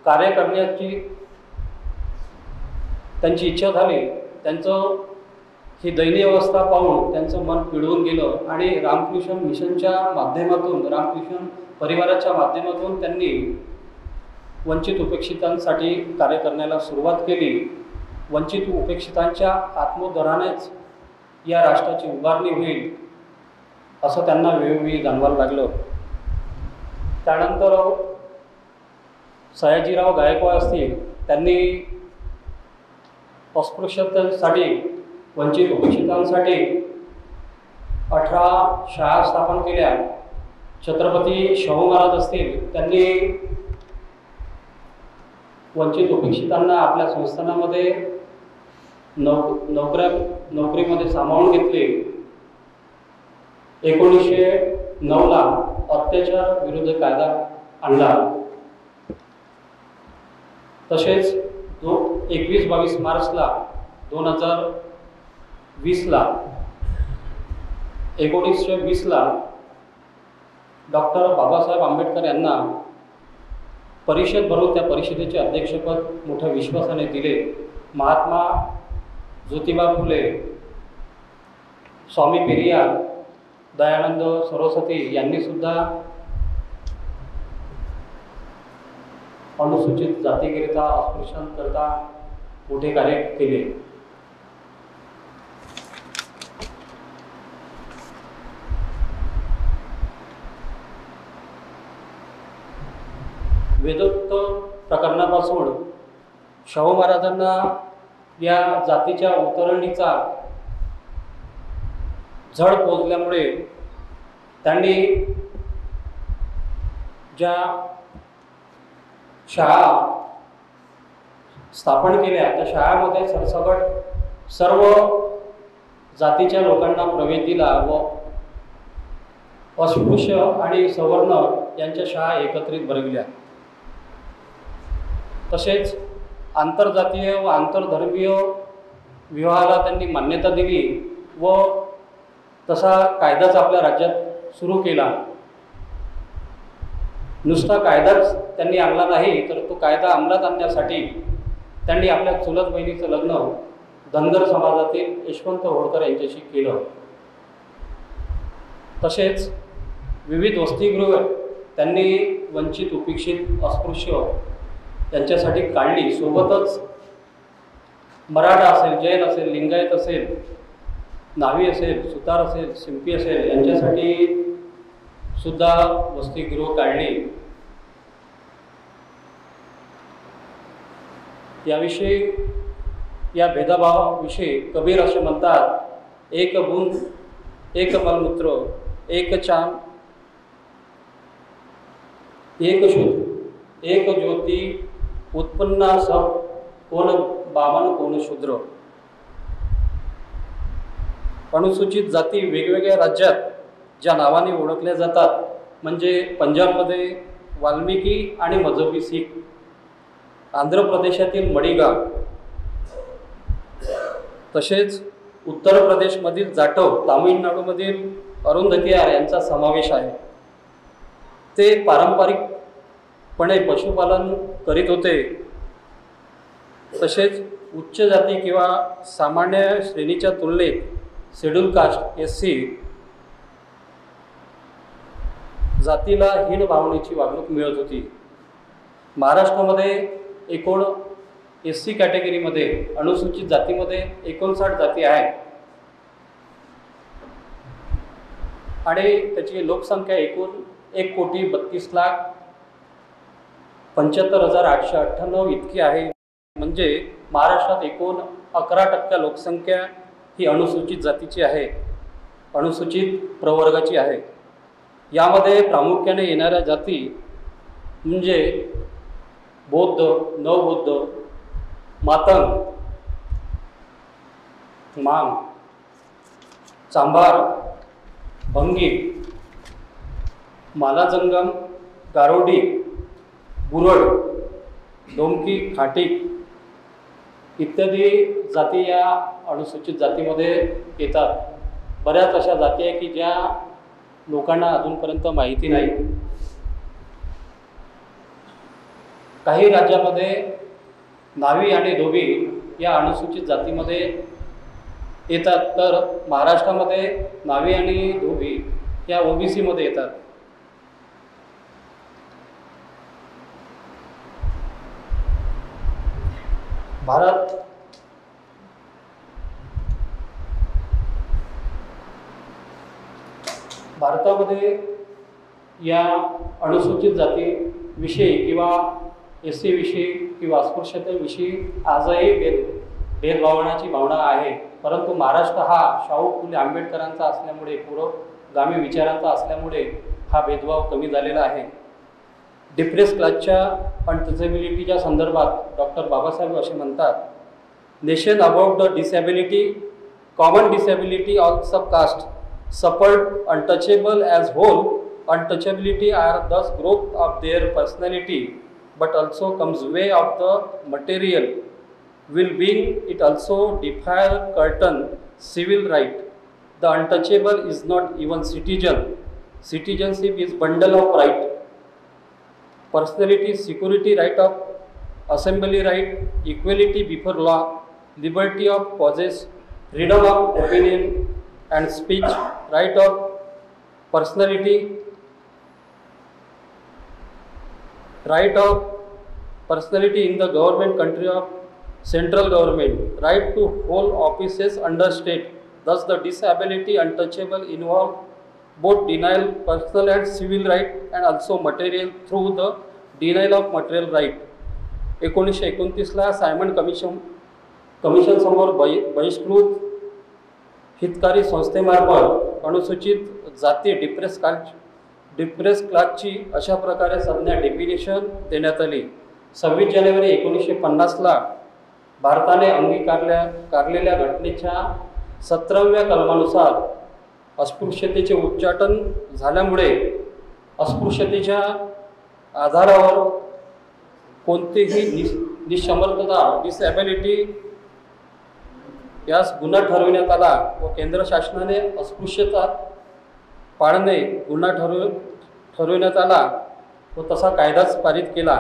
कार्य करण्याची त्यांची इच्छा झाली. त्यांचं ही दयनीय अवस्था पाहून त्यांचं मन पिळून गेलं आणि रामकृष्ण मिशनच्या माध्यमातून, रामकृष्ण परिवाराच्या माध्यमातून त्यांनी वंचित उपेक्षितांसाठी कार्य करण्याला सुरुवात केली. वंचित उपेक्षितांच्या आत्मोद्धारानेच या राष्ट्राची उभारणी होईल असं त्यांना वेळोवेळी जाणवायला लागलं. त्यानंतर सयाजीराव गायकवाड असतील, त्यांनी अस्पृश्यतेसाठी, वंचित उपेक्षितांसाठी 18 शाळा स्थापन केल्या. छत्रपती शाहू महाराज असतील, त्यांनी वंचित उपेक्षितांना आपल्या संस्थानामध्ये नोकरीमध्ये सामावून घेतले. 1909ला अत्याचार विरुद्ध कायदा आणला. तसेच 21-22 मार्चला 2020ला 1920ला डॉक्टर बाबासाहेब आंबेडकर यांना परिषद भरून त्या परिषदेचे अध्यक्षपद मोठ्या विश्वासाने दिले. महात्मा ज्योतिबा फुले, स्वामी पेरियार, दयानंद सरस्वती यांनी सुद्धा अनुसूचित जातीकरिता, अस्पृश्यांकरिता मोठे कार्य केले. वेदोक्त प्रकरणापासून शाहू महाराजांना या जातीच्या उतरंडीचा झळ पोचल्यामुळे त्यांनी ज्या शाळा स्थापन केल्या त्या शाळांमध्ये सरसकट सर्व जातीच्या लोकांना प्रवेश दिला व अस्पृश्य आणि सवर्ण यांच्या शाळा एकत्रित भरविल्या. तसेच आंतरजातीय व आंतरधर्मीय विवाहाला त्यांनी मान्यता दिली व तसा कायदाच आपल्या राज्यात सुरू केला. नुसता कायदाच त्यांनी आणला नाही तर तो कायदा अंमलात आणण्यासाठी त्यांनी आपल्या चुलत बहिणीचं लग्न धनगर समाजातील यशवंत होळकर यांच्याशी केलं. तसेच विविध वसतिगृह त्यांनी वंचित उपेक्षित अस्पृश्य यांच्यासाठी काढली. सोबतच मराठा असेल, जैन असेल, लिंगायत असेल, न्हावी असेल, सुतार असेल, शिंपी असेल यांच्यासाठी सुद्धा वसतिगृह काढली. याविषयी, या भेदभावाविषयी कबीर असे म्हणतात, एक बूंद, एक मलमूत्र, एक चांद, एक शुद्ध, एक ज्योती उत्पन्ना सब, कोण बामन कोण शूद्र. अनुसूचित जाती वेगवेगळ्या राज्यात ज्या नावाने ओळखल्या जातात म्हणजे पंजाबमध्ये वाल्मिकी आणि मजहबी सीख, आंध्र प्रदेशातील मडिगाव, तसेच उत्तर प्रदेशमधील जाटव, तामिळनाडूमधील अरुंधतीयार यांचा समावेश आहे. ते पारंपरिकपणे पशुपालन करीत होते. तसेच उच्च जाती किंवा सामान्य श्रेणीच्या तुलनेत शेड्यूल कास्ट SC जातीला हीन भावनेची वागणूक मिळत होती. महाराष्ट्रामध्ये एकूण SC कॅटेगरीमध्ये, अनुसूचित जातीमध्ये 59 जाती आहेत आणि त्याची लोकसंख्या एकूण 1,32,75,898 इतकी आहे. म्हणजे महाराष्ट्रात एकूण 11% लोकसंख्या ही अनुसूचित जातीची आहे, अनुसूचित प्रवर्गाची आहे. यामध्ये प्रामुख्याने येणाऱ्या जाती म्हणजे बौद्ध, नवबौद्ध, मातंग, मांग, चांभार, भंगी, मालाजंगम, गारोडी, बुरड, डोमकी, खाटीक इत्यादी जाती या अनुसूचित जातीमध्ये येतात. बऱ्याच अशा जाती आहे की ज्या लोकांना अजूनपर्यंत माहिती नाही. काही राज्यामध्ये नावी आणि धोबी या अनुसूचित जातीमध्ये येतात, तर महाराष्ट्रामध्ये नावी आणि धोबी या ओबीसी मध्ये येतात. भारतामध्ये या अनुसूचित जातीविषयी किंवा SC विषयी किंवा अस्पृश्यतेविषयी आजही भेदभावनाची भावना आहे. परंतु महाराष्ट्र हा शाहू फुले आंबेडकरांचा असल्यामुळे, पुरोगामी विचारांचा असल्यामुळे हा भेदभाव कमी झालेला आहे. डिप्रेस क्लासच्या अनटचेबिलिटीच्या संदर्भात डॉक्टर बाबासाहेब असे म्हणतात, nation about the disability, common disability all sub caste, suffered untouchable as whole. Untouchability are thus growth of their personality, but also comes way of the material well-being. It also defy certain civil right. The untouchable is not even citizen. Citizenship is bundle of right. Personality, security, right of assembly right, equality before law, liberty of possess, freedom of opinion and speech, right of personality, right of personality in the government, country of central government, right to hold offices under state. Thus the disability untouchable involve both denial personal and civil right and also material through the denial of material right. 1929 Simon commission समोर बहिष्कृत हितकारी संस्थेमार्फत अनुसूचित जाती depress क्लासची अशा प्रकारे संज्ञा डेफिनेशन देण्यात आली. 26 जानेवारी 1950 भारताने अंगीकारलेल्या घटनेच्या 17व्या कलमानुसार अस्पृश्यतेचे उच्चाटन झाल्यामुळे अस्पृश्यतेच्या आधारावर कोणतीही निसमर्थता, डिसॅबिलिटी यास गुन्हा ठरविण्यात आला व केंद्र शासनाने अस्पृश्यता पाळणे गुन्हा ठरविण्यात आला व तसा कायदाच पारित केला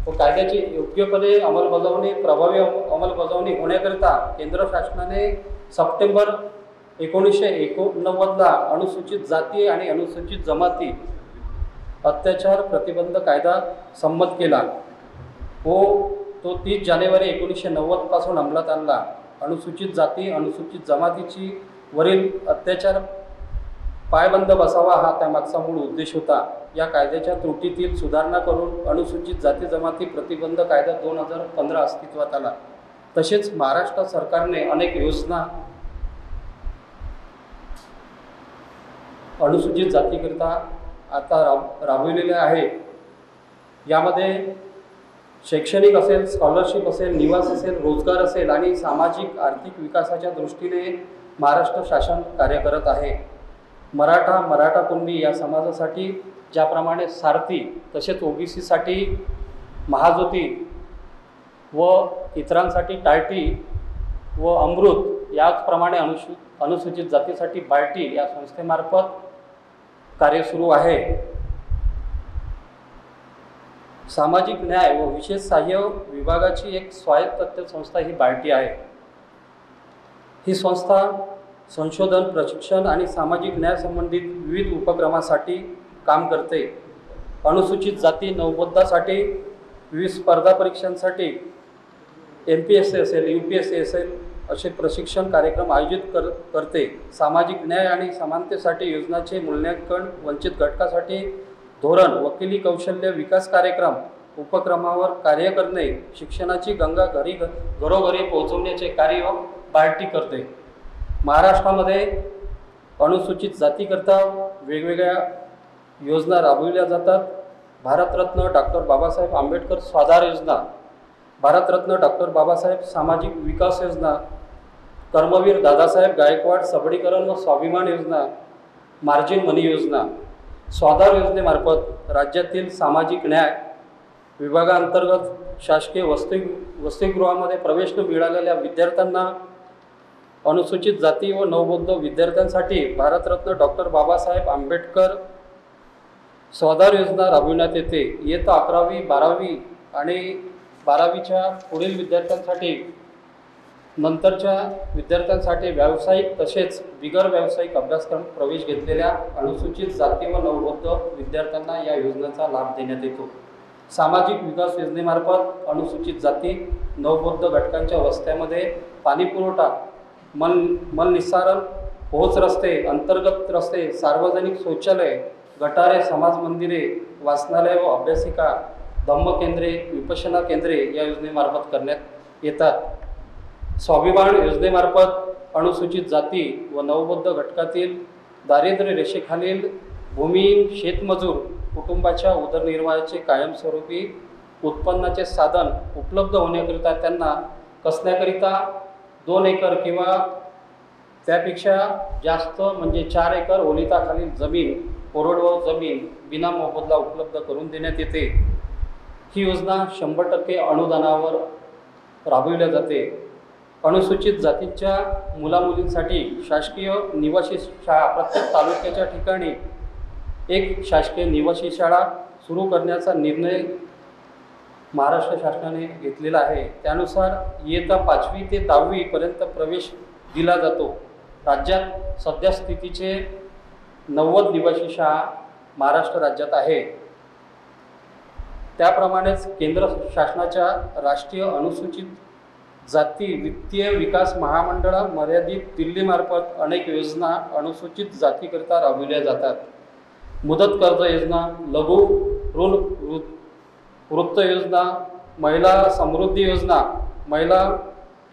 व कायद्याची योग्यपणे अंमलबजावणी, प्रभावी अंमलबजावणी होण्याकरिता केंद्र शासनाने सप्टेंबर 1989 अनुसूचित जाती आणि अनुसूचित जमाती अत्याचार प्रतिबंध कायदा संमत केला व तो 30 जानेवारी 1990 पासून अंमलात आणला. अनुसूचित जाती, अनुसूचित जमातीची वरील अत्याचार पायबंद बसावा हा त्यामागचा मूळ उद्देश होता. या कायद्याच्या त्रुटीतील सुधारणा करून अनुसूचित जाती जमाती प्रतिबंध कायदा 2015 अस्तित्वात आला. तसेच महाराष्ट्र सरकारने अनेक योजना अनुसूचित जातीकरिता आता राबविलेल्या आहेत. यामध्ये शैक्षणिक असेल, स्कॉलरशिप असेल, निवास असेल, रोजगार असेल आणि सामाजिक आर्थिक विकासाच्या दृष्टीने महाराष्ट्र शासन कार्य करत आहे. मराठा कुणबी या समाजासाठी ज्याप्रमाणे सारथी, तसेच ओबीसीसाठी महाज्योती व इतरांसाठी टायटी व अमृत, याचप्रमाणे अनुसूचित जातीसाठी बार्टी या संस्थेमार्फत कार्य सुरू आहे. सामाजिक न्याय व विशेष सहाय्य विभागाची एक स्वायत्त संस्था ही बार्टी आहे. ही संस्था संशोधन, प्रशिक्षण आणि सामाजिक न्याय संबंधित विविध उपक्रमासाठी काम करते. अनुसूचित जाती नवबौद्धासाठी विविध स्पर्धा परीक्षांसाठी MPSC असेल, UPSC असेल असे प्रशिक्षण कार्यक्रम आयोजित करते. सामाजिक न्याय आणि समानतेसाठी योजनाचे मूल्यांकन, वंचित घटकासाठी धोरण, वकिली कौशल्य विकास कार्यक्रम उपक्रमावर कार्य करणे शिक्षणाची गंगा घरोघरी पोहोचवण्याचे कार्य बार्टी करते. महाराष्ट्रामध्ये अनुसूचित जातीकरता वेगवेगळ्या योजना राबविल्या जातात. भारतरत्न डॉक्टर बाबासाहेब आंबेडकर स्वाधार योजना, भारतरत्न डॉक्टर बाबासाहेब सामाजिक विकास योजना, कर्मवीर दादासाहेब गायकवाड सबलीकरण व स्वाभिमान योजना, मार्जिन मनी योजना. स्वाधार योजनेमार्फत राज्यातील सामाजिक न्याय विभागांतर्गत शासकीय वसतिगृहामध्ये प्रवेश न मिळालेल्या विद्यार्थ्यांना, अनुसूचित जाती व नवबौद्ध विद्यार्थ्यांसाठी भारतरत्न डॉक्टर बाबासाहेब आंबेडकर स्वाधार योजना राबविण्यात येते. इयत्ता 11वी 12वी आणि 12वीच्या पुढील विद्यार्थ्यांसाठी, नंतरच्या विद्यार्थ्यांसाठी व्यावसायिक तसेच बिगर व्यावसायिक अभ्यासक्रम प्रवेश घेतलेल्या अनुसूचित जाती व नवबौद्ध विद्यार्थ्यांना या योजनेचा लाभ देण्यात येतो. सामाजिक विकास योजनेमार्फत अनुसूचित जाती नवबौद्ध घटकांच्या वस्त्यामध्ये पाणी पुरवठा, मलनिस्सारण, पोहोच रस्ते, अंतर्गत रस्ते, सार्वजनिक शौचालय, गटारे, समाज मंदिरे, वाचनालय व अभ्यासिका, धम्म केंद्रे, विपश्यना केंद्रे या योजनेमार्फत करण्यात येतात. स्वाभिमान योजनेमार्फत अनुसूचित जाती व नवबौद्ध घटकातील दारिद्र्य रेषेखालील भूमिहीन शेतमजूर कुटुंबाच्या उदरनिर्वाहाचे कायमस्वरूपी उत्पन्नाचे साधन उपलब्ध होण्याकरिता त्यांना कसण्याकरिता 2 एकर किंवा त्यापेक्षा जास्त म्हणजे 4 एकर ओलिताखालील जमीन, कोरडवाहू जमीन बिना मोबदला उपलब्ध करून देण्यात येते. ही योजना 100% अनुदानावर राबविल्या जाते. अनुसूचित जातीच्या मुलामुलींसाठी शासकीय निवासी शाळा, प्रत्येक तालुक्याच्या ठिकाणी एक शासकीय निवासी शाळा सुरू करण्याचा निर्णय महाराष्ट्र शासनाने घेतलेला आहे. त्यानुसार इयत्ता 5वी ते 10वी पर्यंत प्रवेश दिला जातो. राज्यात सध्या स्थितीचे 90 निवासी शाळा महाराष्ट्र राज्यात आहे. त्याप्रमाणेच केंद्र शासनाच्या राष्ट्रीय अनुसूचित जाती वित्तीय विकास महामंडळ मर्यादित दिल्लीमार्फत अनेक योजना अनुसूचित जातीकरिता राबविल्या जातात. मुदत कर्ज योजना, लघु ऋण वृत्त योजना, महिला समृद्धी योजना, महिला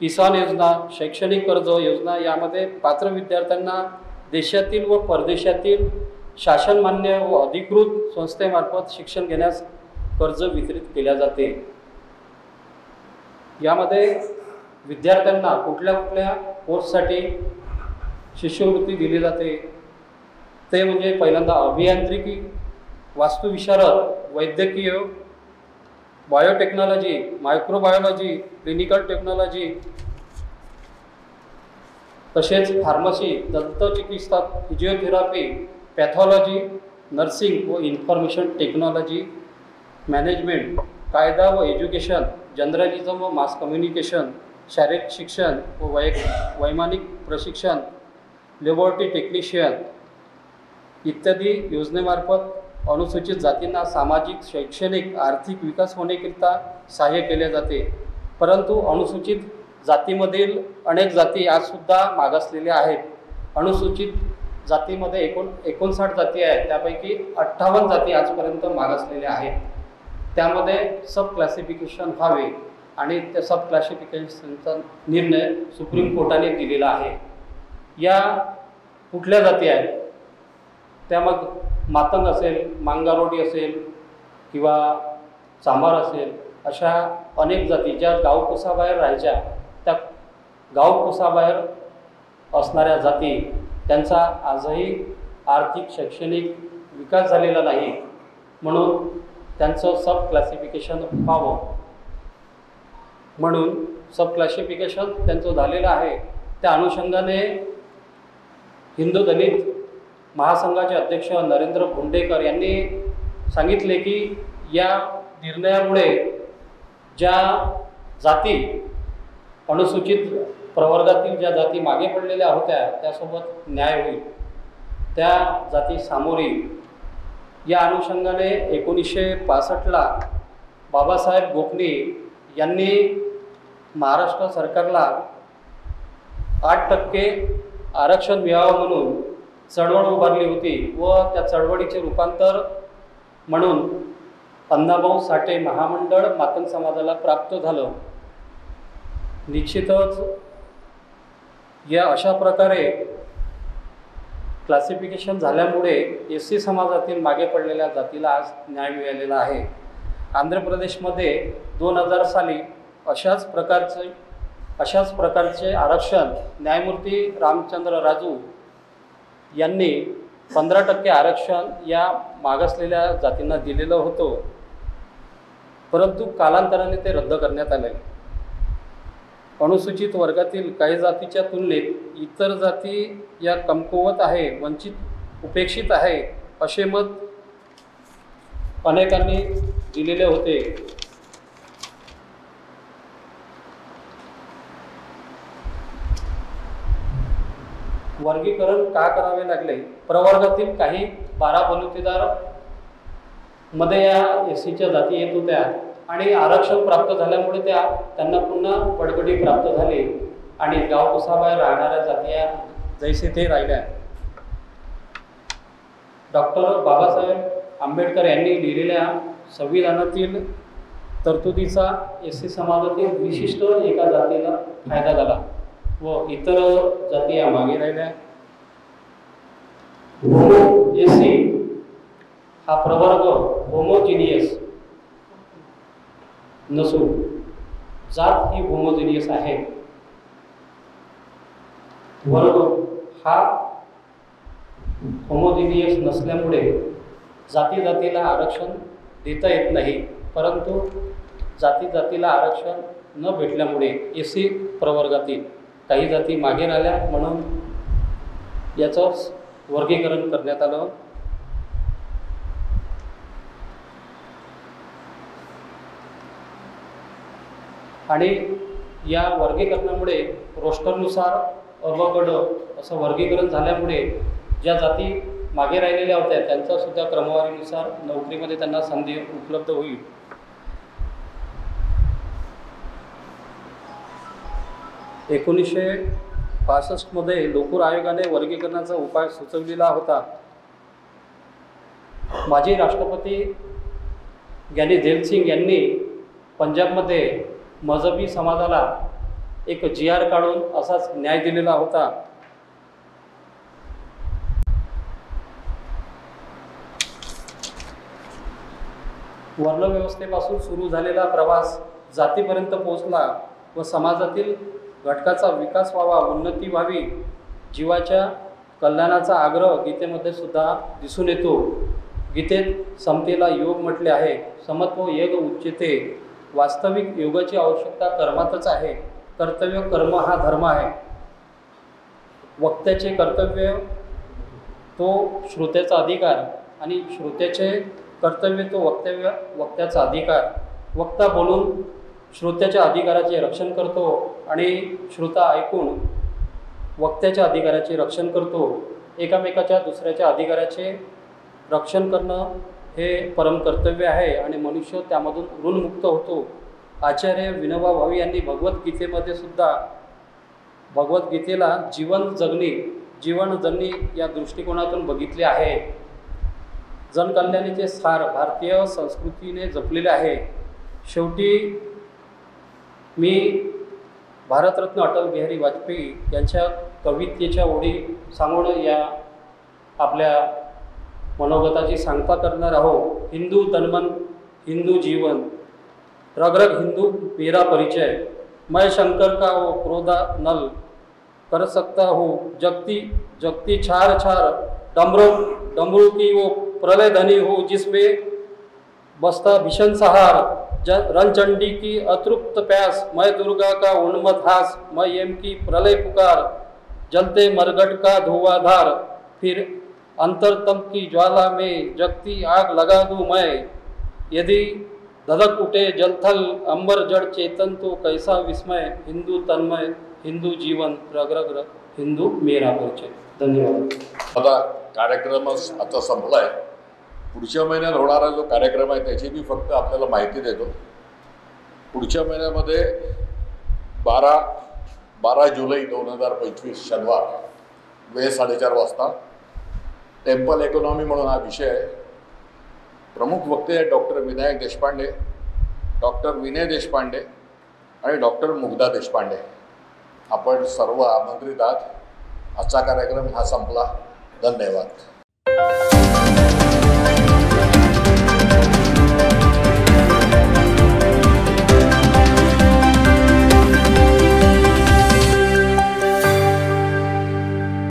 किसान योजना, शैक्षणिक कर्ज योजना यामध्ये पात्र विद्यार्थ्यांना देशातील व परदेशातील शासनमान्य व अधिकृत संस्थेमार्फत शिक्षण घेण्यास कर्ज वितरित केल्या जाते. यामध्ये विद्यार्थ्यांना कुठल्या कोर्ससाठी शिष्यवृत्ती दिली जाते ते म्हणजे पहिल्यांदा अभियांत्रिकी, वास्तुविशारद, वैद्यकीय, बायोटेक्नॉलॉजी, मायक्रोबायोलॉजी, क्लिनिकल टेक्नॉलॉजी, तसेच फार्मसी, दंतचिकित्सक, फिजिओथेरपी, पॅथॉलॉजी, नर्सिंग व इन्फॉर्मेशन टेक्नॉलॉजी, मॅनेजमेंट, कायदा व एज्युकेशन, जर्नलिझम व मास कम्युनिकेशन, शारीरिक शिक्षण व वैमानिक प्रशिक्षण, लॅबोरेटरी टेक्निशियन इत्यादी योजनेमार्फत अनुसूचित जातींना सामाजिक, शैक्षणिक, आर्थिक विकास होण्याकरिता सहाय्य केले जाते. परंतु अनुसूचित जातीमधील अनेक जाती आजसुद्धा मागासलेल्या आहेत. अनुसूचित जातीमध्ये 59 जाती आहेत, त्यापैकी 58 जाती आजपर्यंत मागासलेल्या आहेत. त्यामध्ये सब क्लासिफिकेशन व्हावे आणि त्या सब क्लासिफिकेशनचा निर्णय सुप्रीम कोर्टाने दिलेला आहे. या कुठल्या जाती आहेत त्या मग मातंग असेल, मांगारोडी असेल किंवा चांभार असेल, अशा अनेक जाती ज्या गावकुसाबाहेर राहायच्या, त्या गावकुसाबाहेर असणाऱ्या जाती त्यांचा आजही आर्थिक, शैक्षणिक विकास झालेला नाही, म्हणून त्यांचं सब क्लासिफिकेशन व्हावं म्हणून सब क्लासिफिकेशन त्यांचं झालेलं आहे. त्या अनुषंगाने हिंदू दलित महासंघाचे अध्यक्ष नरेंद्र भोंडेकर यांनी सांगितले की या निर्णयामुळे ज्या जाती अनुसूचित प्रवर्गातील ज्या जाती मागे पडलेल्या होत्या त्यासोबत न्याय होईल, त्या जाती सामोर येईल. या अनुषंगाने 1965ला बाबासाहेब गोखणे यांनी महाराष्ट्र सरकारला 8% आरक्षण मिळावं म्हणून चळवळ उभारली होती व त्या चळवळीचे रूपांतर म्हणून अण्णाभाऊ साठे महामंडळ मातंग समाजाला प्राप्त झालं। निश्चितच या अशा प्रकारे क्लासिफिकेशन झाल्यामुळे SC समाजातील मागे पडलेल्या जातीला आज न्याय मिळालेला आहे। आंध्र प्रदेशमध्ये 2000 साली अशाच प्रकारचे आरक्षण न्यायमूर्ती रामचंद्र राजू यांनी 15% आरक्षण या मागासलेल्या जातींना दिलेलं होतं, परंतु कालांतराने ते रद्द करण्यात आले। अनुसूचित वर्गातील काही जातीच्या तुलनेत इतर जाती या कमकुवत आहे, वंचित, उपेक्षित आहे असे मत अनेकांनी दिलेले होते। वर्गीकरण का करावे लागले? प्रवर्गातील काही 12 बलुतेदार मध्ये या SCच्या जाती येत होत्या आणि आरक्षण प्राप्त झाल्यामुळे त्यांना पुन्हा बडगडी प्राप्त झाली आणि गाव कुसाबाहेर राहणाऱ्या जाती या जैसे ते राहिल्या। डॉक्टर बाबासाहेब आंबेडकर यांनी लिहिलेल्या संविधानातील तरतुदीचा SC समाजातील विशिष्ट एका जातीला फायदा झाला व इतर जाती या मागे राहिल्या। SC हा प्रवर्ग होमोजिनियस नसून जात ही होमोजिनियस आहे। वर्ग हा होमोजिनियस नसल्यामुळे जाती जातीला आरक्षण देता येत नाही, परंतु जाती जातीला आरक्षण न भेटल्यामुळे SC प्रवर्गातील काही जाती मागे राहिल्या, म्हणून याचं वर्गीकरण करण्यात आलं। आणि या वर्गीकरणामुळे रोस्टरनुसार अवगड असं वर्गीकरण झाल्यामुळे ज्या जाती मागे राहिलेल्या होत्या त्यांचा सुद्धा क्रमवारीनुसार नोकरीमध्ये त्यांना संधी उपलब्ध होईल। एकोणीसशे 65 मध्ये लोकूर आयोगाने वर्गीकरणाचा उपाय सुचवलेला होता। माजी राष्ट्रपती ज्ञानी झैल सिंग यांनी पंजाबमध्ये मजहबी समाजाला एक GR काढून असाच न्याय दिलेला होता। वर्णव्यवस्थेपासून सुरू झालेला प्रवास जातीपर्यंत पोहोचला व समाजातील घटकाचा विकास व्हावा, उन्नती व्हावी, जीवाच्या कल्याणाचा आग्रह गीतेमध्ये सुद्धा दिसून येतो। गीतेत समतेला योग म्हटले आहे। समत्व योग उच्यते। वास्तविक योगाची आवश्यकता कर्मातच आहे। कर्तव्य कर्म हा धर्म आहे। वक्त्याचे कर्तव्य तो श्रोत्याचा अधिकार आणि श्रोत्याचे कर्तव्य तो वक्त्याचा अधिकार। वक्ता बोलून श्रोत्याच्या अधिकाराचे रक्षण करतो आणि श्रोता ऐकून वक्त्याच्या अधिकाराचे रक्षण करतो। एकामेकाच्या दुसऱ्याच्या अधिकाराचे रक्षण करणं हे परम कर्तव्य आहे आणि मनुष्य त्यामधून ऋणमुक्त होतो। आचार्य विनोबा भावे यांनी भगवद्गीतेमध्ये सुद्धा भगवद्गीतेला जीवन जगणे या दृष्टिकोनातून बघितले आहे। जनकल्याणाचे सार भारतीय संस्कृतीने जपलेले आहे। शेवटी मी भारतरत्न अटल बिहारी वाजपेयी यांच्या कवितेच्या ओळी सांगून या आपल्या मनोगताची सांगता करणार आहोत। हिंदू तनमन हिंदू जीवन, रग रग हिंदू मेरा परिचय, मैं शंकर का वो क्रोधा नल, कर सकता हूँ जगती जगती छार छार, डमरू की वो प्रलय धनी हो जिसमें बसता भीषण सहार, रणचंडी की अतृप्त प्यास, मैं दुर्गा का उन्मत्त हास, मैं यम की प्रलय पुकार, जलते मरगट का धुआंधार, फिर अंतरतम की ज्वाला में जगती आग लगा दूं मैं, यदि धधक उठे जलथल अंबर जड़ चेतन तो कैसा विस्मय, हिंदू तन्मय हिंदू जीवन, रग रग रग हिंदू मेरा परिचय। धन्यवाद। आता कार्यक्रम आता संपलाय। पुढच्या महिन्यात होणारा जो कार्यक्रम आहे त्याची मी फक्त आपल्याला माहिती देतो। पुढच्या महिन्यामध्ये 12 जुलै 2025 शनिवार वेळ 4:30 वाजता टेम्पल इकॉनॉमी म्हणून हा विषय आहे। प्रमुख वक्ते आहेत डॉक्टर विनायक देशपांडे, डॉक्टर विनय देशपांडे आणि डॉक्टर मुग्धा देशपांडे. आपण सर्व आमंत्रित आहात. आजचा कार्यक्रम हा संपला. धन्यवाद.